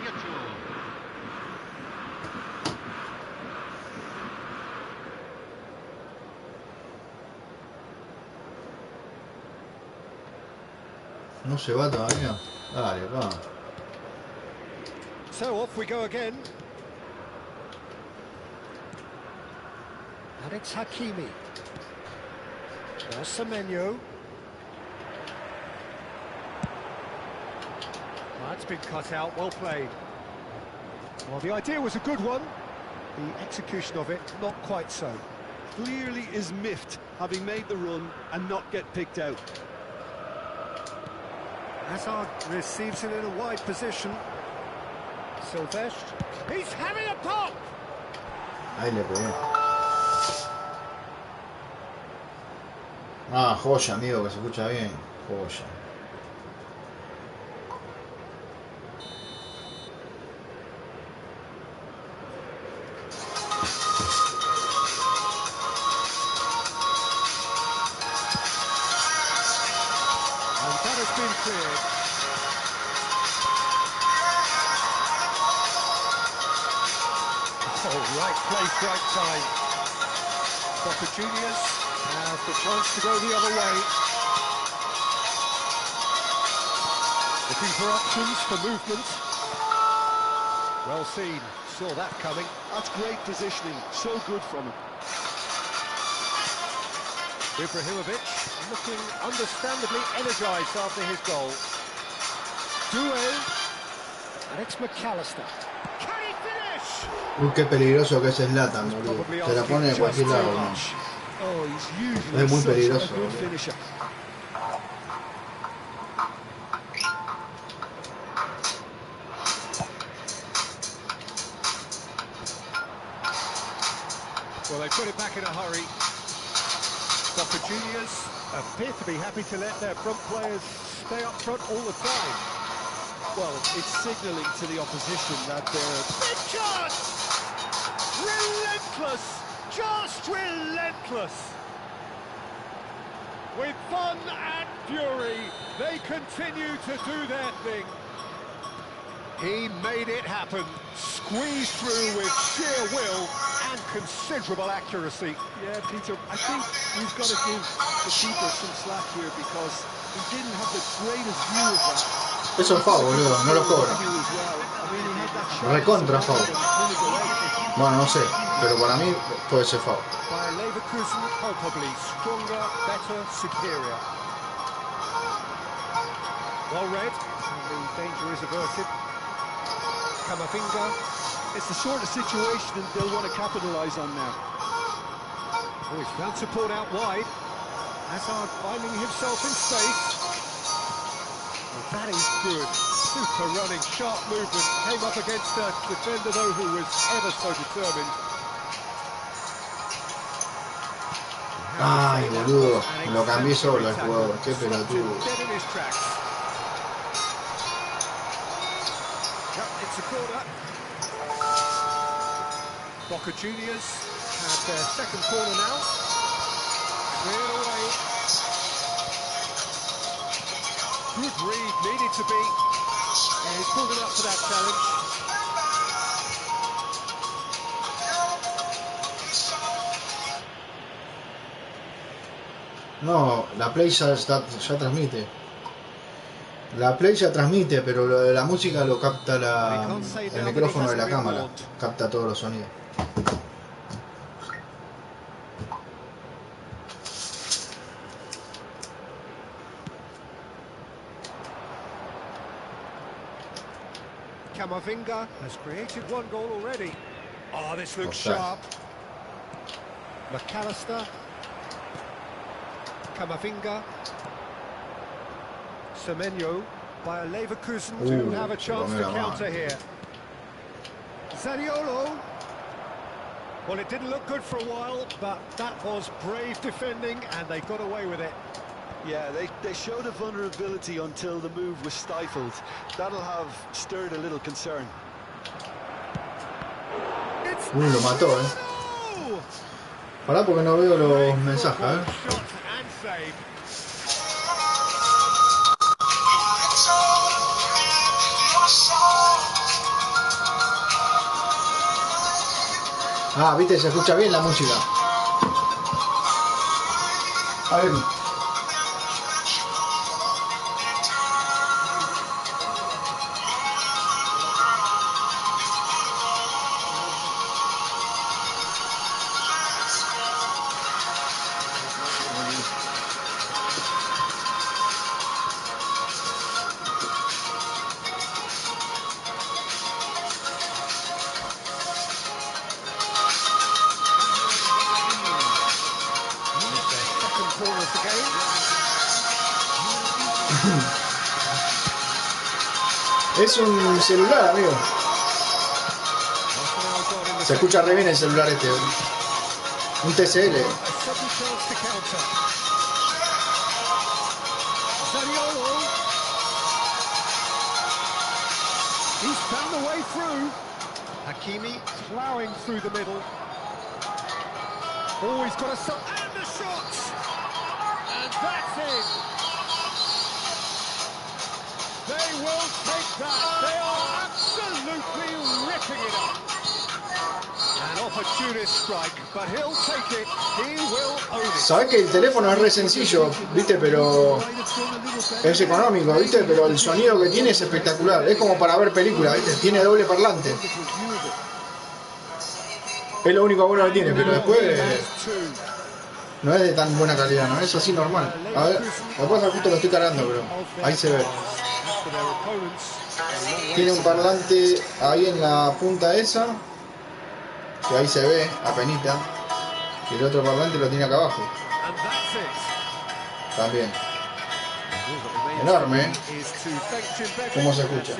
No se va todavía. Dale, va. So off we go again. And it's Hakimi. Now Semenyo. That's been cut out, well played. Well, the idea was a good one. The execution of it, not quite so. Clearly is miffed, having made the run and not get picked out. Hazard receives it in a wide position. Silvestre, he's having a pop! Ahí le pegué. Ah, joya, amigo, que se escucha bien. Joya. And that has been cleared. Oh, right place, right time. Boca Juniors has the chance to go the other way. Looking for options for movement. Well seen, saw that coming. That's great positioning, so good from him. Ibrahimovic looking understandably energised after his goal. Doué, and it's McAllister. Can he finish? Uy, qué peligroso que es Zlatan, boludo. Se la pone de cualquier lado, ¿no? Oh, he's usually Es muy such a peligroso, good boludo. finisher. Well, they put it back in a hurry. Boca Juniors appear to be happy to let their front players stay up front all the time. Well, it's signalling to the opposition that they're... Big chance! Relentless! Just relentless! With fun and fury, they continue to do their thing. He made it happen, squeezed through with sheer will and considerable accuracy. Yeah, Peter, I think we've got to give the keeper some slack here because he didn't have the greatest view of that. Eso es foul, boludo, no lo cobra. View as well. I mean, he had that shot Recontra foul. but he pulled it away. Bueno, no sé, pero para mí puede ser foul. By Leverkusen, palpably stronger, better, superior. Well read, and the danger is averted. Camavinga. It's the sort of situation that they'll want to capitalise on now. Oh, he's found support out wide. Hazard finding himself in space. Oh, that is good. Super running, sharp movement. Came up against a defender, though, who was ever so determined. Ay, boludo, lo cambié solo al jugador, qué pelotudo. Dead in his tracks. Yep, it's a corner. Boca Juniors have their second corner now. Cleared away. Good read, needed to be. And he's pulled it up for that challenge. No, la Play ya transmite. La Play ya transmite, pero lo de la música lo capta el micrófono de la cámara. Capta todos los sonidos. Camavinga has created one goal already. Oh, this looks Offside. sharp. McAllister. Camavinga. Semenyo. By Leverkusen to have a chance to counter here. Zaniolo. Well, it didn't look good for a while, but that was brave defending, and they got away with it. Yeah, they showed a vulnerability until the move was stifled. That'll have stirred a little concern. It's Lo mató, Pará porque no veo los mensajes, ¿eh? Shot and save. Ah, viste, se escucha bien la música. A ver. Second corner of the game. Es un celular, amigo. Arsenal got in the Se escucha re bien el celular este. Un TCL. a sudden chance to counter. Zaniolo. He's found a way through. Hakimi ploughing through the middle. Oh, he's got a shot and a shot. And that's in. They will take that. They are absolutely ripping it up. An opportunist strike, but he'll take it. He will own it. Sabés que el teléfono es re sencillo, viste, pero es económico, viste, pero el sonido que tiene es espectacular. Es como para ver películas, viste, tiene doble parlante. Es lo único bueno que tiene, pero después no es de tan buena calidad, no es así normal. A ver, lo que pasa es que justo lo estoy cargando, pero ahí se ve. Tiene un parlante ahí en la punta esa, que ahí se ve, apenita. Y el otro parlante lo tiene acá abajo. También. Enorme, ¿eh? ¿Cómo se escucha?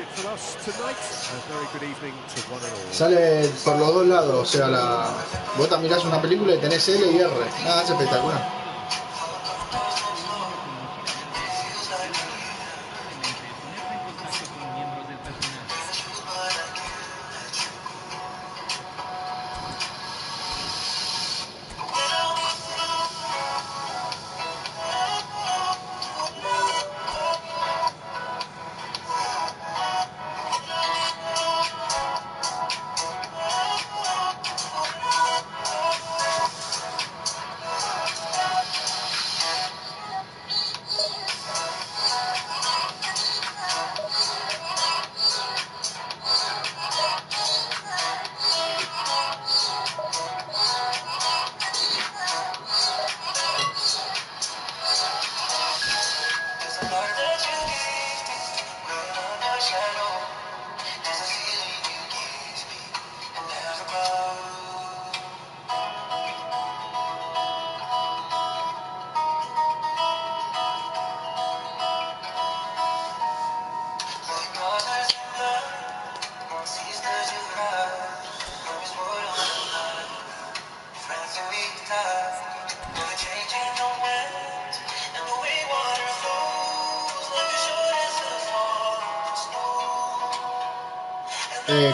Sale por los dos lados, o sea, vos te mirás una película y tenés L y R. Nada, es espectacular.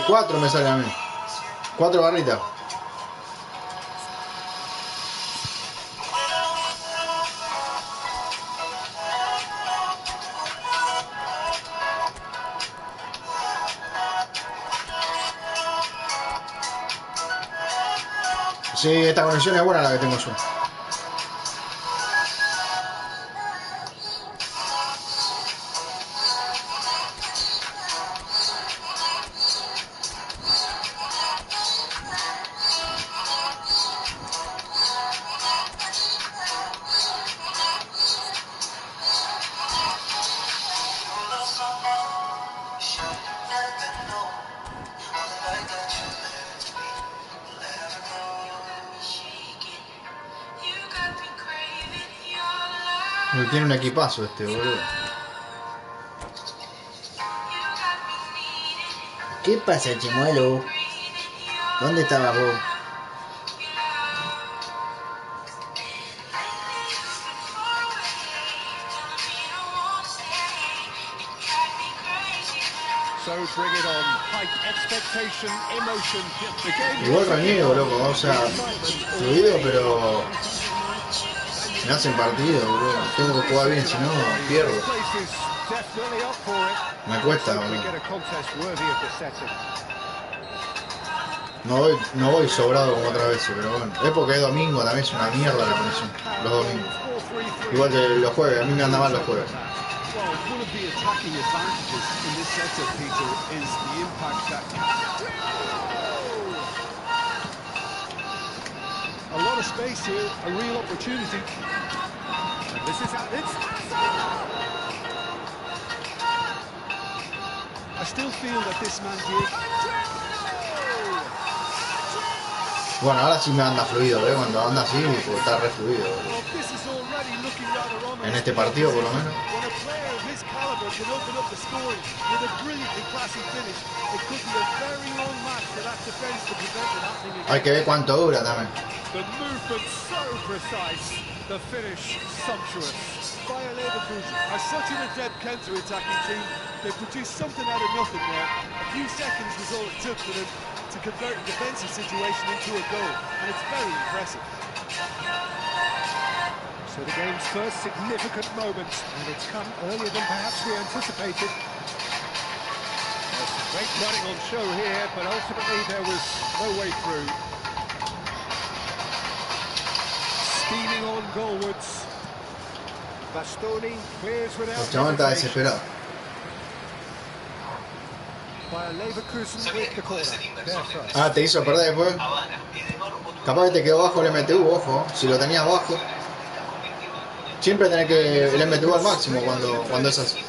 Cuatro me sale a mí. 4 barritas. Sí, esta conexión es buena la que tengo yo. Tiene un equipazo este, boludo. ¿Qué pasa, chimuelo? ¿Dónde estabas vos? So bring it on. Hype, expectation, emotion. The game Igual reniego, loco, o sea, fluido, pero me hacen partido, bro. Tengo que jugar bien, si no, pierdo. Me cuesta, bro. No voy sobrado como otras veces, pero bueno. Es porque es domingo, también es una mierda la conexión. Los domingos. Igual que los jueves, a mí me anda mal los jueves. Well, one of the attacking advantages in this setup, Peter, is the impact that a lot of space here, a real opportunity. And this is how it's. I still feel that this man did. Bueno, ahora sí me anda fluido, cuando anda así, pues está re fluido, bro. En este partido, por lo menos. Hay que ver cuánto dura también. The movement so precise, the finish sumptuous. Bayer Leverkusen are such an adept counter-attacking team. They produced something out of nothing there. A few seconds was all it took for them to convert a defensive situation into a goal, and it's very impressive. So the game's first significant moment, and it's come earlier than perhaps we anticipated. There's some great running on show here, but ultimately there was no way through. Steaming on goalwards. Bastoni clears without El chabón está desesperado. By Leverkusen with the corner. Ah, te hizo perder después. Capaz que te quedó bajo el MTU, ojo. Si lo tenías bajo. Siempre tenés que el MTU al máximo cuando es así.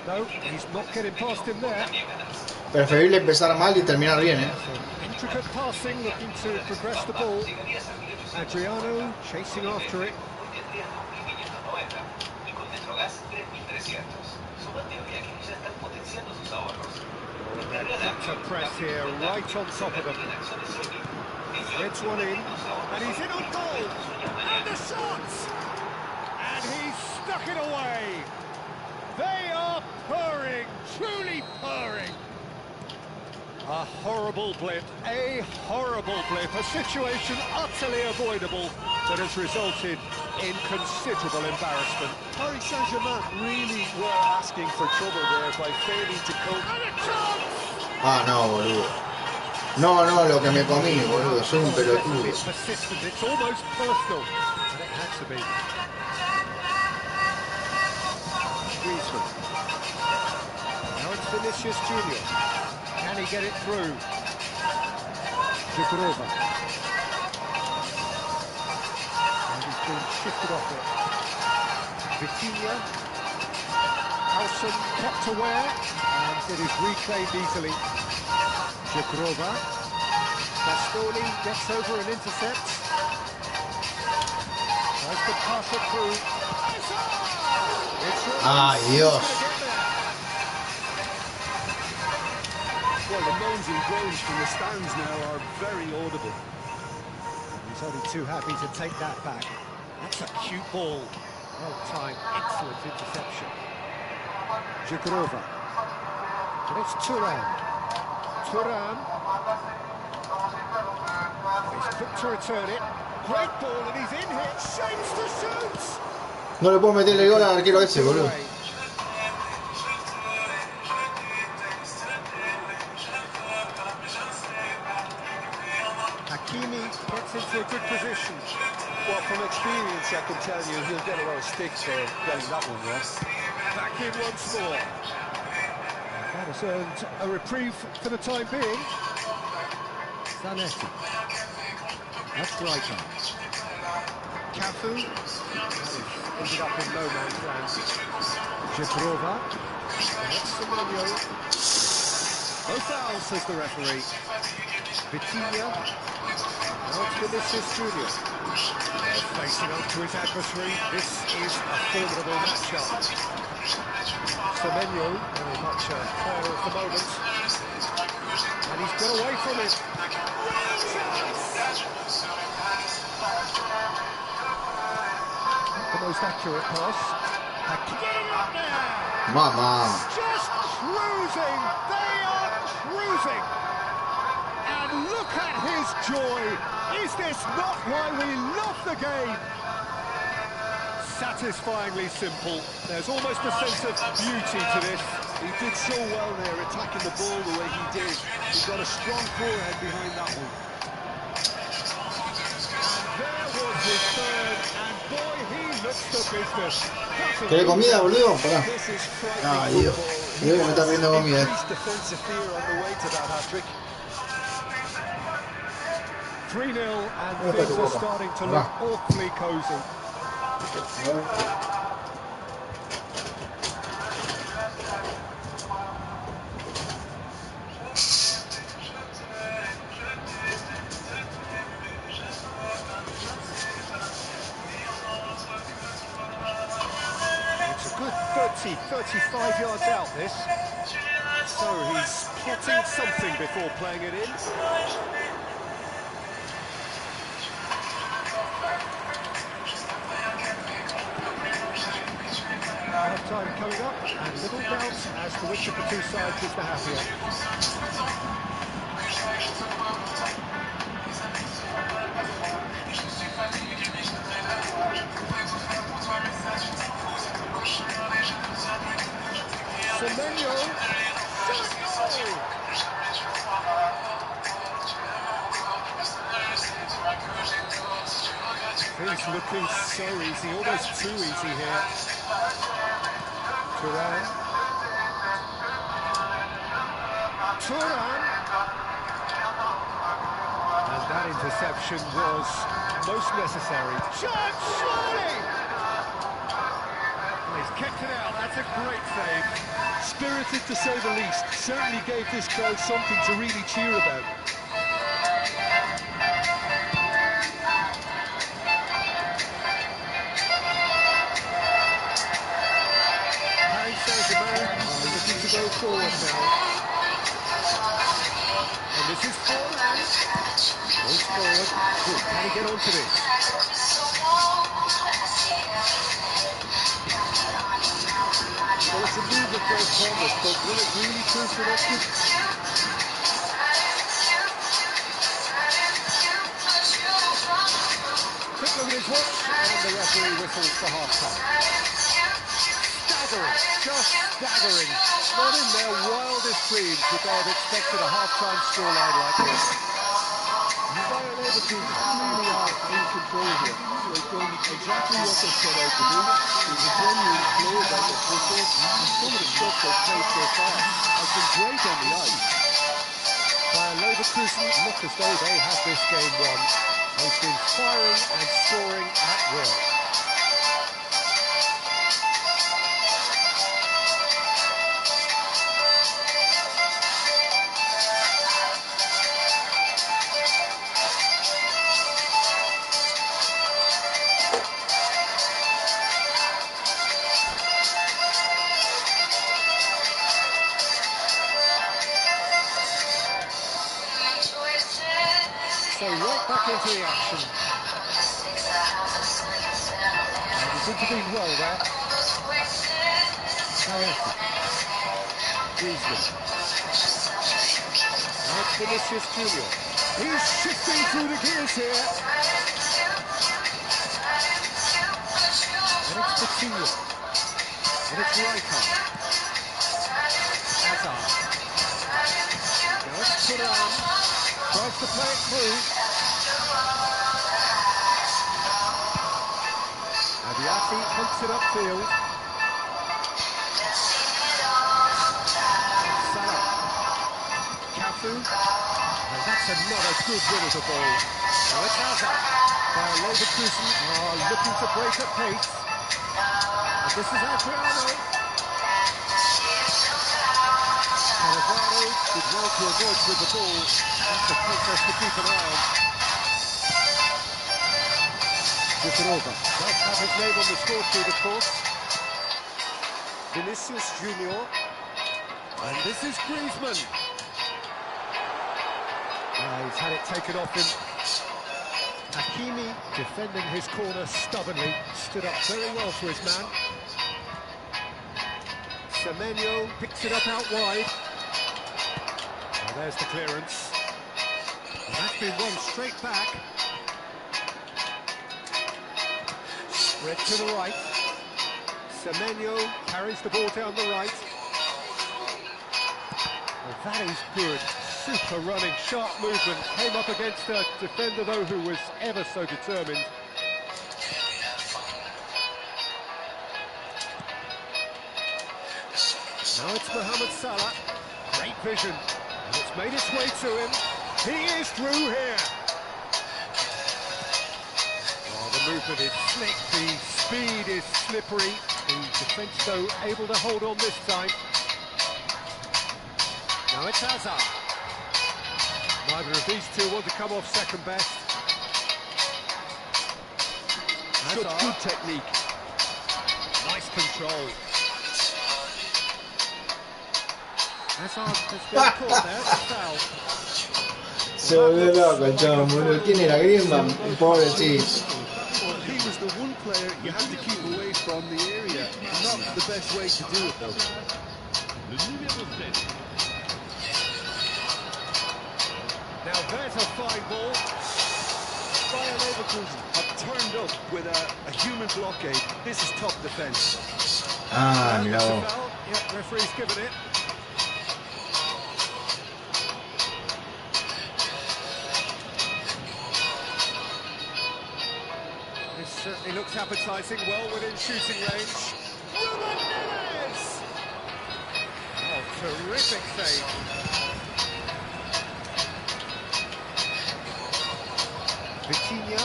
No, he's not getting past him there. Preferible empezar mal y terminar bien, Intricate passing, looking to progress the ball. Adriano chasing after it. To press here, right on top of him. Gets one in, and he's in on goal. And the shots! And he's stuck it away. They are purring, truly purring. A horrible blip, a situation utterly avoidable that has resulted in considerable embarrassment. Paris Saint-Germain really were asking for trouble there by failing to cope. Ah, no, boludo. No, lo que me comí, boludo. Soy un pelotudo. It's persistent, it's almost personal. And it had to be. Griezmann. Now it's Vinicius Junior. Can he get it through? Jagrova. And he's been shifted off it. Vitinha. Alson kept aware and it is reclaimed easily. Jagrova. Bastoni gets over and intercepts. Tries to pass it through. Ay, Dios. Well, the moans and groans from the stands now are very audible. He's only too happy to take that back. That's a cute ball. Well timed, excellent interception. Jagrova. And it's Thuram. He's quick to return it. Great ball and he's in here. Shapes to shoot. No le puedo meter el gol al arquero ese, boludo. Hakimi gets into a good position. Well, from experience, I can tell you he'll get a lot of sticks for getting that one, yes. Back in once more. That has earned a reprieve for the time being. Zanetti. That's Riker. Cafu. Ended up in no man's land. Jagrova. That's Semenyo. No foul, says the referee. Vitinha. Now it's Vinicius Junior. Facing up to his adversary. This is a formidable matchup. Semenyo, very much a player of the moment. And he's got away from it. Not the most accurate pass. Mamá. Just cruising. They are cruising. And look at his joy. Is this not why we love the game? Satisfyingly simple. There's almost a sense of beauty to this. He did so well there, attacking the ball the way he did. He got a strong forehand behind that one. And there was his third, and boy, he looks the business. ¿Querés comida, boludo? Pará. This is Ah, frightening Dios. football. Dios que me está pidiendo comida. Increased defensive fear on the way to that hat-trick. 3-0, and ¿Dónde está things tu are copa? starting to Pará. look awfully cosy. A ver. It's a good 30, 35 yards out, this. So he's plotting something before playing it in. Half-time coming up, and little doubt as to which of the two sides is the happier. Semenyo, shot goal! Things looking so easy, almost too easy here. Turan. And that interception was most necessary. Shot, surely! Well, he's kicked it out, that's a great save. Spirited to say the least. Certainly gave this crowd something to really cheer about. Paris Saint-Germain are looking to go forward now. And this is forehand. Goes forward. Oh, can he get onto this? Well, it's a move that goes promise, but will it really prove productive? Quick look at his watch, and the referee whistles for half-time. Staggering, just staggering. Not in their wildest dreams would they have expected a half-time scoreline like this. Bayer Leverkusen really are in control here. They've done exactly what they set out to do. There's a genuine flow about their football, and some of the stuff they've played so far has been great on the ice. Bayer Leverkusen look as though they have this game won. They've been firing and scoring at will. So right back into the action. And he's intervened well there. Griezmann. Now it's Vinicius Junior. He's shifting through the gears here. And it's Coutinho. And it's Rijkaard. Hazard. Now it's Turan. Tries to play it through. And the athlete hunts it upfield. Salah. Cafu. And that's another good win of the ball. Now it's Hazard. Bayer Leverkusen are looking to break at pace. And this is Adriano. Alvaro did well to emerge with the ball. That's a contest to keep an eye on. Bukarova does have his name on the score sheet, of course. Vinicius Junior. And this is Griezmann. He's had it taken off him. Hakimi defending his corner stubbornly. Stood up very well for his man. Semenyo picks it up out wide. Well, there's the clearance. And that's been run straight back. Spread to the right. Semenyo carries the ball down the right. Well, that is good. Super running, sharp movement. Came up against a defender, though, who was ever so determined. Now it's Mohamed Salah. Great vision. And it's made its way to him. He is through here. Oh, the movement is slick. The speed is slippery. The defence, though, able to hold on this time. Now it's Hazard. Neither of these two want to come off second best. Good technique. Nice control. Hazard has been caught there, foul. Se volvió loco el chabón, boludo. ¿Quién era? Griezmann, pobre chis. Well, he was the one player you had to keep away from the area. Not the best way to do it, though. Now there's a fine ball. Bayer Leverkusen have turned up with a human blockade. This is top defence. Ah, mirá vos. Yep, referee's given it. This certainly looks appetising, well within shooting range. Ruben Neves! Oh, terrific save. Vitinha.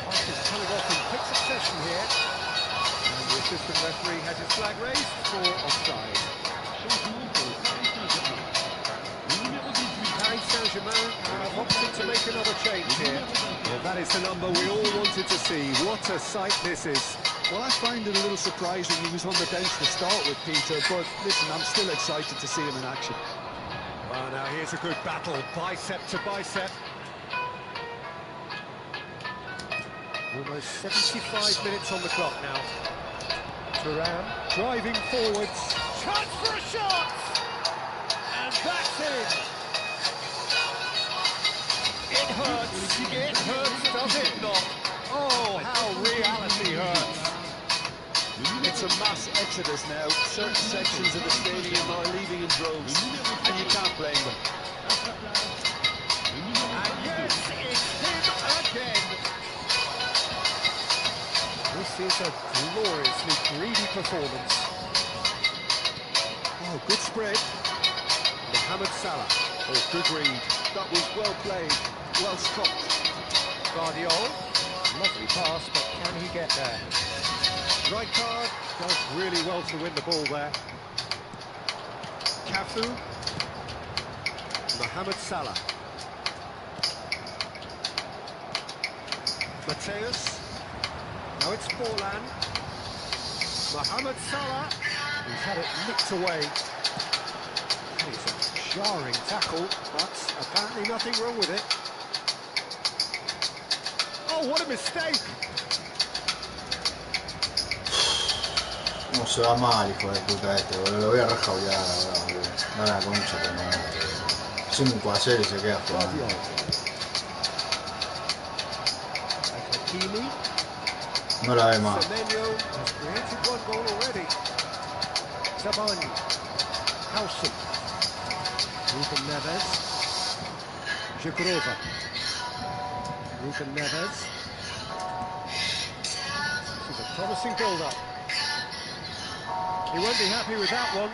Pass is coming off in quick succession here. And the assistant referee has his flag raised for offside. Paris Saint-Germain have opted to make another change here. Well, that is the number we all wanted to see. What a sight this is. Well, I find it a little surprising he was on the bench to start with, Peter, but listen, I'm still excited to see him in action. Well, now here's a good battle, bicep to bicep. Almost 75 minutes on the clock now. Thuram driving forwards. Chance for a shot! And that's in! It hurts, does it not? Oh, how reality hurts. It's a mass exodus now. Certain sections of the stadium are leaving in droves, and you can't blame them. And yes, it's him again. This is a gloriously greedy performance. Oh, good spread. Mohamed Salah. Oh, good read. That was well played, well stopped. Guardiola. Lovely pass, but can he get there? Rijkaard does really well to win the ball there. Cafu. Mohamed Salah. Mateus. Now it's Forlan. Mohamed Salah. He's had it nicked away. It's a jarring tackle, but apparently nothing wrong with it. Oh, what a mistake! No se va mal, hijo de puta este, boludo. Lo voy a rejaulear ahora, boludo. No la concha, pero no. 5-0 y se queda jugando. No la ve más. Semenyo has created one goal already. Zabani. Howson. Ruben Neves. Jagrova. Ruben Neves. This is a promising build-up. He won't be happy with that one.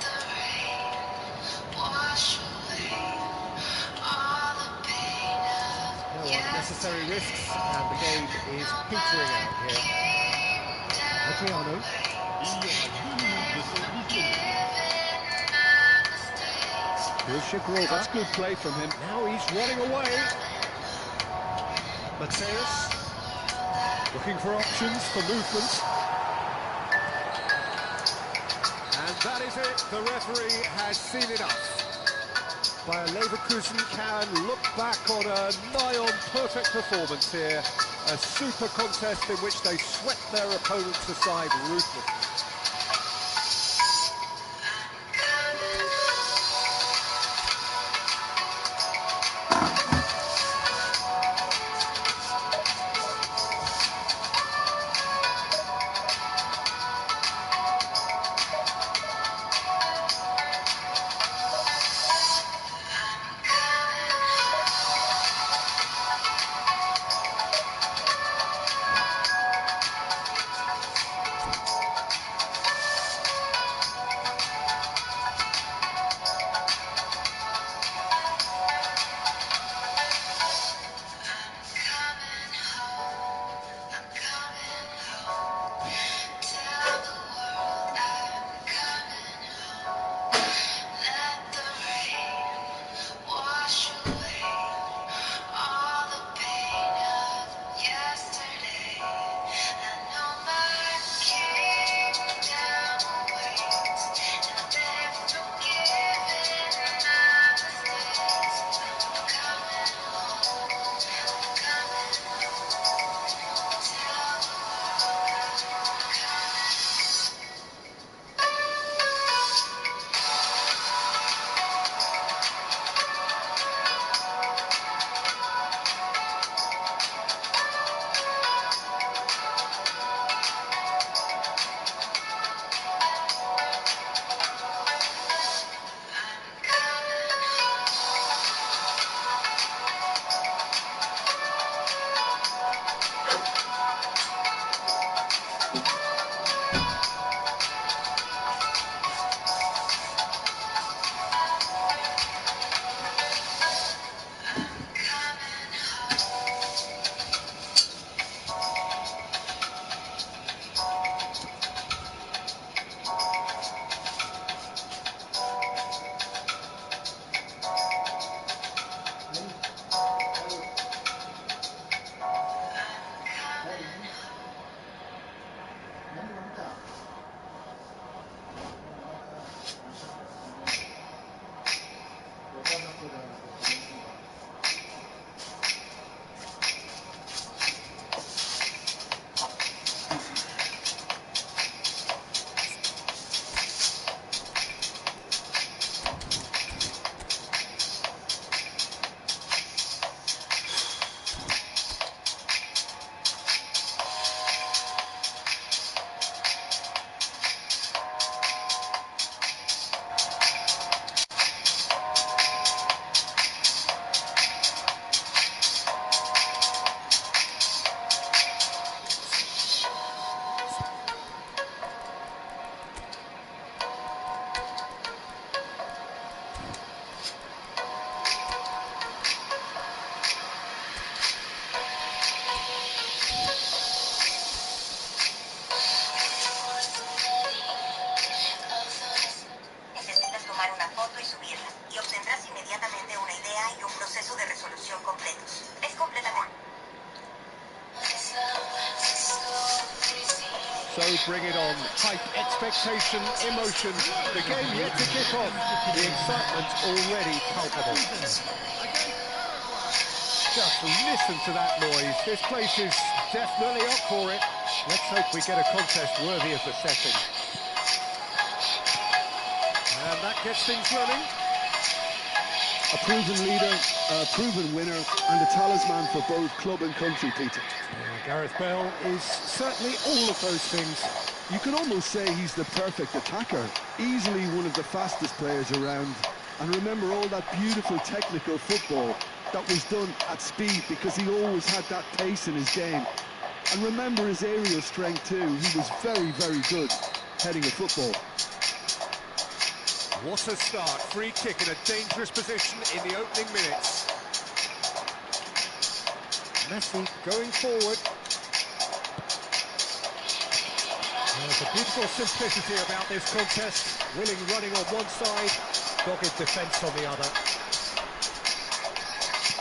No unnecessary risks, and the game is petering out here. Adriano. Here's Jagrova. That's good play from him. Now he's running away. Mateus. Looking for options for movement. And that is it. The referee has seen enough. Bayer Leverkusen can look back on a nigh-on perfect performance here. A super contest in which they swept their opponents aside ruthlessly. So bring it on. Hype, expectation, emotion. The game yet to kick off. The excitement already palpable. Just listen to that noise. This place is definitely up for it. Let's hope we get a contest worthy of the setting. And that gets things running. A proven leader, a proven winner, and a talisman for both club and country, Peter. Gareth Bale is certainly all of those things. You could almost say he's the perfect attacker, easily one of the fastest players around. And remember all that beautiful technical football that was done at speed, because he always had that pace in his game. And remember his aerial strength too. He was very, very good heading a football. What a start. Free kick in a dangerous position in the opening minutes. Messi going forward. There's a beautiful simplicity about this contest. Willing running on one side, dogged defence on the other.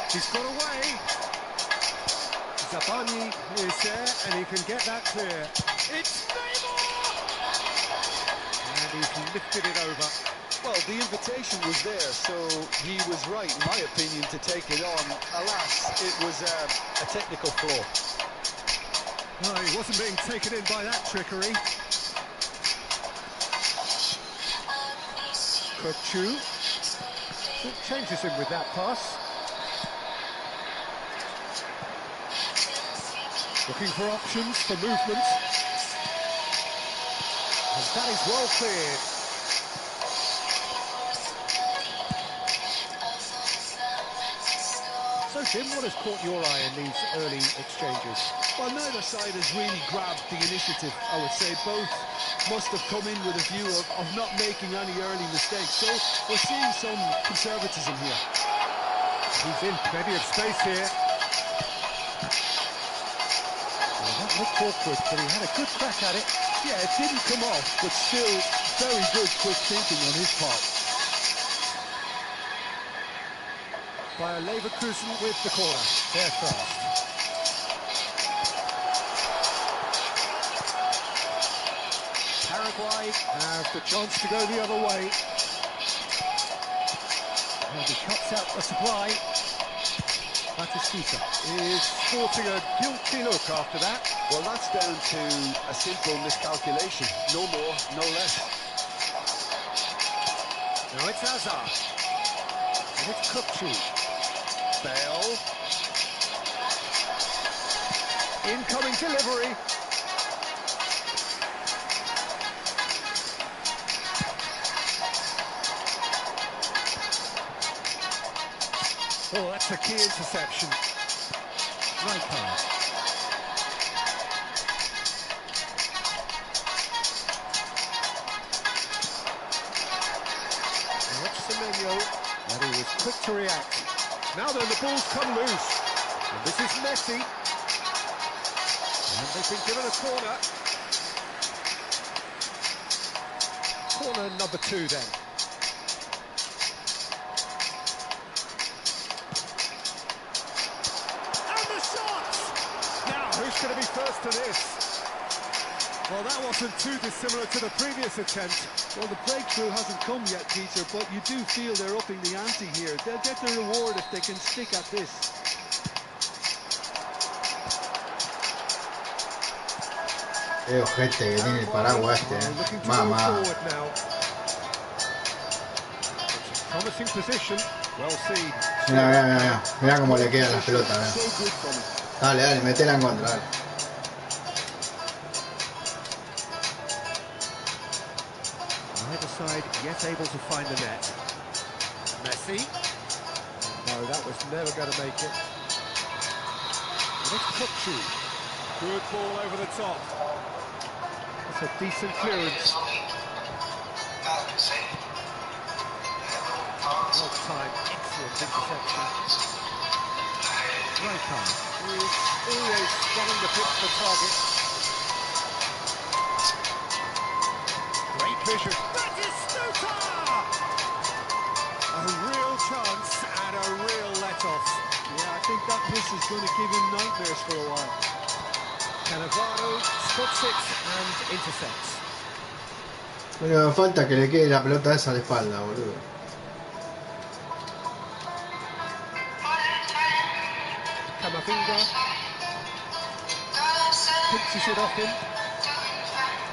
He's got away. Zabani is there and he can get that clear. It's Neymar! And he's lifted it over. Well, the invitation was there, so he was right, in my opinion, to take it on. Alas, it was a technical flaw. No, he wasn't being taken in by that trickery. Kirkchu changes him with that pass. Looking for options for movement. And that is well cleared. So, Jim, what has caught your eye in these early exchanges? Well, neither side has really grabbed the initiative, I would say. Both must have come in with a view of not making any early mistakes. So we're seeing some conservatism here. He's in, plenty of space here. Well, that looked awkward, but he had a good crack at it. Yeah, it didn't come off, but still very good quick thinking on his part. By Leverkusen with the corner. They're first. Paraguay has the chance to go the other way. And he cuts out the supply. Batistita is sporting a guilty look after that. Well, that's down to a simple miscalculation. No more, no less. Now it's Hazard. And it's Kirkchu. Bale. Incoming delivery. Oh, that's a key interception. Rijkaard. Now it's Semenyo, and he was quick to react. Now then, the ball's come loose. And this is Messi. And they've been given a corner. Corner number 2 then. Who's going to be first to this? Well, that wasn't too dissimilar to the previous attempt. Well, the breakthrough hasn't come yet, Peter, but you do feel they're upping the ante here. They'll get the reward if they can stick at this. Ojete que tiene el paraguas Mamá. Promising position. Well seen. Mira cómo le quedan las pelotas. Dale, metela en contra. Dale. Neither side yet able to find the net. Messi. No, that was never going to make it. And it's Kirkchu. Good ball over the top. That's a decent clearance. Well timed, excellent interception. Rijkaard is always scanning the pitch for target. Great vision. Batistita! A real chance and a real let-off. Yeah, I think that miss is going to give him nightmares for a while. Cannavaro spots it and intercepts. Pero falta que le quede la pelota esa de espalda, boludo. Camavinga pinches it off him.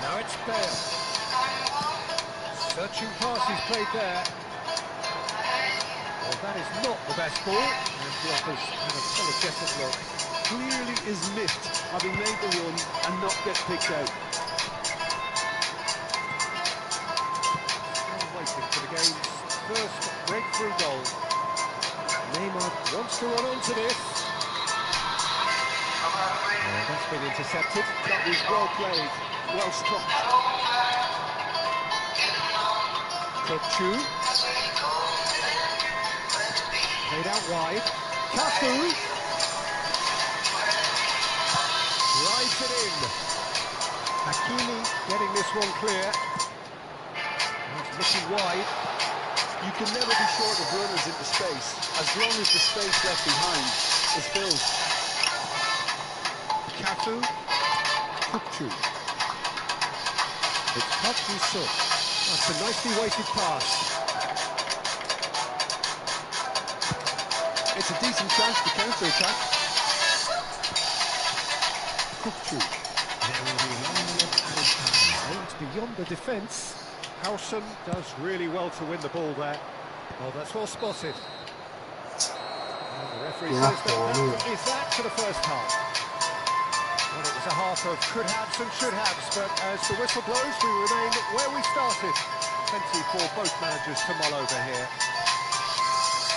Now it's Bale. Searching pass he's played there. Well, that is not the best ball, and he offers an apologetic look. Clearly is miffed having made the run and not get picked out. Still waiting for the game's first breakthrough goal. Neymar wants to run onto this. And that's been intercepted. That was well played, well stopped. Kochu. Played out wide. Cafu. Drives it in. Hakimi getting this one clear. He's looking wide. You can never be short of runners into space, as long as the space left behind is filled. Cafu. Kochu. It's Hutchinson. That's a nicely weighted pass. It's a decent chance to counter-attack. Kochu. There will be 1 minute added time. Aimed beyond the defence. Howson does really well to win the ball there. Oh, that's well spotted. And the referee says that is that for the first half. Well, it was a half of could-haves and should-haves, but as the whistle blows, we remain where we started. Plenty for both managers to mull over here.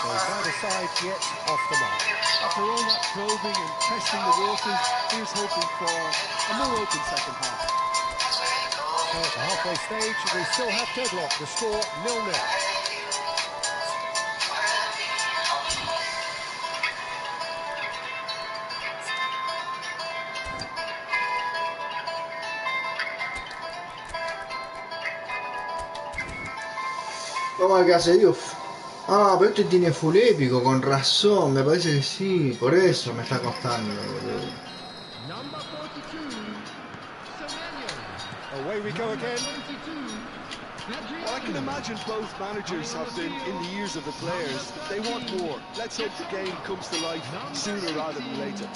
So neither side yet off the mark. After all that probing and testing the waters, here's hoping for a more open second half. So at the halfway stage, we still have deadlock. The score 0-0. Vamos a ver qué hace Diouf. Ah, pero este tiene full épico, con razón, me parece que sí, por eso me está costando, boludo. Number 42, Semenyo. Away we go again. Well, I can imagine both managers have been in the ears of the players. They want more. Let's hope the game comes to life sooner rather than later.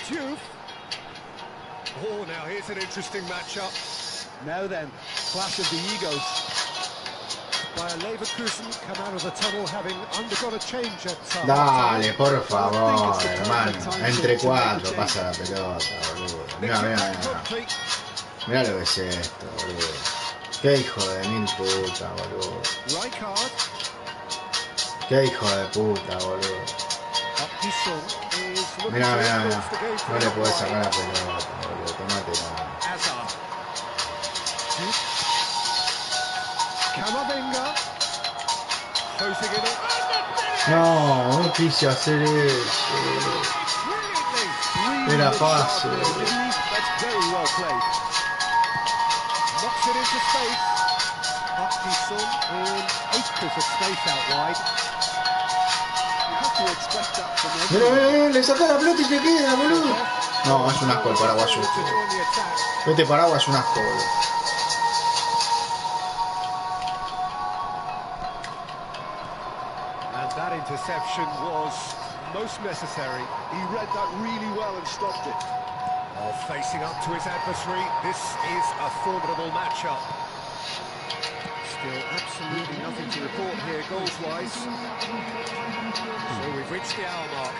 Diouf. Oh, now here's an interesting matchup. Now then, clash of the egos. Bayer Leverkusen come out of the tunnel having undergone a change at time. Dale, por favor, hermano. Entre cuatro pasa la pelota, boludo. Mira, mira, mira. Mira lo que es esto, boludo. Qué hijo de mil puta, boludo. Rijkaard. Qué hijo de puta, boludo. Mira, mira, mira. No le puedes sacar la pelota, boludo. Tómatela. Camavinga. Closing it up. No, no quise hacer eso. Era fácil. That's very well played. Knocks it into space. Hutchinson in acres of space out wide. You have to expect that from Mira, everyone. mira, le saca la pelota y se queda, boludo. No, es un asco el paraguayo. Este paraguas es un asco, boludo. And that interception was most necessary. He read that really well and stopped it. While facing up to his adversary, this is a formidable matchup. Still absolutely nothing to report here goals-wise. So we've reached the hour mark.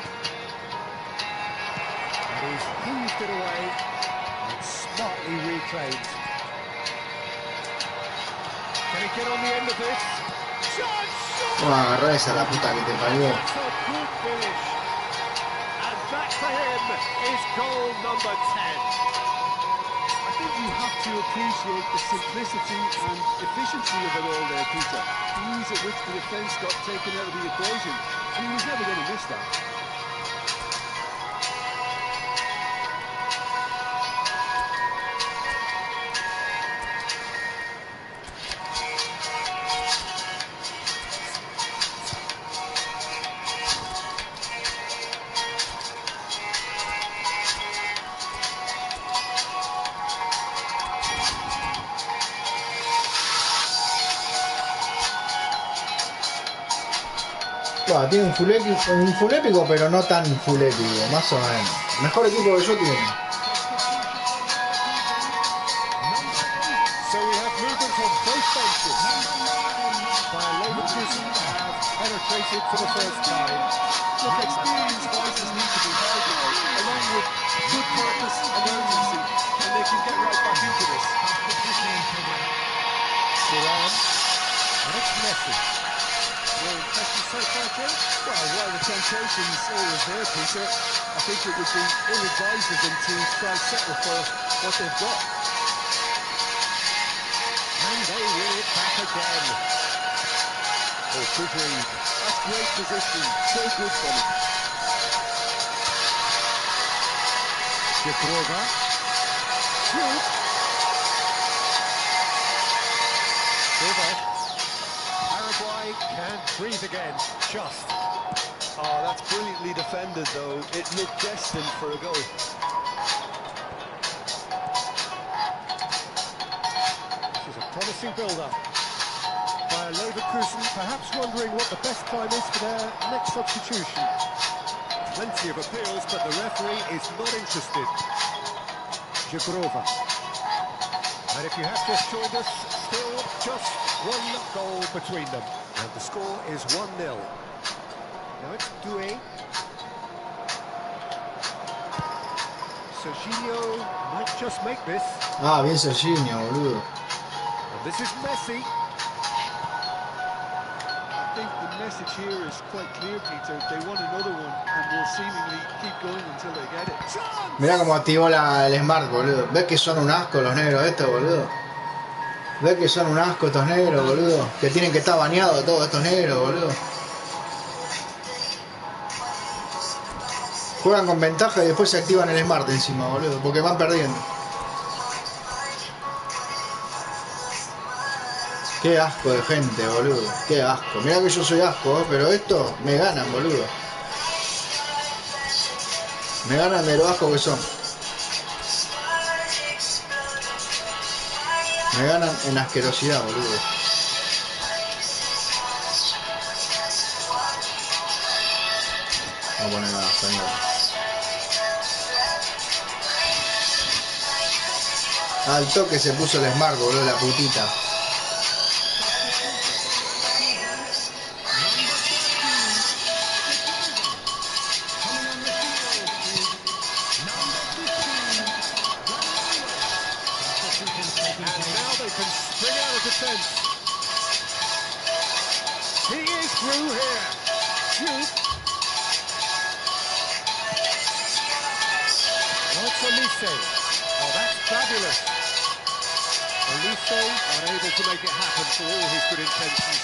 And he's heaved it away and smartly reclaimed. Can he get on the end of this? No, agarrá esa la puta que te parió. That's a good finish. And that for him is goal number 10. I think you have to appreciate the simplicity and efficiency of it all there, Peter. The ease at which the defence got taken out of the equation, and he was never going to miss that. Bueno, tiene un full épico, pero no tan full épico, más o menos. Mejor equipo que yo tiene. So we have movement on both benches. While Leverkusen have penetrated for the first time. Look, experienced voices need to be heard now, along with good purpose and urgency, and they can get right back into this. Duran, and it's Messi. Your impression so far, Joe? Well, while the temptation's always there, Peter, I think it would be ill-advised of them to try and settle for what they've got. And they win it back again. Oh, good read. That's great positioning. So good from him. Jebrova. Shoot. Silva. Paraguay can breathe again. Just. Oh, that's brilliantly defended, though. It looked destined for a goal. This is a promising build-up. By Leverkusen, perhaps wondering what the best time is for their next substitution. Plenty of appeals, but the referee is not interested. Jebrova. And if you have just joined us, still just one goal between them. And the score is 1-0. Now it's Doué. Serginho might just make this. Ah, bien Serginho, boludo. And this is Messi. I think the message here is quite clear, Peter. They want another one and will seemingly keep going until they get it. Mirá cómo activó el Smart, boludo. ¿Ves que son un asco los negros estos, boludo? ¿Ves que son un asco estos negros, boludo? Que tienen que estar bañados todos estos negros, boludo. Juegan con ventaja y después se activan el Smart encima, boludo, porque van perdiendo. Qué asco de gente, boludo. Qué asco. Mirá que yo soy asco, pero estos me ganan, boludo. Me ganan de lo asco que son. Me ganan en asquerosidad, boludo. Vamos a poner nada, señor. Al toque se puso el Smart, boludo, la putita. Spring out of defence. He is through here. Shoot. Well, it's Olise. Oh, that's fabulous. Olise unable to make it happen for all his good intentions.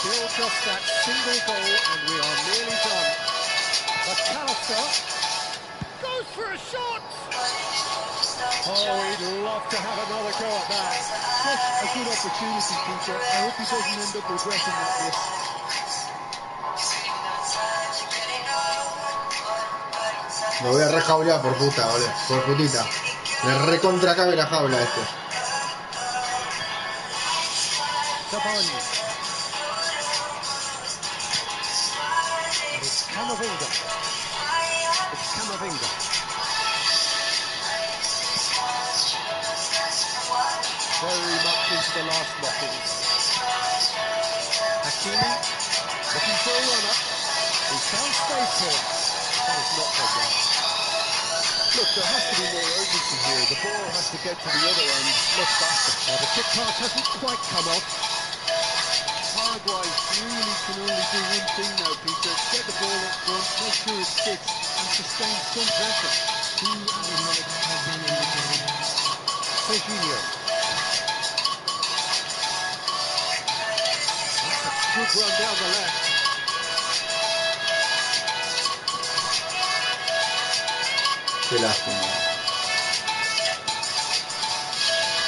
Still just that single goal and we are nearly done. But Callister goes for a shot! Oh, he'd love to have another go at that. Just a good opportunity, Peter. I hope he doesn't end up regretting that miss. Lo voy a rejaulear por puta, boludo. Por putita. Le recontra cabe la jaula a este. Sabani. And it's Camavinga. It's Camavinga. Very much into the last knockings. Hakimi looking for a run-up. He's found space here. That has not gone well. Look, there has to be more urgency here. The ball has to get to the other end much faster. Now the kick pass hasn't quite come off. Paraguay really can only do one thing now, Peter. Get the ball up front, make sure it sticks, and sustain some pressure. Serginho. That's a good run down the left. Qué lástima.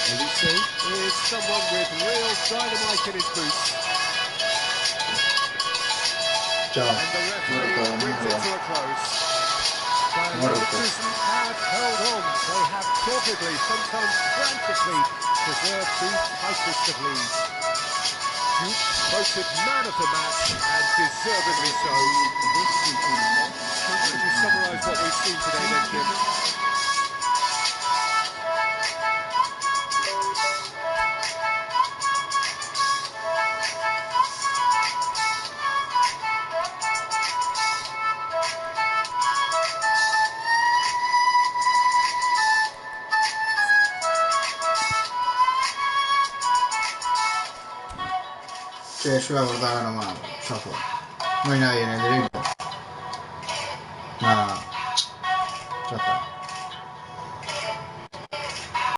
Olise is someone with real dynamite in his boots. Chao. And the referee brings it to a close. Leverkusen have held on. They have doggedly, sometimes frantically, deserve these types of leads. Duke voted man of the match, and deservedly so. Could you summarise what we've seen today then, Jim? Che, yo voy a cortar acá nomás, ya fue. No hay nadie en el directo.